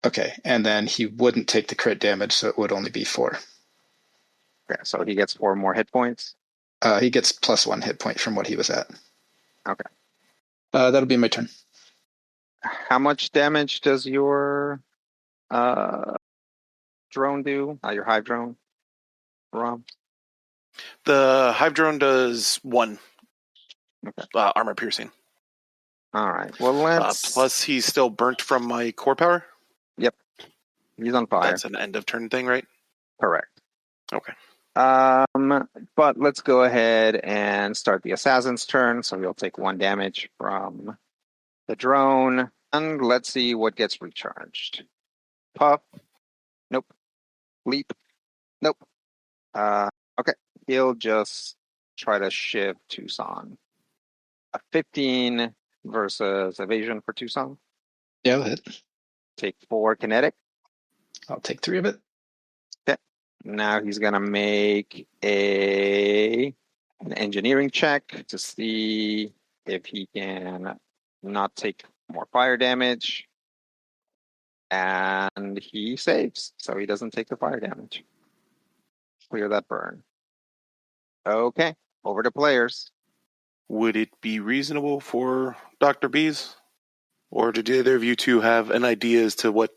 Okay, and then he wouldn't take the crit damage, so it would only be 4. Okay, so he gets 4 more hit points. He gets +1 hit point from what he was at. Okay. That'll be my turn. How much damage does your drone do? Your hive drone, Rob? The hive drone does 1 Okay. armor piercing. All right. Well, let's. Plus, he's still burnt from my core power. Yep. He's on fire. That's an end of turn thing, right? Correct. Okay. But let's go ahead and start the assassin's turn. So we'll take 1 damage from the drone, and let's see what gets recharged. Puff. Nope. Leap. Nope. Okay. He'll just try to shift Tucson. A 15 versus evasion for Tucson. Yeah, I'll hit. Take 4 kinetic. I'll take 3 of it. Okay. Now he's gonna make an engineering check to see if he can not take more fire damage. And he saves, so he doesn't take the fire damage. Clear that burn. Okay, over to players. Would it be reasonable for Dr. Bees? Or did either of you two have an idea as to what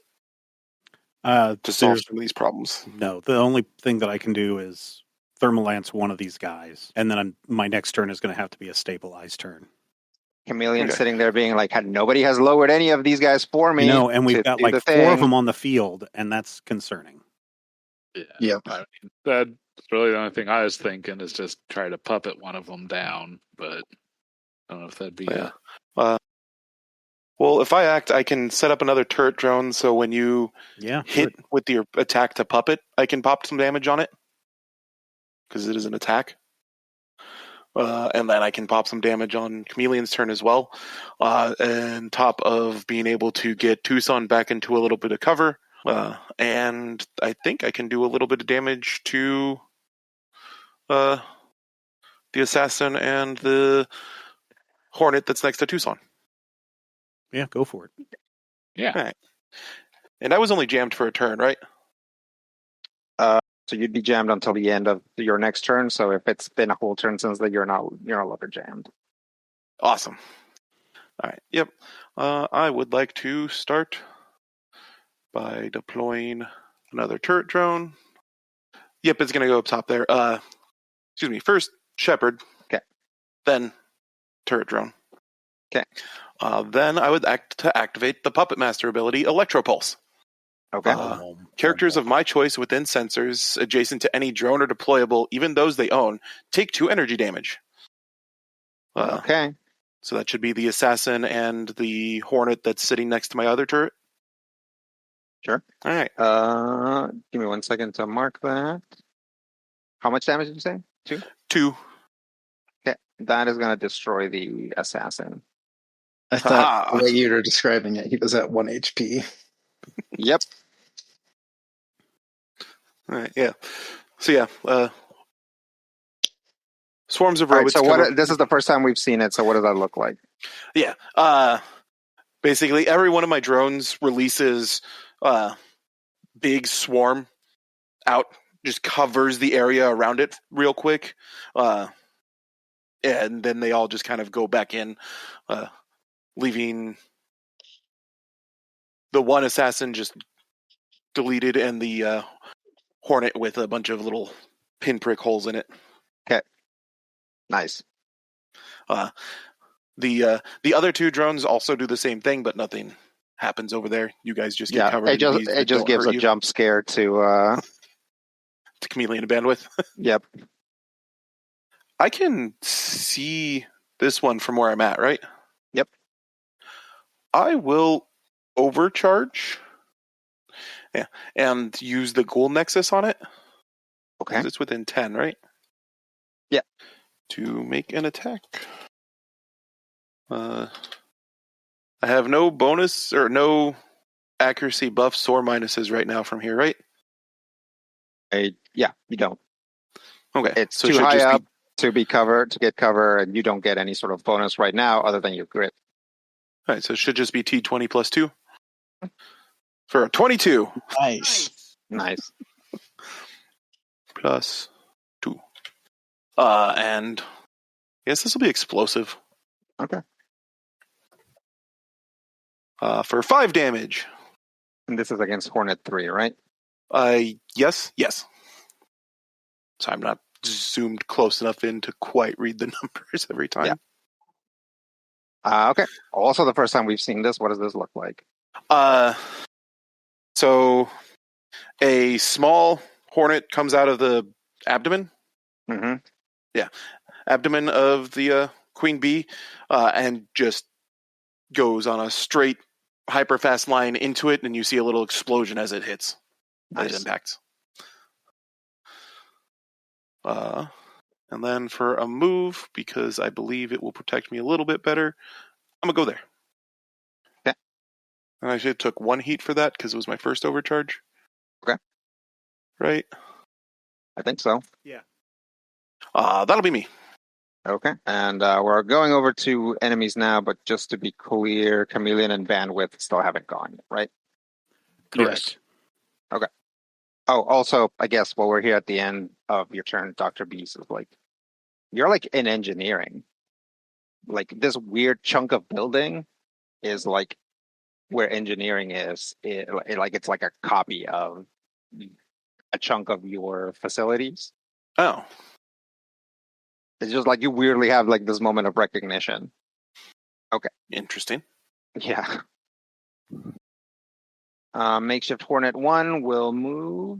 to solve some of these problems? No, the only thing that I can do is thermalance one of these guys, and then my next turn is going to have to be a stabilized turn. Chameleon sitting there being like, nobody has lowered any of these guys for me. And we've got like 4 of them on the field, and that's concerning. Yeah. I mean, that's really the only thing I was thinking is just try to puppet one of them down, but I don't know if that'd be... Well, if I act, I can set up another turret drone, so when you hit with your attack to puppet, I can pop some damage on it, because it is an attack. And then I can pop some damage on Chameleon's turn as well, and top of being able to get Tucson back into a little bit of cover, and I think I can do a little bit of damage to the assassin and the hornet that's next to Tucson. Yeah, go for it. Yeah. Right. And I was only jammed for a turn, right? So you'd be jammed until the end of your next turn. So if it's been a whole turn since then, you're no longer jammed. Awesome. All right. Yep. I would like to start by deploying another turret drone. Yep, it's going to go up top there. Excuse me. First, Shepherd. Okay. Then, turret drone. Okay. Then I would activate the Puppet Master ability, Electropulse. Okay. Characters of my choice within sensors adjacent to any drone or deployable, even those they own, take 2 energy damage. Okay. So that should be the Assassin and the Hornet that's sitting next to my other turret. Sure. All right. Give me 1 second to mark that. How much damage did you say? 2? 2. Okay. That is going to destroy the Assassin. I thought the way you were describing it, he was at 1 HP. Yep. All right. Yeah. So yeah. Swarms of All right, robots. so this is the first time we've seen it. So what does that look like? Yeah. Basically, every one of my drones releases big swarm out, just covers the area around it real quick, and then they all just kind of go back in, leaving the one assassin just deleted and the Hornet with a bunch of little pinprick holes in it. Okay. Nice. The other 2 drones also do the same thing, but nothing happens over there. You guys just get covered. It just gives a jump scare to Chameleon bandwidth. Yep. I can see this one from where I'm at, right? Yep. I will overcharge. Yeah, and use the Ghoul Nexus on it. Okay. Because it's within 10, right? Yeah. To make an attack. I have no bonus or no accuracy buffs or minuses right now from here, right? Yeah, you don't. Okay. It's so too it should high just up to get cover, and you don't get any sort of bonus right now other than your grit. All right, so it should just be T20 plus 2. For a 22. Nice. Plus 2. And I guess this will be explosive. Okay. For 5 damage. And this is against Hornet 3, right? Yes. So I'm not zoomed close enough in to quite read the numbers every time. Yeah. Okay. Also, the first time we've seen this, what does this look like? So a small Hornet comes out of the abdomen. Mm-hmm. Yeah. Abdomen of the Queen Bee, and just goes on a straight hyper-fast line into it, and you see a little explosion as it hits. As it impacts. And then for a move, because I believe it will protect me a little bit better, I'm going to go there. Okay. And I actually took 1 heat for that because it was my first overcharge. Okay. Right? I think so. Yeah. That'll be me. Okay. And we're going over to enemies now, but just to be clear, Chameleon and Bandwidth still haven't gone yet, right? Correct. Okay. Oh, also, I guess while we're here at the end of your turn, Dr. Beast is like, you're like in engineering. Like this weird chunk of building is like where engineering is. It's like a copy of a chunk of your facilities. Oh. It's just like you weirdly have like this moment of recognition. Okay. Interesting. Yeah. Makeshift Hornet 1 will move.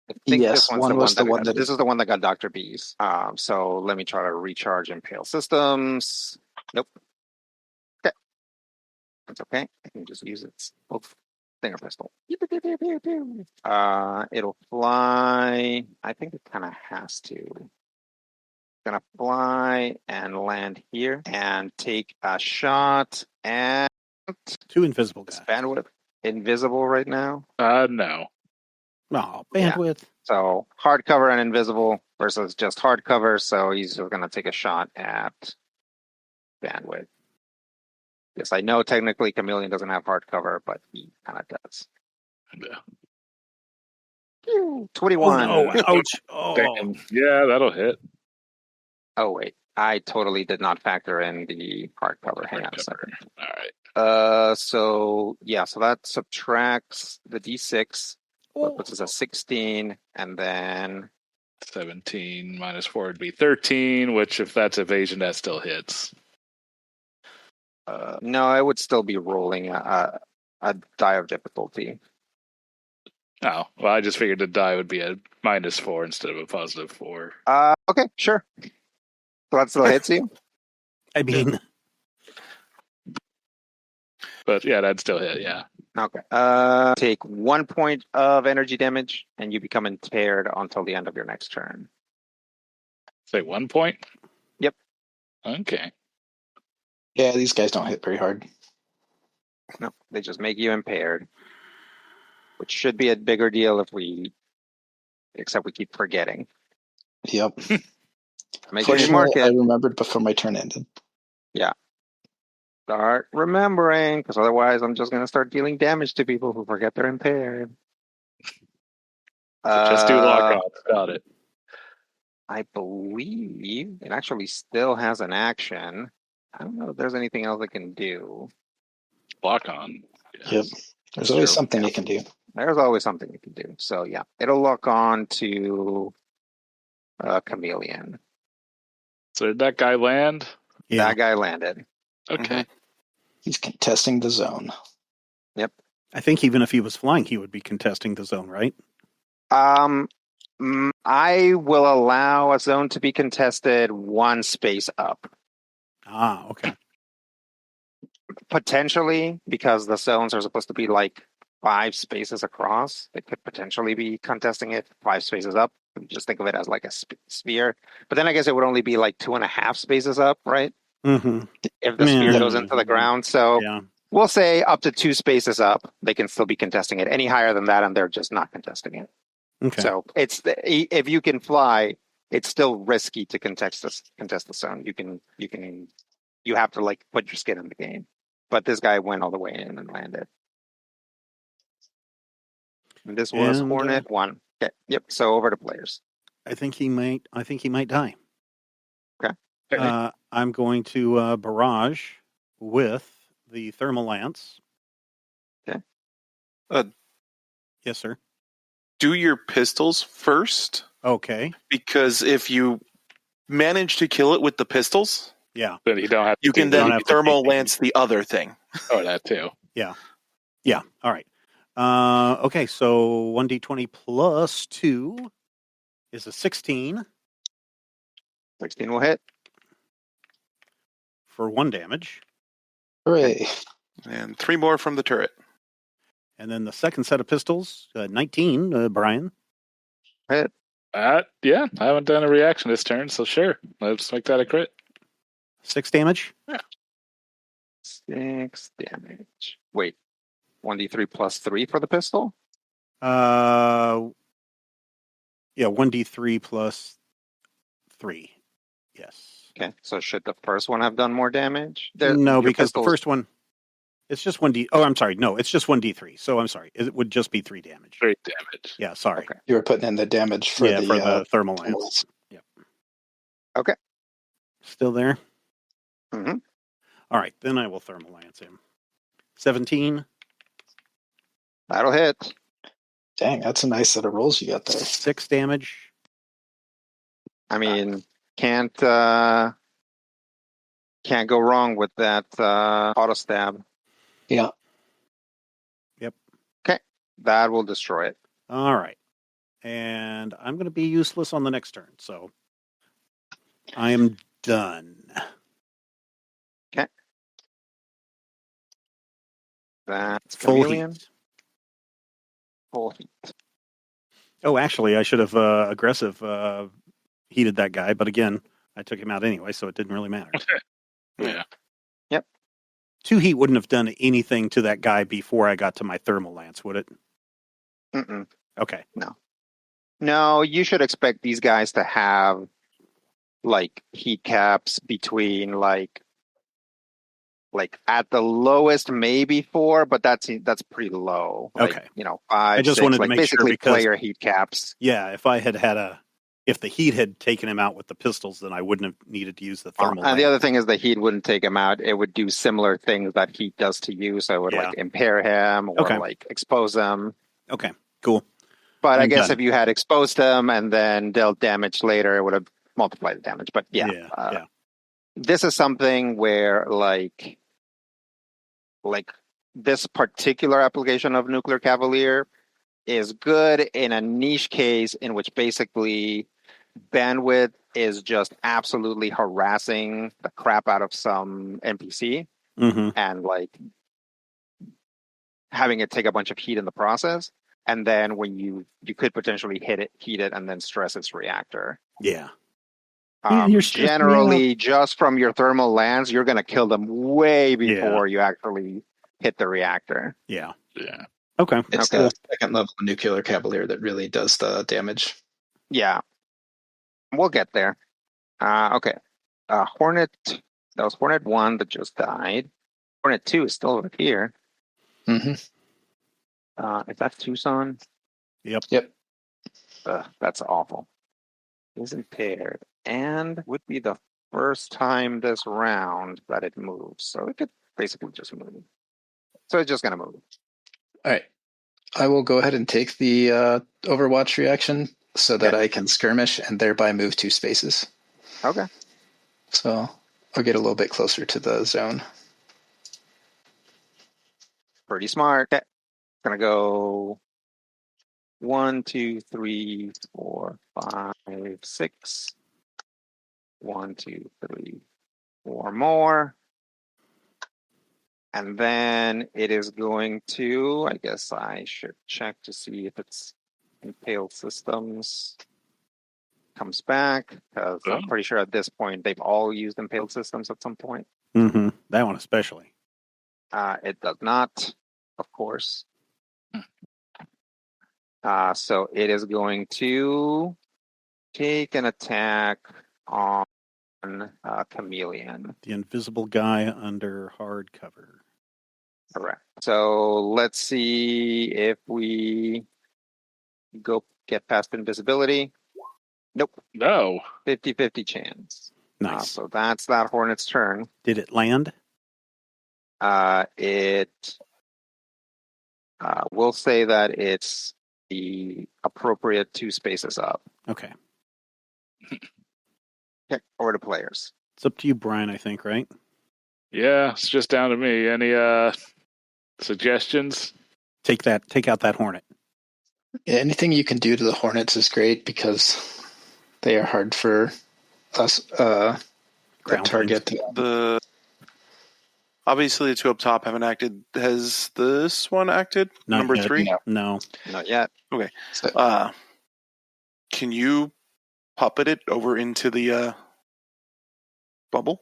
I think Yes, this one's one was the one that this is the one that got Dr. B's. So let me try to recharge Impale Systems. Nope. Okay. That's okay. I can just use its stinger pistol. It'll fly. I think it kind of has to. Gonna fly and land here and take a shot at 2 invisible guys. Bandwidth. Invisible right now. No. Oh, bandwidth. So hard cover and invisible versus just hard cover. So he's just gonna take a shot at Bandwidth. Yes, I know technically Chameleon doesn't have hard cover, but he kind of does. Yeah. 21. Oh, no. Ouch. Oh. Damn. Yeah, that'll hit. Oh, wait. I totally did not factor in the hardcover. Hang on a Hardcover. second. All right. So that subtracts the D6, which is a 16, and then 17 minus 4 would be 13, which if that's evasion, that still hits. no, I would still be rolling a die of difficulty. Oh, well, I just figured the die would be a -4 instead of a +4. Okay, sure. So that still hits you? I mean, But yeah, that'd still hit, yeah. Okay. Take 1 point of energy damage, and you become impaired until the end of your next turn. Say 1 point? Yep. Okay. Yeah, these guys don't hit very hard. No, they just make you impaired, which should be a bigger deal except we keep forgetting. Yep. Make sure you Fortunately, mark I it. remembered before my turn ended. Start remembering, because otherwise I'm just going to start dealing damage to people who forget they're impaired. So just do lock on. Got it. I believe it actually still has an action. I don't know if there's anything else it can do. Lock on. Yep. There's That's always true, something yeah. you can do. There's always something you can do. So yeah, it'll lock on to Chameleon. So did that guy land? yeah. That guy landed. Okay. He's contesting the zone. I think even if he was flying, he would be contesting the zone, right? I will allow a zone to be contested one space up. Ah, okay. Potentially, because the zones are supposed to be like 5 spaces across. They could potentially be contesting it 5 spaces up. Just think of it as like a sphere. But then I guess it would only be like 2.5 spaces up, right? Mm-hmm. If the sphere goes into the ground. So Yeah. we'll say up to 2 spaces up, they can still be contesting it. Any higher than that, and they're just not contesting it. Okay. So if you can fly, it's still risky to contest the zone. You have to like put your skin in the game. But this guy went all the way in and landed. And this was Hornet 1. Okay. Yep. So over to players. I think he might die. Okay. I'm going to barrage with the thermal lance. Okay. Yes, sir. Do your pistols first, Okay. because if you manage to kill it with the pistols, Yeah. Then you don't have to you can do then have to thermal take lance the other thing. Oh, that too. Yeah. All right. Okay. So 1d20 plus 2 is a 16 16 will hit. for 1 damage. Hooray. And 3 more from the turret. And then the second set of pistols, 19, Brian. Hit. Yeah, I haven't done a reaction this turn, so sure. Let's make that a crit. 6 damage. 6 damage. Wait. 1d3 plus 3 for the pistol? Yeah, 1d3 plus 3. Yes. Okay. So should the first one have done more damage? No, Your because the pistols- first one, it's just 1d. Oh, I'm sorry. No, it's just 1d3. So I'm sorry. It would just be 3 damage. 3 damage. Yeah, sorry. Okay. You were putting in the damage for For the the thermal thermal lance. lance. Yep. Okay. Still there? Mm-hmm. All right, then I will thermal lance him. 17. That'll hit. Dang, that's a nice set of rolls you got there. 6 damage. I mean, can't go wrong with that auto stab. Yeah. That will destroy it. All right. And I'm going to be useless on the next turn, so I am done. That's Full Chameleon. heat. Full heat. Oh, actually, I should have aggressive heated that guy, but again, I took him out anyway, so it didn't really matter. Yeah. 2 heat wouldn't have done anything to that guy before I got to my thermal lance, would it? Mm-mm. Okay. No, you should expect these guys to have like heat caps between like Like at the lowest, maybe 4, but that's pretty low. Like, Okay. 5, just 6, wanted to like make sure basically because- player heat caps. Yeah, if the heat had taken him out with the pistols, then I wouldn't have needed to use the thermal. And the other thing is the heat wouldn't take him out. It would do similar things that heat does to you. So it would like impair him or like expose him. Okay, cool. But I guess if you had exposed him and then dealt damage later, it would have multiplied the damage. But this is something where like this particular application of Nuclear Cavalier is good in a niche case in which basically bandwidth is just absolutely harassing the crap out of some NPC and like having it take a bunch of heat in the process. And then when you could potentially heat it and then stress its reactor. Yeah. Generally, just from your thermal lands, you're going to kill them way before you actually hit the reactor. Yeah. Yeah. Okay. It's the second level Nuclear Cavalier that really does the damage. Yeah. We'll get there. Okay. Hornet. That was Hornet 1 that just died. Hornet 2 is still over here. Mm-hmm. Is that Tucson? Yep. That's awful. Is impaired and would be the first time this round that it moves. So it could basically just move. So it's just going to move. All right. I will go ahead and take the Overwatch reaction so that I can skirmish and thereby move 2 spaces. Okay. So I'll get a little bit closer to the zone. Pretty smart. Okay. Gonna go 1, 2, 3, 4, 5, 6. 1, 2, 3, 4 more. And then it is going to, I guess I should check to see if it's Impaled Systems comes back, because I'm pretty sure at this point they've all used Impaled Systems at some point. Mm-hmm. That one especially. It does not, of course. So it is going to take an attack on Chameleon. The invisible guy under hard cover. Correct. So let's see if we go get past invisibility. Nope. No. 50-50 chance. Nice. So that's that Hornet's turn. Did it land? It will say that it's the appropriate 2 spaces up. Okay. Okay, over to players. It's up to you, Brian, I think, right? Yeah, it's just down to me. Any suggestions? Take out that Hornet. Yeah, anything you can do to the Hornets is great because they are hard for us to target. Obviously, the 2 up top haven't acted. Has this one acted? Not Number yet. 3? No. Not yet. Okay. Can you puppet it over into the bubble?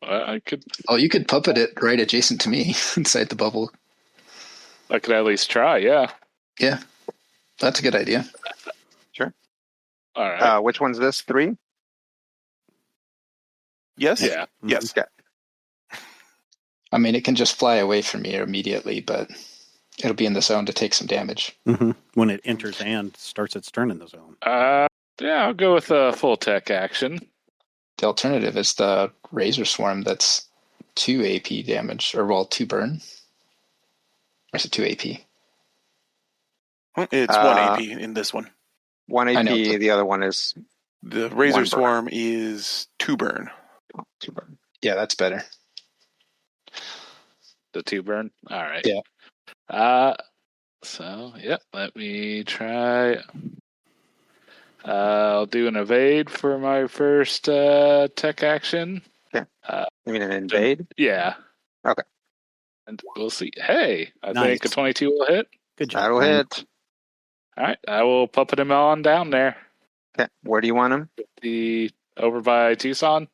I could. Oh, you could puppet it right adjacent to me inside the bubble. I could at least try. Yeah. Yeah, that's a good idea. Sure. All right. Which one's this? 3? Yes. Yeah. Yes. Okay. I mean, it can just fly away from me immediately, but it'll be in the zone to take some damage. Mm-hmm. When it enters and starts its turn in the zone. Yeah, I'll go with a full tech action. The alternative is the Razor Swarm that's 2 AP damage, or 2 burn. Or is it 2 AP? It's 1 AP in this one. 1 AP, the other one is... The Razor Swarm is 2 burn. 2 burn. Yeah, that's better. The 2 burn? All right. Yeah. So, let me try. I'll do an evade for my first tech action. Okay. You mean an invade? Yeah. Okay. And we'll see. Hey, I Nice. think a 22 will hit. Good job. That'll Brian. hit. All right. I will puppet him on down there. Okay. Where do you want him? Over by Tucson.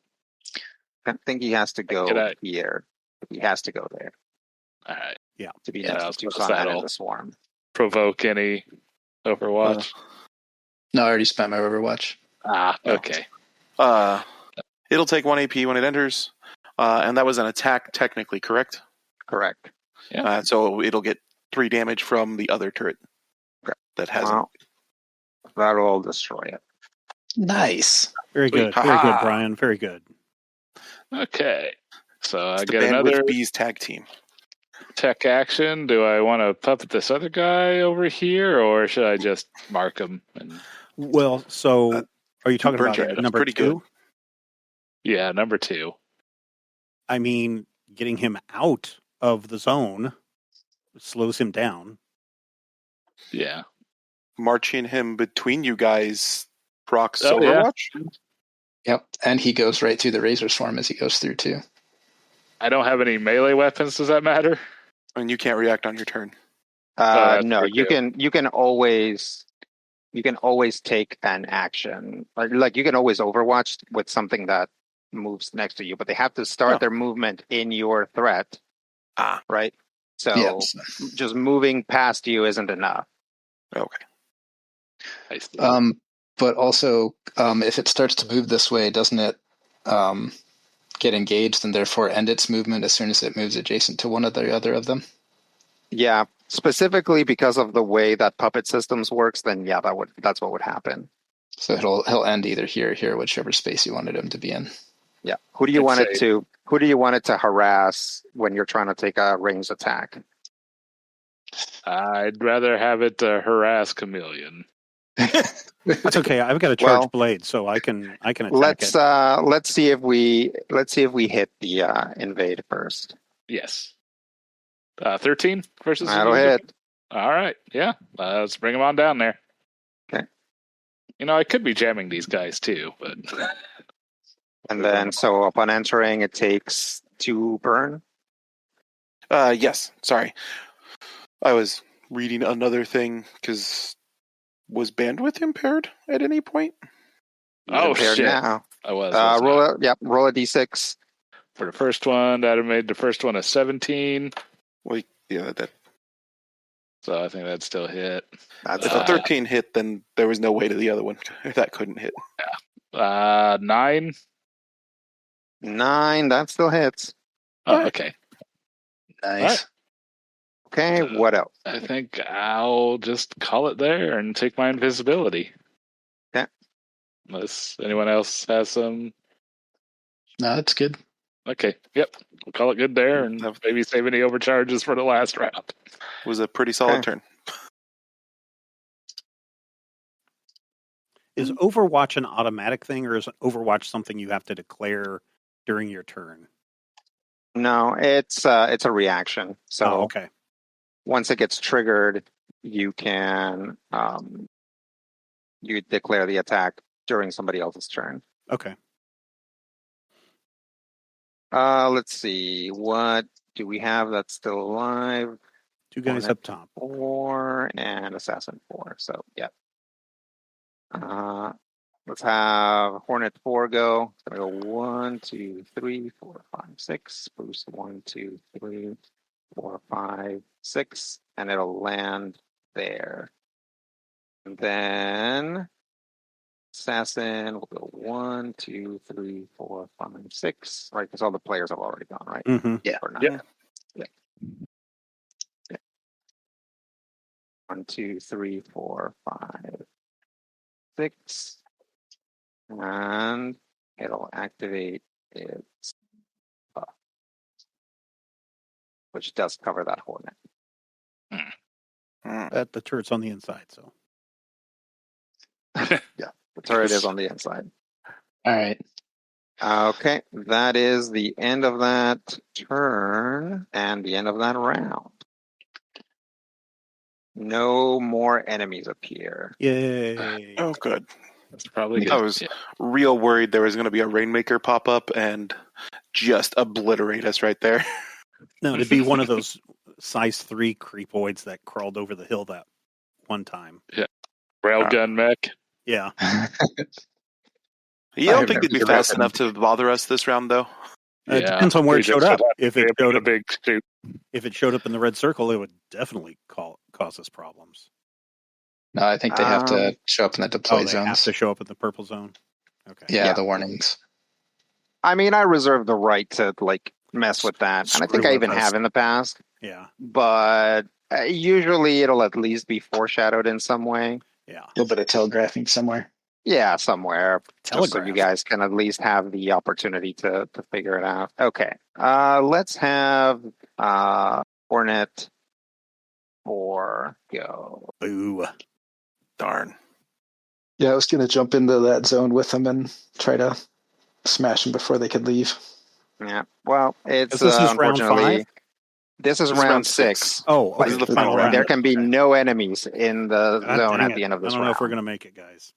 I think he has to go here. He has to go there. All right. Yeah. To be Yeah, next to Tucson and in the swarm. Provoke any Overwatch. No, I already spent my Overwatch. Okay. It'll take 1 AP when it enters. And that was an attack, technically, correct? Correct. Yeah. So it'll get 3 damage from the other turret that has Well, that'll destroy it. Nice. Very Sweet. good. Very good, Ha-ha. Brian. Very good. Okay. So I It's the get another Bandwidth Bees tag team. tech action. Do I want to puppet this other guy over here, or should I just mark him? And Well, so are you talking burn about charge. That's number pretty 2? good. yeah, number 2. I mean, getting him out of the zone slows him down. Yeah. Marching him between you guys procs Oh, yeah. Overwatch? Yep. And he goes right through the razor swarm as he goes through too. I don't have any melee weapons. Does that matter? And you can't react on your turn. that's No, true, you too. can always take an action. Like you can always Overwatch with something that moves next to you, but they have to start their movement in your threat. Right. So Yep. just moving past you isn't enough. Okay. I see. But also, if it starts to move this way, doesn't it get engaged and therefore end its movement as soon as it moves adjacent to one of the other of them? Yeah, specifically because of the way that puppet systems works, then yeah, that's what would happen. So he'll end either here or here, whichever space you wanted him to be in. Yeah. Who do you want it to harass when you're trying to take a ranged attack? I'd rather have it harass Chameleon. That's okay. I've got a charged blade, so I can attack let's it. Let's see if we hit the invade first. Yes. 13 versus. That'll hit. All right. Yeah. Let's bring him on down there. Okay. I could be jamming these guys too, but. And then, so upon entering, it takes 2 burn. Yes. Sorry. I was reading another thing because was bandwidth impaired at any point? Oh, impaired shit. Now. I was. Roll a d6. For the first one, that made the first one a 17. Well, yeah, that. So I think that still hit. That's If a 13 hit, then there was no way to the other one. That couldn't hit. Yeah. 9. 9, that still hits. Oh, okay. Nice. Right. Okay, what else? I think I'll just call it there and take my invisibility. Okay. Unless anyone else has some. No, that's good. Okay. Yep. We'll call it good there and maybe save any overcharges for the last round. It was a pretty solid turn. Is Overwatch an automatic thing, or is Overwatch something you have to declare during your turn? No, it's a reaction. So okay. Once it gets triggered, you can you declare the attack during somebody else's turn. Okay. Let's see. What do we have that's still alive? 2 guys Hornet up top. 4 and Assassin 4. So, yeah. Let's have Hornet 4 go. It's going to go 1, 2, 3, 4, 5, 6. Boost 1, 2, 3, 4, 5, 6. And it'll land there. And then Assassin will go 1, 2, 3, 4, 5, 6. Right, because all the players have already gone, right? Mm-hmm. Yeah. Yeah. 1, 2, 3, 4, 5, 6. And it'll activate its buff, which does cover that Hornet. The turret's on the inside, so. Yeah, the turret is on the inside. All right. Okay, that is the end of that turn and the end of that round. No more enemies appear. Yay. Oh, good. That's probably good. I was real worried there was going to be a Rainmaker pop up and just obliterate us right there. No, it'd be one of those size 3 creepoids that crawled over the hill that one time. Yeah. Railgun mech. Yeah. You don't think they'd be fast enough to bother us this round, though? It depends on where it showed up. If it showed up, big shoot. If it showed up in the red circle, it would definitely cause us problems. No, I think they have to show up in the deploy They zones. have to show up in the purple zone. Okay. Yeah, the warnings. I mean, I reserve the right to like mess with that, and I think Screw I with even us. have in the past. Yeah. But usually, it'll at least be foreshadowed in some way. Yeah. A little bit of telegraphing somewhere. Yeah, somewhere. Just so you Telegraph. guys can at least have the opportunity to figure it out. Okay. Let's have Hornet 4 go. Boo. Darn. Yeah, I was going to jump into that zone with them and try to smash them before they could leave. Yeah. Well, it's This is round unfortunately 5? this is round 6. Oh, okay. This is the But final round. there can be Okay. no enemies in the God zone dang at the it. end of I this don't know if we're round. going to make it, guys.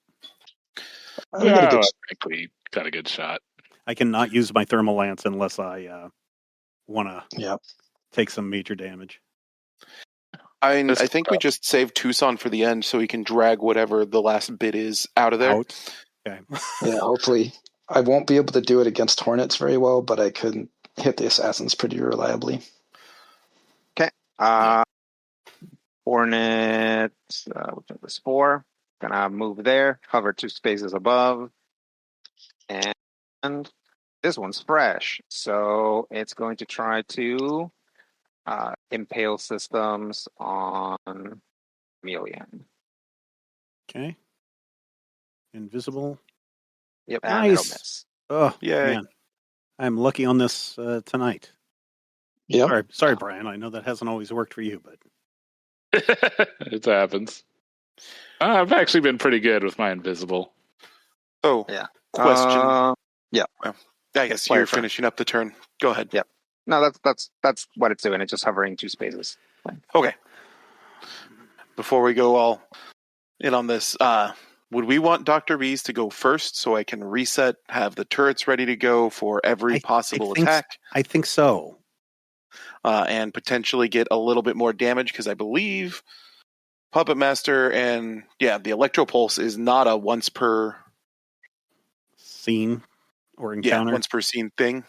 I got a good Frankly, got a good shot. I cannot use my thermal lance unless I want to Yeah. take some major damage. I think we just saved Tucson for the end so he can drag whatever the last bit is out of there. Out. Okay. Yeah, hopefully. I won't be able to do it against Hornets very well, but I could hit the assassins pretty reliably. Okay. Hornet, which was 4. Gonna move there, hover 2 spaces above. And this one's fresh, so it's going to try to impale systems on Chameleon. Okay. Invisible. Yep, and it'll Nice. miss. Oh, Yay. man. I'm lucky on this tonight. Yep. Sorry, Brian. I know that hasn't always worked for you, but It happens. I've actually been pretty good with my invisible. Oh, Yeah. question. Yeah. I guess Player you're turn. finishing up the turn. Go ahead. Yep. No, that's what it's doing. It's just hovering 2 spaces. Okay. Before we go all in on this, would we want Dr. Bees to go first so I can reset, have the turrets ready to go for every possible attack? I think so. And potentially get a little bit more damage because I believe Puppet Master and the Electro Pulse is not a once per Scene or encounter. once per scene thing.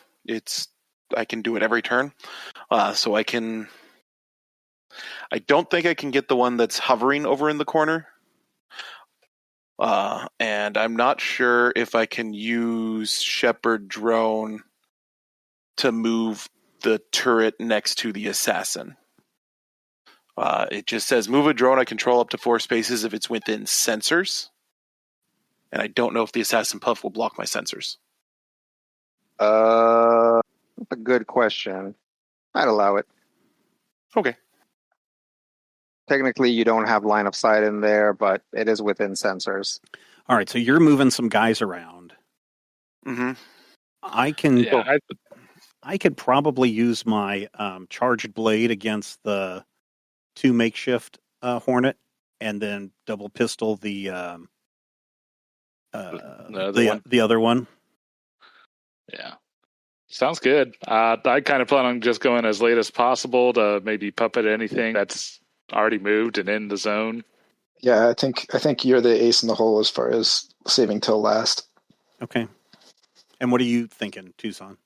I can do it every turn. So I don't think I can get the one that's hovering over in the corner. And I'm not sure if I can use Shepherd Drone to move the turret next to the assassin. It just says move a drone I control up to 4 spaces if it's within sensors. And I don't know if the assassin puff will block my sensors. That's a good question. I'd allow it. Okay. Technically, you don't have line of sight in there, but it is within sensors. All right, so you're moving some guys around. Mm-hmm. I can. Yeah, I could probably use my charged blade against the 2 makeshift Hornet, and then double pistol the other one. Yeah. Sounds good. I kind of plan on just going as late as possible to maybe puppet anything that's already moved and in the zone. Yeah, I think you're the ace in the hole as far as saving till last. Okay. And what are you thinking, Tucson?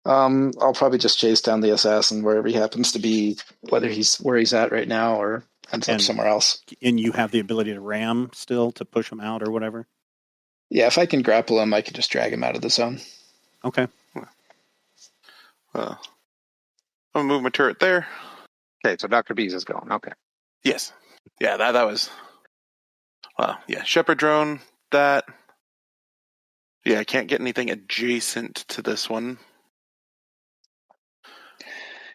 I'll probably just chase down the assassin wherever he happens to be, whether he's where he's at right now or ends up somewhere else. And you have the ability to ram still to push him out or whatever? Yeah, if I can grapple him, I can just drag him out of the zone. Okay. I'm going to move my turret there. Okay, so Dr. Bees is going. Okay. Yes. Yeah, that was... Shepherd Drone, that... Yeah, I can't get anything adjacent to this one.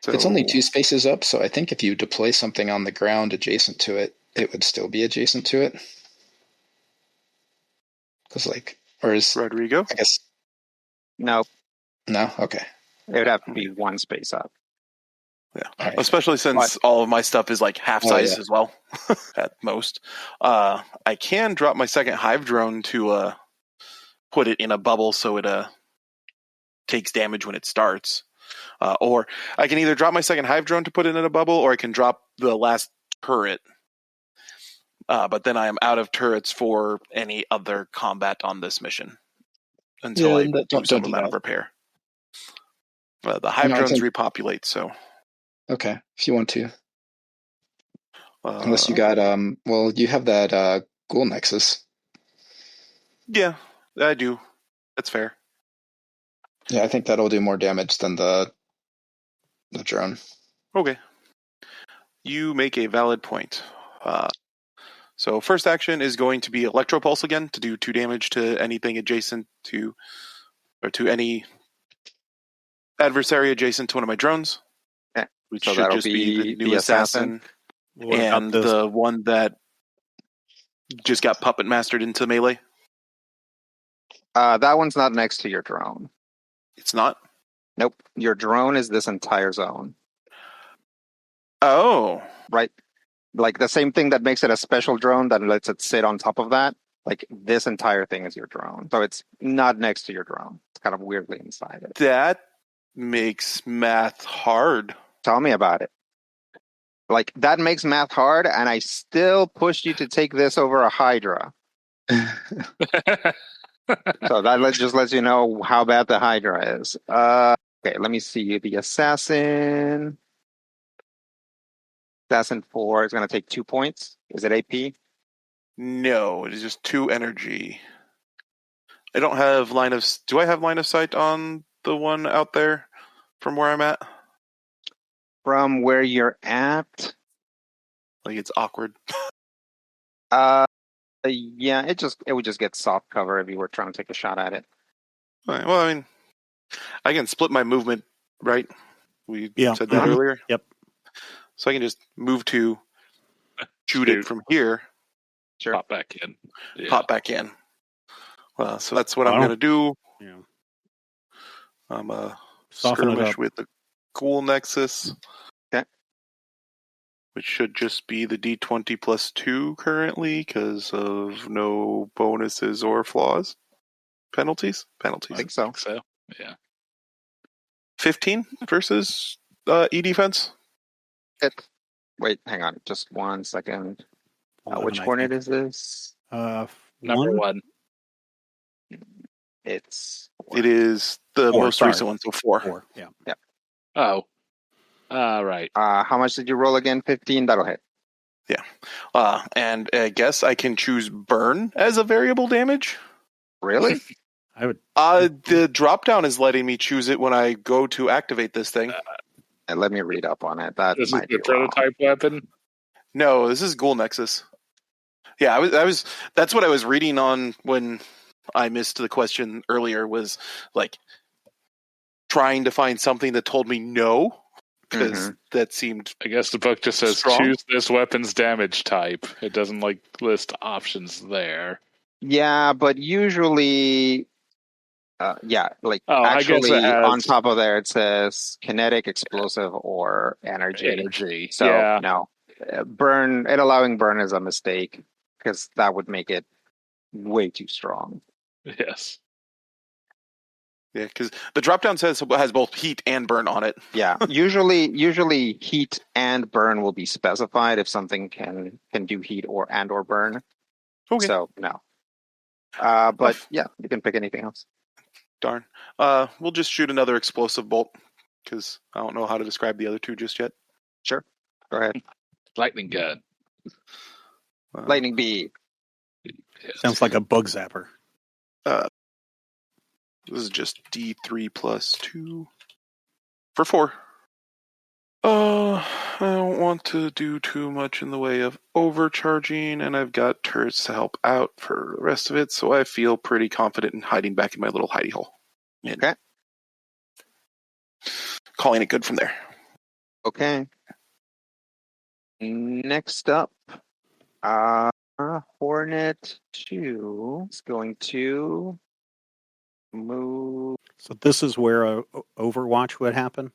So, It's only 2 spaces up, so I think if you deploy something on the ground adjacent to it, it would still be adjacent to it. Because Rodrigo? I guess... No, No? Okay. it would have to be 1 space up. Yeah, Right. especially since all of my stuff is like half size as well, at most. I can drop my second hive drone to put it in a bubble so it takes damage when it starts. Or I can either drop my second hive drone to put it in a bubble, or I can drop the last turret. But then I am out of turrets for any other combat on this mission until I do some amount of repair. The hive drones repopulate, so... Okay, if you want to. Unless you got, you have that Ghoul Nexus. Yeah, I do. That's fair. Yeah, I think that'll do more damage than the drone. Okay. You make a valid point. So first action is going to be Electropulse again to do 2 damage to anything adjacent to, or to any adversary adjacent to one of my drones. Okay. Which So should that'll just be the new be assassin. What about and this? the one that just got puppet mastered into melee. That one's not next to your drone. It's not? Nope. Your drone is this entire zone. Oh. Right? Like the same thing that makes it a special drone that lets it sit on top of that. Like this entire thing is your drone. So it's not next to your drone. It's kind of weirdly inside it. That makes math hard. Tell me about it. Like that makes math hard, and I still pushed you to take this over a Hydra. So that just lets you know how bad the Hydra is. Okay, let me see. The Assassin 4 is going to take 2 points. Is it AP? No, it is just 2 energy. I don't have line of... Do I have line of sight on the one out there from where I'm at? From where you're at? Like it's awkward. Yeah, it would just get soft cover if you were trying to take a shot at it. Right, well, I mean, I can split my movement, right? We said that Mhm. earlier. Yep. So I can just move to shoot it from here. Sure. Pop back in. Yeah. Pop back in. So that's what Well, I'm going to do. Yeah. I'm Soften it skirmish up. with the Ghoul Nexus. Okay. Which should just be the D20 plus 2 currently because of no bonuses or flaws. Penalties? I think so. So, yeah. 15 versus E defense. Wait, hang on. Just 1 second. 11, Which I hornet think. is this? Number 1. It's It is the 4, most sorry. recent one, so 4. 4. Yeah. Oh. Right. How much did you roll again? 15. That'll hit. And I guess I can choose burn as a variable damage. Really? I would. The drop down is letting me choose it when I go to activate this thing. And let me read up on it. That This is might the be wrong. prototype weapon. No, this is Ghoul Nexus. Yeah, I was. That's what I was reading on when I missed the question earlier. Was like trying to find something that told me no, because that seemed. I guess the book just says Strong? choose this weapon's damage type. It doesn't list options there. Yeah, but usually, I guess it actually has on top of there it says kinetic, explosive, or energy. energy. So yeah. no, burn. It allowing burn is a mistake because that would make it way too strong. Yes. Yeah, because the drop down has both heat and burn on it. Yeah, usually heat and burn will be specified if something can do heat or burn. Okay. So no. But yeah, you can pick anything else. Darn. We'll just shoot another explosive bolt because I don't know how to describe the other 2 just yet. Sure. Go ahead. Lightning gun. Lightning bead. Yes. Sounds like a bug zapper. This is just D3 plus 2 for 4. I don't want to do too much in the way of overcharging, and I've got turrets to help out for the rest of it, so I feel pretty confident in hiding back in my little hidey hole. And Okay. calling it good from there. Okay. Next up, Hornet 2 is going to move. So this is where Overwatch would happen?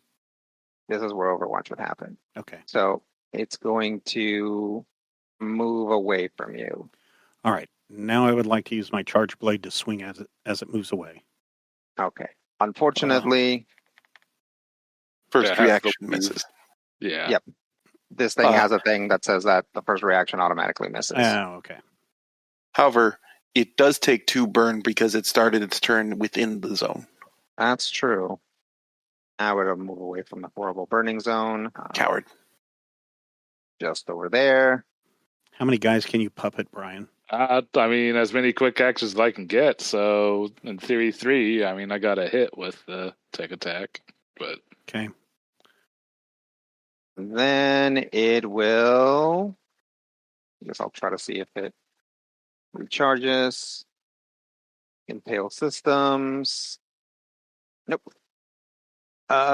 This is where Overwatch would happen. Okay. So it's going to move away from you. All right. Now I would like to use my charge blade to swing as it moves away. Okay. Unfortunately, First reaction misses. Yeah. Yep. This thing has a thing that says that the first reaction automatically misses. Oh, okay. However, it does take 2 burn because it started its turn within the zone. That's true. Now we're going to move away from the horrible burning zone. Coward. Just over there. How many guys can you puppet, Brian? I mean, as many quick actions as I can get. So, in theory, 3. I mean, I got a hit with the tech attack. But Okay. Then it will. I guess I'll try to see if it recharges. Impale systems. Nope.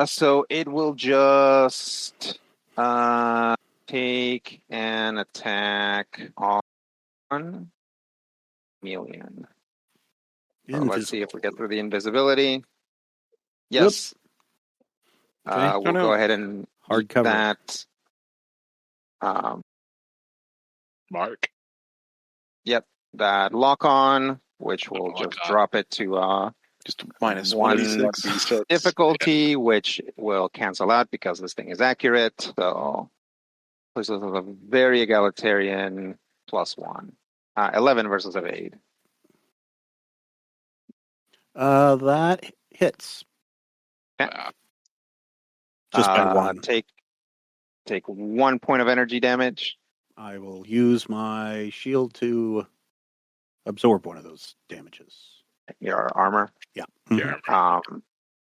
So it will just take an attack on Chameleon. So let's see if we get through the invisibility. Yes. Okay. We'll go ahead and hard cover that. Mark. Yep, that lock on, which will just drop it to just minus one difficulty, yeah. which will cancel out because this thing is accurate. So this is a very egalitarian +1. 11 versus evade. That hits. Okay. Just by 1. Take 1 point of energy damage. I will use my shield to absorb one of those damages. Your armor. Yeah.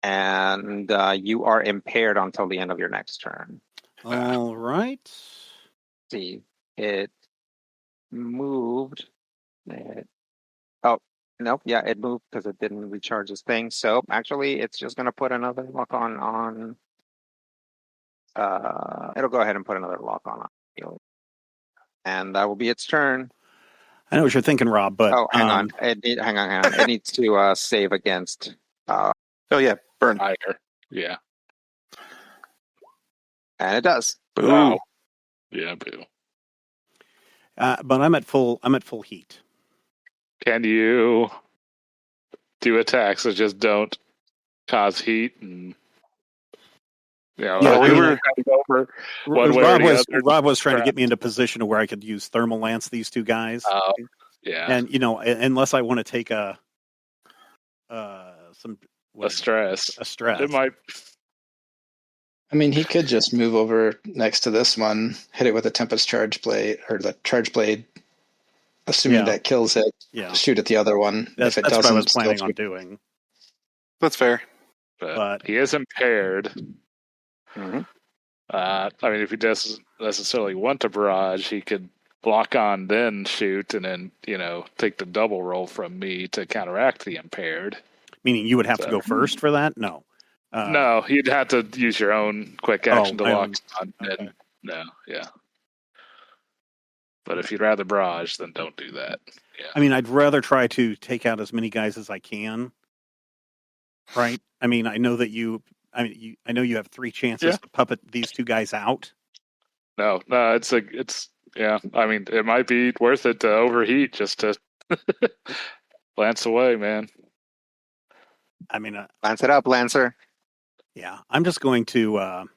And you are impaired until the end of your next turn. All right. See, it moved. Oh, nope. Yeah, it moved because it didn't recharge this thing. So actually, it's just going to put another lock on. It'll go ahead and put another lock on. And that will be its turn. I know what you're thinking, Rob, but hang on. Hang on. It needs to save against. Oh yeah, burn. Fire. Yeah. And it does. Boo. Wow. Yeah, boo. But I'm at full heat. Can you do attacks that just don't cause heat? And Yeah, we were over one way or the other. Rob was trying to get me into a position where I could use thermal lance these two guys. Yeah. And unless I want to take a stress. A stress. It might. I mean, he could just move over next to this one, hit it with a Tempest Charge Blade, or the Charge Blade, assuming that kills it. Yeah. Shoot at the other one. That's what I was planning on doing. That's fair. But he is impaired. Mm-hmm. I mean, if he doesn't necessarily want to barrage, he could lock on, then shoot, and then take the double roll from me to counteract the impaired. Meaning you would have to go first for that? No. No, you'd have to use your own quick action to lock on. Okay. No, yeah. But if you'd rather barrage, then don't do that. Yeah. I mean, I'd rather try to take out as many guys as I can. Right? I mean, I know that I know you have 3 chances to puppet these 2 guys out. No, it's yeah. I mean, it might be worth it to overheat just to lance away, man. I mean, lance it up, Lancer. Yeah, I'm just going to.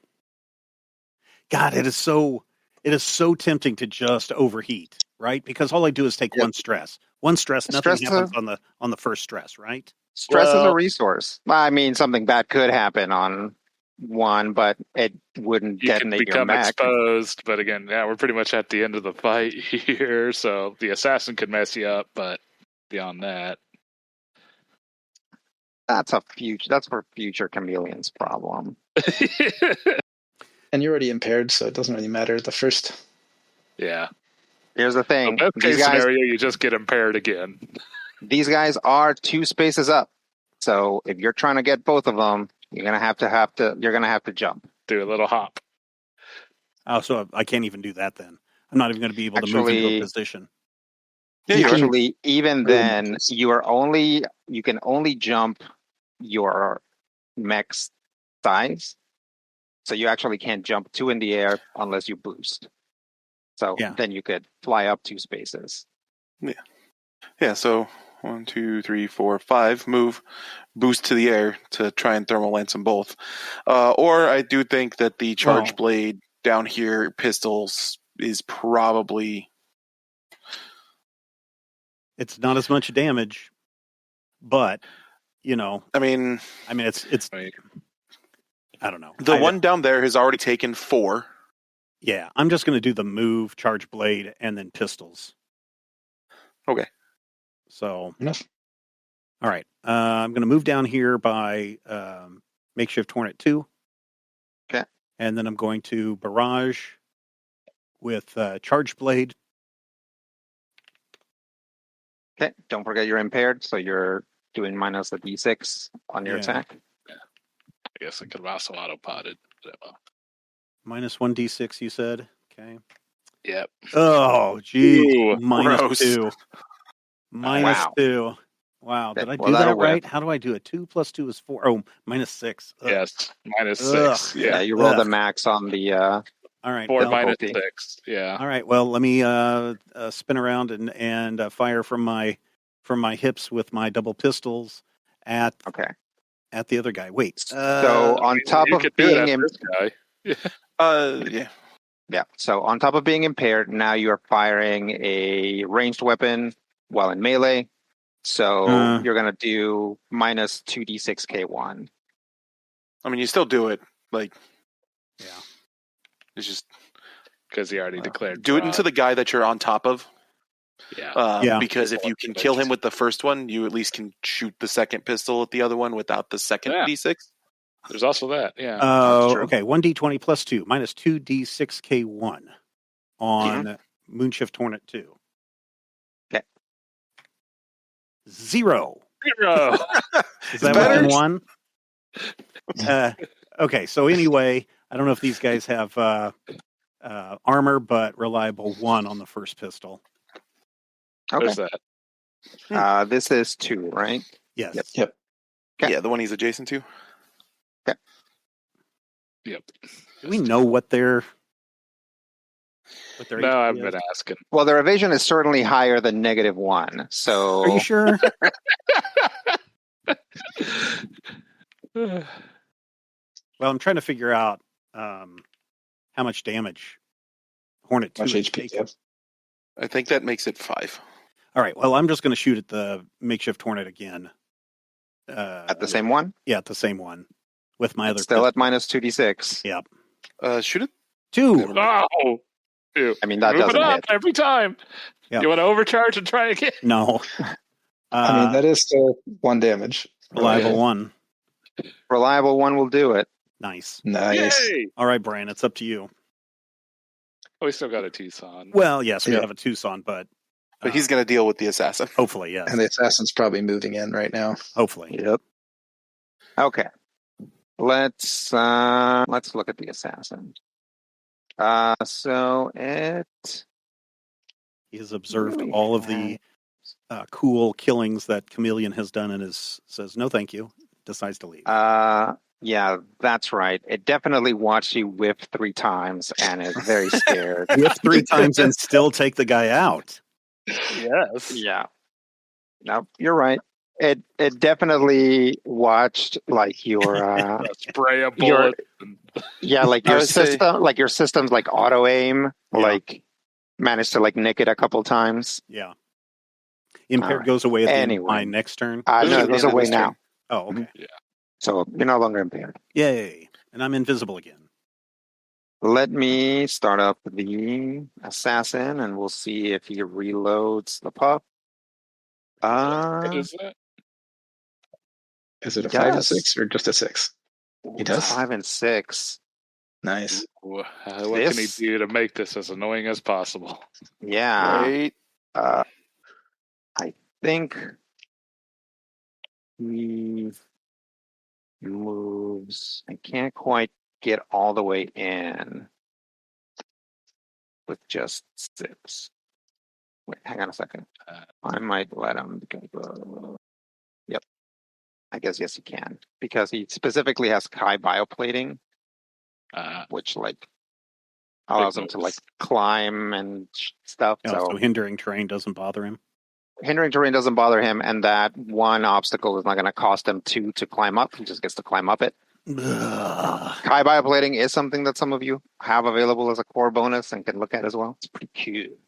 God, it is so tempting to just overheat, right? Because all I do is take one stress. Nothing happens on the first stress, right? Stress is a resource. I mean, something bad could happen on one, but it wouldn't detonate your mech. Exposed, but again, we're pretty much at the end of the fight here, so the assassin could mess you up, but beyond that. That's for future Chameleon's problem. And you're already impaired, so it doesn't really matter. The first. Yeah. Here's the thing. Best case scenario, you just get impaired again. These guys are 2 spaces up. So if you're trying to get both of them, you're gonna have to jump. Do a little hop. Oh, so I can't even do that then. I'm not even going to be able to move into a position. Actually, even then, you can only jump your mech's size. So you actually can't jump 2 in the air unless you boost. So then you could fly up 2 spaces. Yeah. Yeah, so 1, 2, 3, 4, 5, move, boost to the air to try and thermal lance them both. Or I do think that the charge blade down here, pistols, is probably... It's not as much damage, but, I mean, it's I don't know. The one down there has already taken 4. Yeah, I'm just going to do the move, charge blade, and then pistols. Okay. So, Enough. all right. I'm going to move down here by makeshift hornet 2. Okay. And then I'm going to barrage with charge blade. Okay. Don't forget you're impaired, so you're doing minus a d6 on your Yeah. attack. I guess I could have also auto-potted. Minus 1d6, you said? Okay. Yep. Oh, geez. Ooh, Minus gross. 2. Minus Wow. 2. Wow. Did I Well, do that'll that right? whip. How do I do it? 2 plus 2 is 4. Oh, minus 6. Ugh. Yes. Minus Ugh. 6. Yeah, Yeah. you roll the Ugh. max on the All right. 4 Well, minus difficulty. 6. Yeah. all right. Well, let me spin around and fire from my hips with my double pistols at Okay. the other guy. Wait. So on top you of could do it being at this guy. Yeah. yeah, so on top of being impaired, now you are firing a ranged weapon while in melee. So you're gonna do minus 2d6 k1. I mean, you still do it. Like, yeah. it's just Because he already declared. do it into the guy that you're on top of. Yeah. Yeah. Because if you can kill him with the first one, you at least can shoot the second pistol at the other one without the second Yeah. d6. There's also that. Yeah. That's true. Okay. 1d20 plus 2 minus 2d6k1 on Moonshift Hornet 2. Okay. 0. 0. Is that better. within 1? Okay. So anyway, I don't know if these guys have armor, but reliable 1 on the first pistol. Okay. There's that. This is 2, right? Yes. Yep. Okay. Yeah, the one he's adjacent to. Yep. Do we know what their No, I've HP been is? asking. Well, their evasion is certainly higher than -1. So Are you sure? Well, I'm trying to figure out how much damage Hornet 2 Much is HP. taking. Yep. I think that makes it 5. All right. Well, I'm just going to shoot at the makeshift Hornet again. at the same one? Yeah, at the same one with my other. Still at pistol. minus 2d6. Yeah. Shoot it. 2. Oh. Ew. I mean, that Move it doesn't up hit. every time. Yeah. You want to overcharge and try again? No. I mean, that is still 1 damage. reliable Okay. 1. Reliable 1 will do it. Nice. Nice. Yay! All right, Brian, it's up to you. Oh, we still got a Tucson. Well, yes, we Yeah. have a Tucson, but But he's going to deal with the assassin. hopefully, yes. And the assassin's probably moving in right now. Hopefully. Yep. Okay. Let's look at the assassin. So it He has observed really all of the cool killings that Chameleon has done and says, no, thank you. Decides to leave. yeah, that's right. It definitely watched you whip 3 times and is very scared. Whip 3 times and still take the guy out. Yes. Yeah. No, you're right. It definitely watched like your Spray a Your- bullet. yeah, like I your would say- system, like your system's like auto aim, Yeah. like managed to like nick it a couple times. Yeah. Impaired Alright. goes away at the end of Anyway. my next turn. No, This is it the goes end of away this now. turn. Oh, okay. So you're no longer impaired. Yay. And I'm invisible again. Let me start up the assassin and we'll see if he reloads the pup. What is that? Is it a He 5 and does. 6 or just a 6? He does? 5 and 6. Nice. What can he This- do to make this as annoying as possible? Yeah. Right. I think he moves. I can't quite get all the way in with just 6. Wait, hang on a second. I might let him go. Yep. I guess yes, he can because he specifically has high bioplating, which like allows him to like climb and stuff. Oh, so So hindering terrain doesn't bother him. hindering terrain doesn't bother him, and that one obstacle is not going to cost him 2 to climb up. He just gets to climb up it. Ugh. High bioplating is something that some of you have available as a core bonus and can look at as well. It's pretty cute.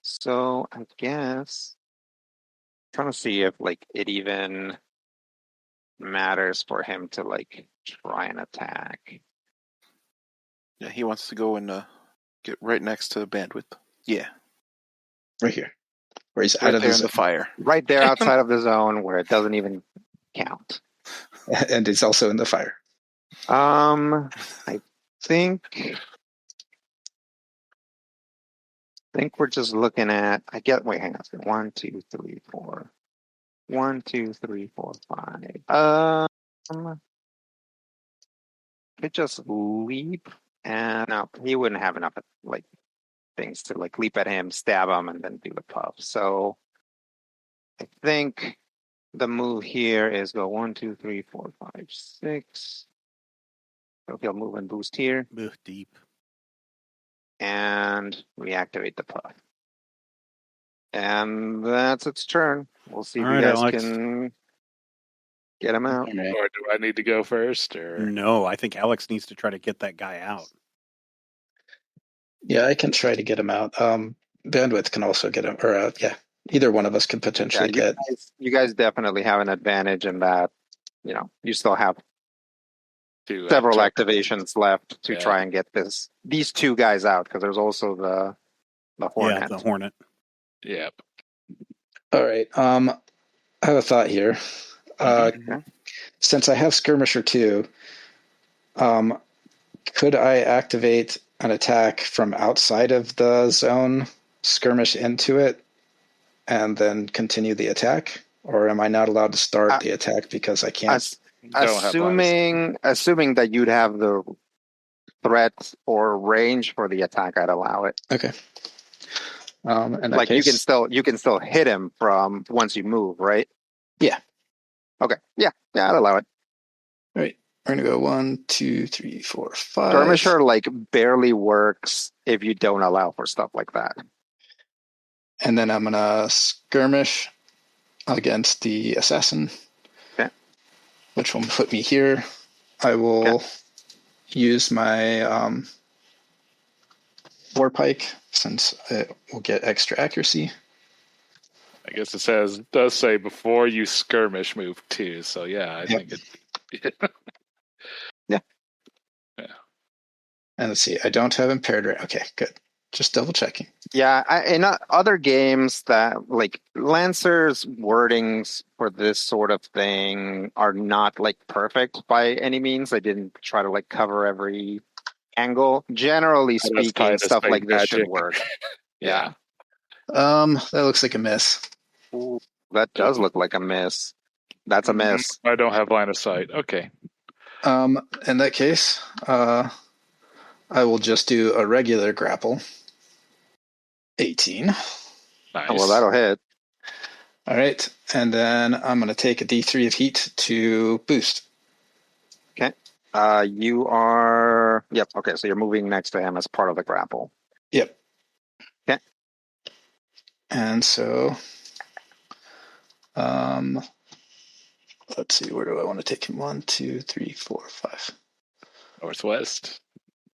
So I guess trying to see if like it even matters for him to like try and attack. Yeah, he wants to go and get right next to bandwidth. Yeah, Right here. Where he's right out of there the in the zone. fire. Right there outside of the zone where it doesn't even count. And he's also in the fire. I think we're just looking at. Wait, hang on. 1, 2, 3, 4. 1, 2, 3, 4, 5. Could just leap, and no, he wouldn't have enough like things to like leap at him, stab him, and then do the puff. So I think the move here is go 1, 2, 3, 4, 5, 6. So he'll move and boost here, Ugh, deep. and reactivate the puff. And that's its turn. We'll see if All you right, guys Alex. can get him out. All right. Or do I need to go first? Or No, I think Alex needs to try to get that guy out. Yeah, I can try to get him out. Bandwidth can also get him, or yeah, either one of us can potentially get. You guys definitely have an advantage in that, you still have several activations left to try and get these two guys out, because there's also the Hornet. Yeah, the Hornet. Yep. All right. I have a thought here. Okay. Since I have Skirmisher 2, could I activate an attack from outside of the zone, skirmish into it, and then continue the attack? Or am I not allowed to start the attack because I can't? Assuming that you'd have the threat or range for the attack, I'd allow it. Okay. In that Like case, you can still hit him from once you move, right? Yeah. Okay. Yeah, I'd allow it. All right. We're gonna go 1, 2, 3, 4, 5. Skirmisher barely works if you don't allow for stuff like that. And then I'm gonna skirmish against the assassin. Okay. Which will put me here. I will use my war pike, since it will get extra accuracy. I guess it does say before you skirmish, move 2. So yeah, I think it. Yeah. And let's see, I don't have impaired range. Okay, good. Just double checking. Yeah, in other games that Lancer's wordings for this sort of thing are not perfect by any means. I didn't try to cover every angle. Generally speaking, stuff like this should work. Yeah. That looks like a miss. Ooh, that does look like a miss. That's a miss. I don't have line of sight. Okay. In that case, I will just do a regular grapple. 18. Nice. Oh, well, that'll hit. All right, and then I'm going to take a D3 of heat to boost. Okay. You are... Yep, okay, so you're moving next to him as part of the grapple. Yep. Okay. And so... let's see, where do I want to take him? 1, 2, 3, 4, 5. Northwest.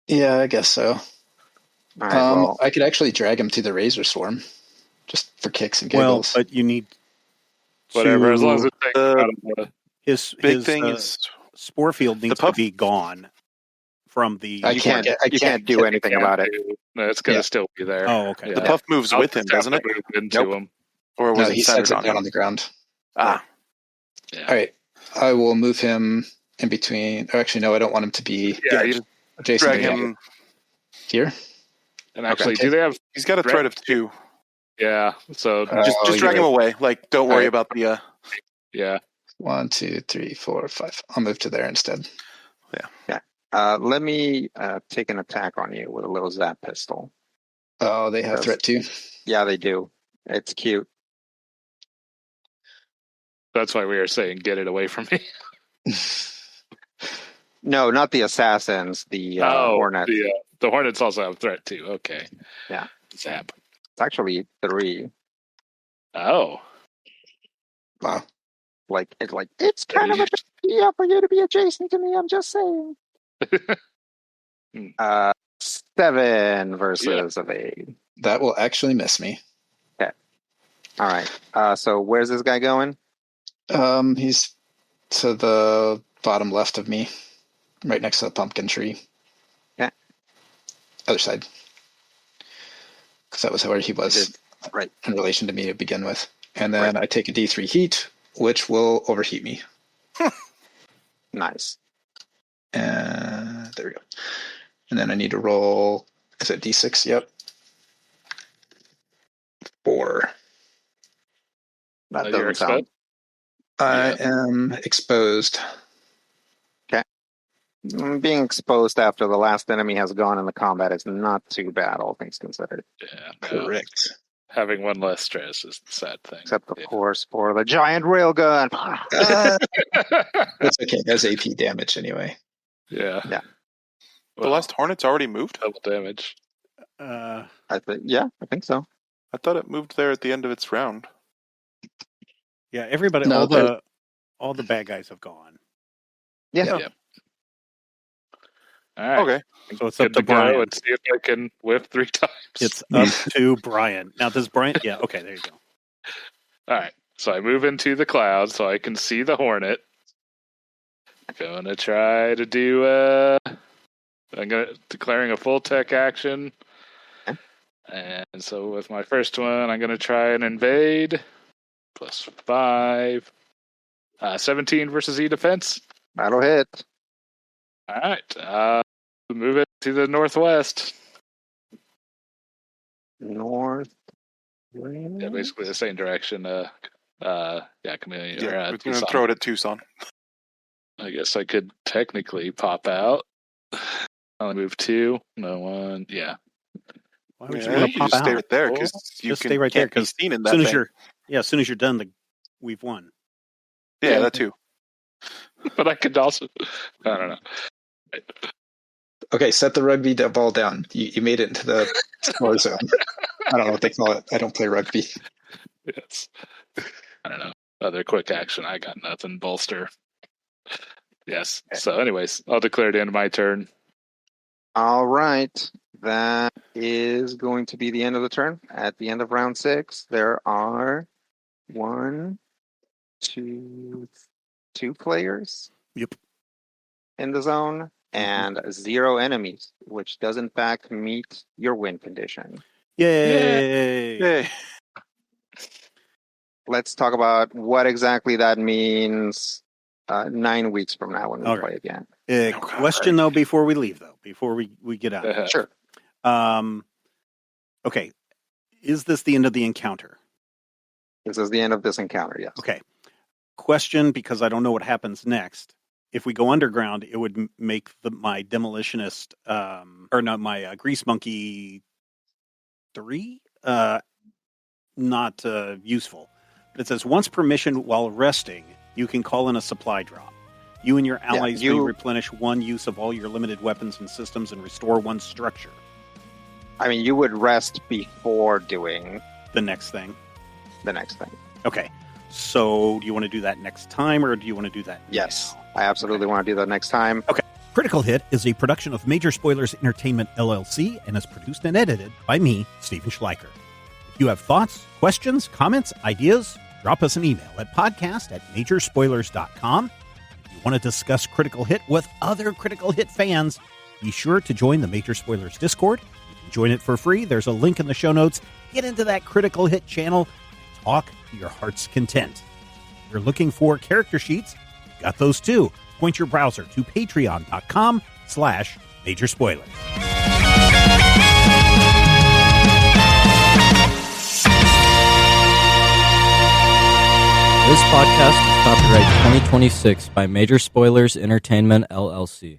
Yeah, I guess so. All right, I could actually drag him to the Razor Swarm, just for kicks and giggles. Well, but you need whatever, as long as it takes out of his big thing is spore field needs to be gone from the. You can't do anything about it. No, it's going to still be there. Oh, okay. The puff moves with him, doesn't it? Into him. Or was he it sets centered it down on on the ground. Ah. Yeah. All right. I will move him in between. Or actually, no, I don't want him to be Yeah, adjacent drag to him here. And actually, do they have? He's got a threat of 2. Yeah. So Just drag him away. Don't worry about the. Yeah. 1, 2, 3, 4, 5. I'll move to there instead. Yeah. Let me take an attack on you with a little zap pistol. Oh, they have threat too. Yeah, they do. It's cute. That's why we were saying get it away from me. No, not the assassins. The Hornet. The Hornets also have threat too. Okay. Yeah. Zap. It's actually 3. Oh. Wow. It's kind of a big deal for you to be adjacent to me. I'm just saying. 7 versus of 8. That will actually miss me. Okay. All right. So where's this guy going? He's to the bottom left of me, right next to the pumpkin tree. Okay. Other side. Because that was where he was Right. in relation to me to begin with. And then I take a D3 heat, which will overheat me. Nice. And there we go. And then I need to roll, is it D6? Yep. 4. That You're doesn't sound... I am exposed. Okay. Being exposed after the last enemy has gone in the combat is not too bad, all things considered. Yeah, Correct. Having one less stress is the sad thing. Except, of course, for the giant railgun. That's okay. That's AP damage anyway. Yeah. The last Hornet's already moved? Double damage. I think so. I thought it moved there at the end of its round. Yeah, everybody, No, all the bad guys have gone. Yeah. All right. Okay. So it's up Good to to go Brian. and see if I can whip 3 times. It's up to Brian. Now, does Brian... Yeah, okay, there you go. All right. So I move into the cloud so I can see the Hornet. Gonna try to do declaring a full tech action. And so with my first one, I'm gonna try and invade. +5. 17 versus E defense. That'll hit. All right. Move it to the northwest. North. Yeah, basically the same direction. Chameleon. Yeah, or, we're going to Tucson. throw it at Tucson. I guess I could technically pop out. I'll move 2. No 1. Yeah. Why would Yeah, you want to pop just stay out? right there because you Just stay right there, can't be 'cause seen in As that soon thing. as you're done, we've won. Yeah, that too. But I could also... I don't know. Okay, set the rugby ball down. You made it into the score zone. I don't know what they call it. I don't play rugby. Yes. I don't know. Other quick action. I got nothing. Bolster. Yes. So anyways, I'll declare the end of my turn. All right. That is going to be the end of the turn. At the end of round 6, there are 2 players. Yep. In the zone, and 0 enemies, which does in fact meet your win condition. Yay! Yay. Let's talk about what exactly that means 9 weeks from now when we play again. Question though, before we leave though, before we get out. Sure. Okay. Is this the end of the encounter? This is the end of this encounter, yes. Okay. Question, because I don't know what happens next. If we go underground, it would make my demolitionist, my grease monkey 3, not useful. But it says once per mission while resting, you can call in a supply drop. You and your allies may replenish 1 use of all your limited weapons and systems and restore 1 structure. I mean, you would rest before doing the next thing. Okay. So, do you want to do that next time, or do you want to do that Yes, now? I absolutely want to do that next time. Okay. Critical Hit is a production of Major Spoilers Entertainment, LLC, and is produced and edited by me, Stephen Schleicher. If you have thoughts, questions, comments, ideas, drop us an email at podcast@majorspoilers.com. If you want to discuss Critical Hit with other Critical Hit fans, be sure to join the Major Spoilers Discord. You can join it for free. There's a link in the show notes. Get into that Critical Hit channel. Talk to your heart's content. If you're looking for character sheets, you've got those too. Point your browser to patreon.com/Major Spoilers. This podcast is copyright 2026 by Major Spoilers Entertainment, LLC.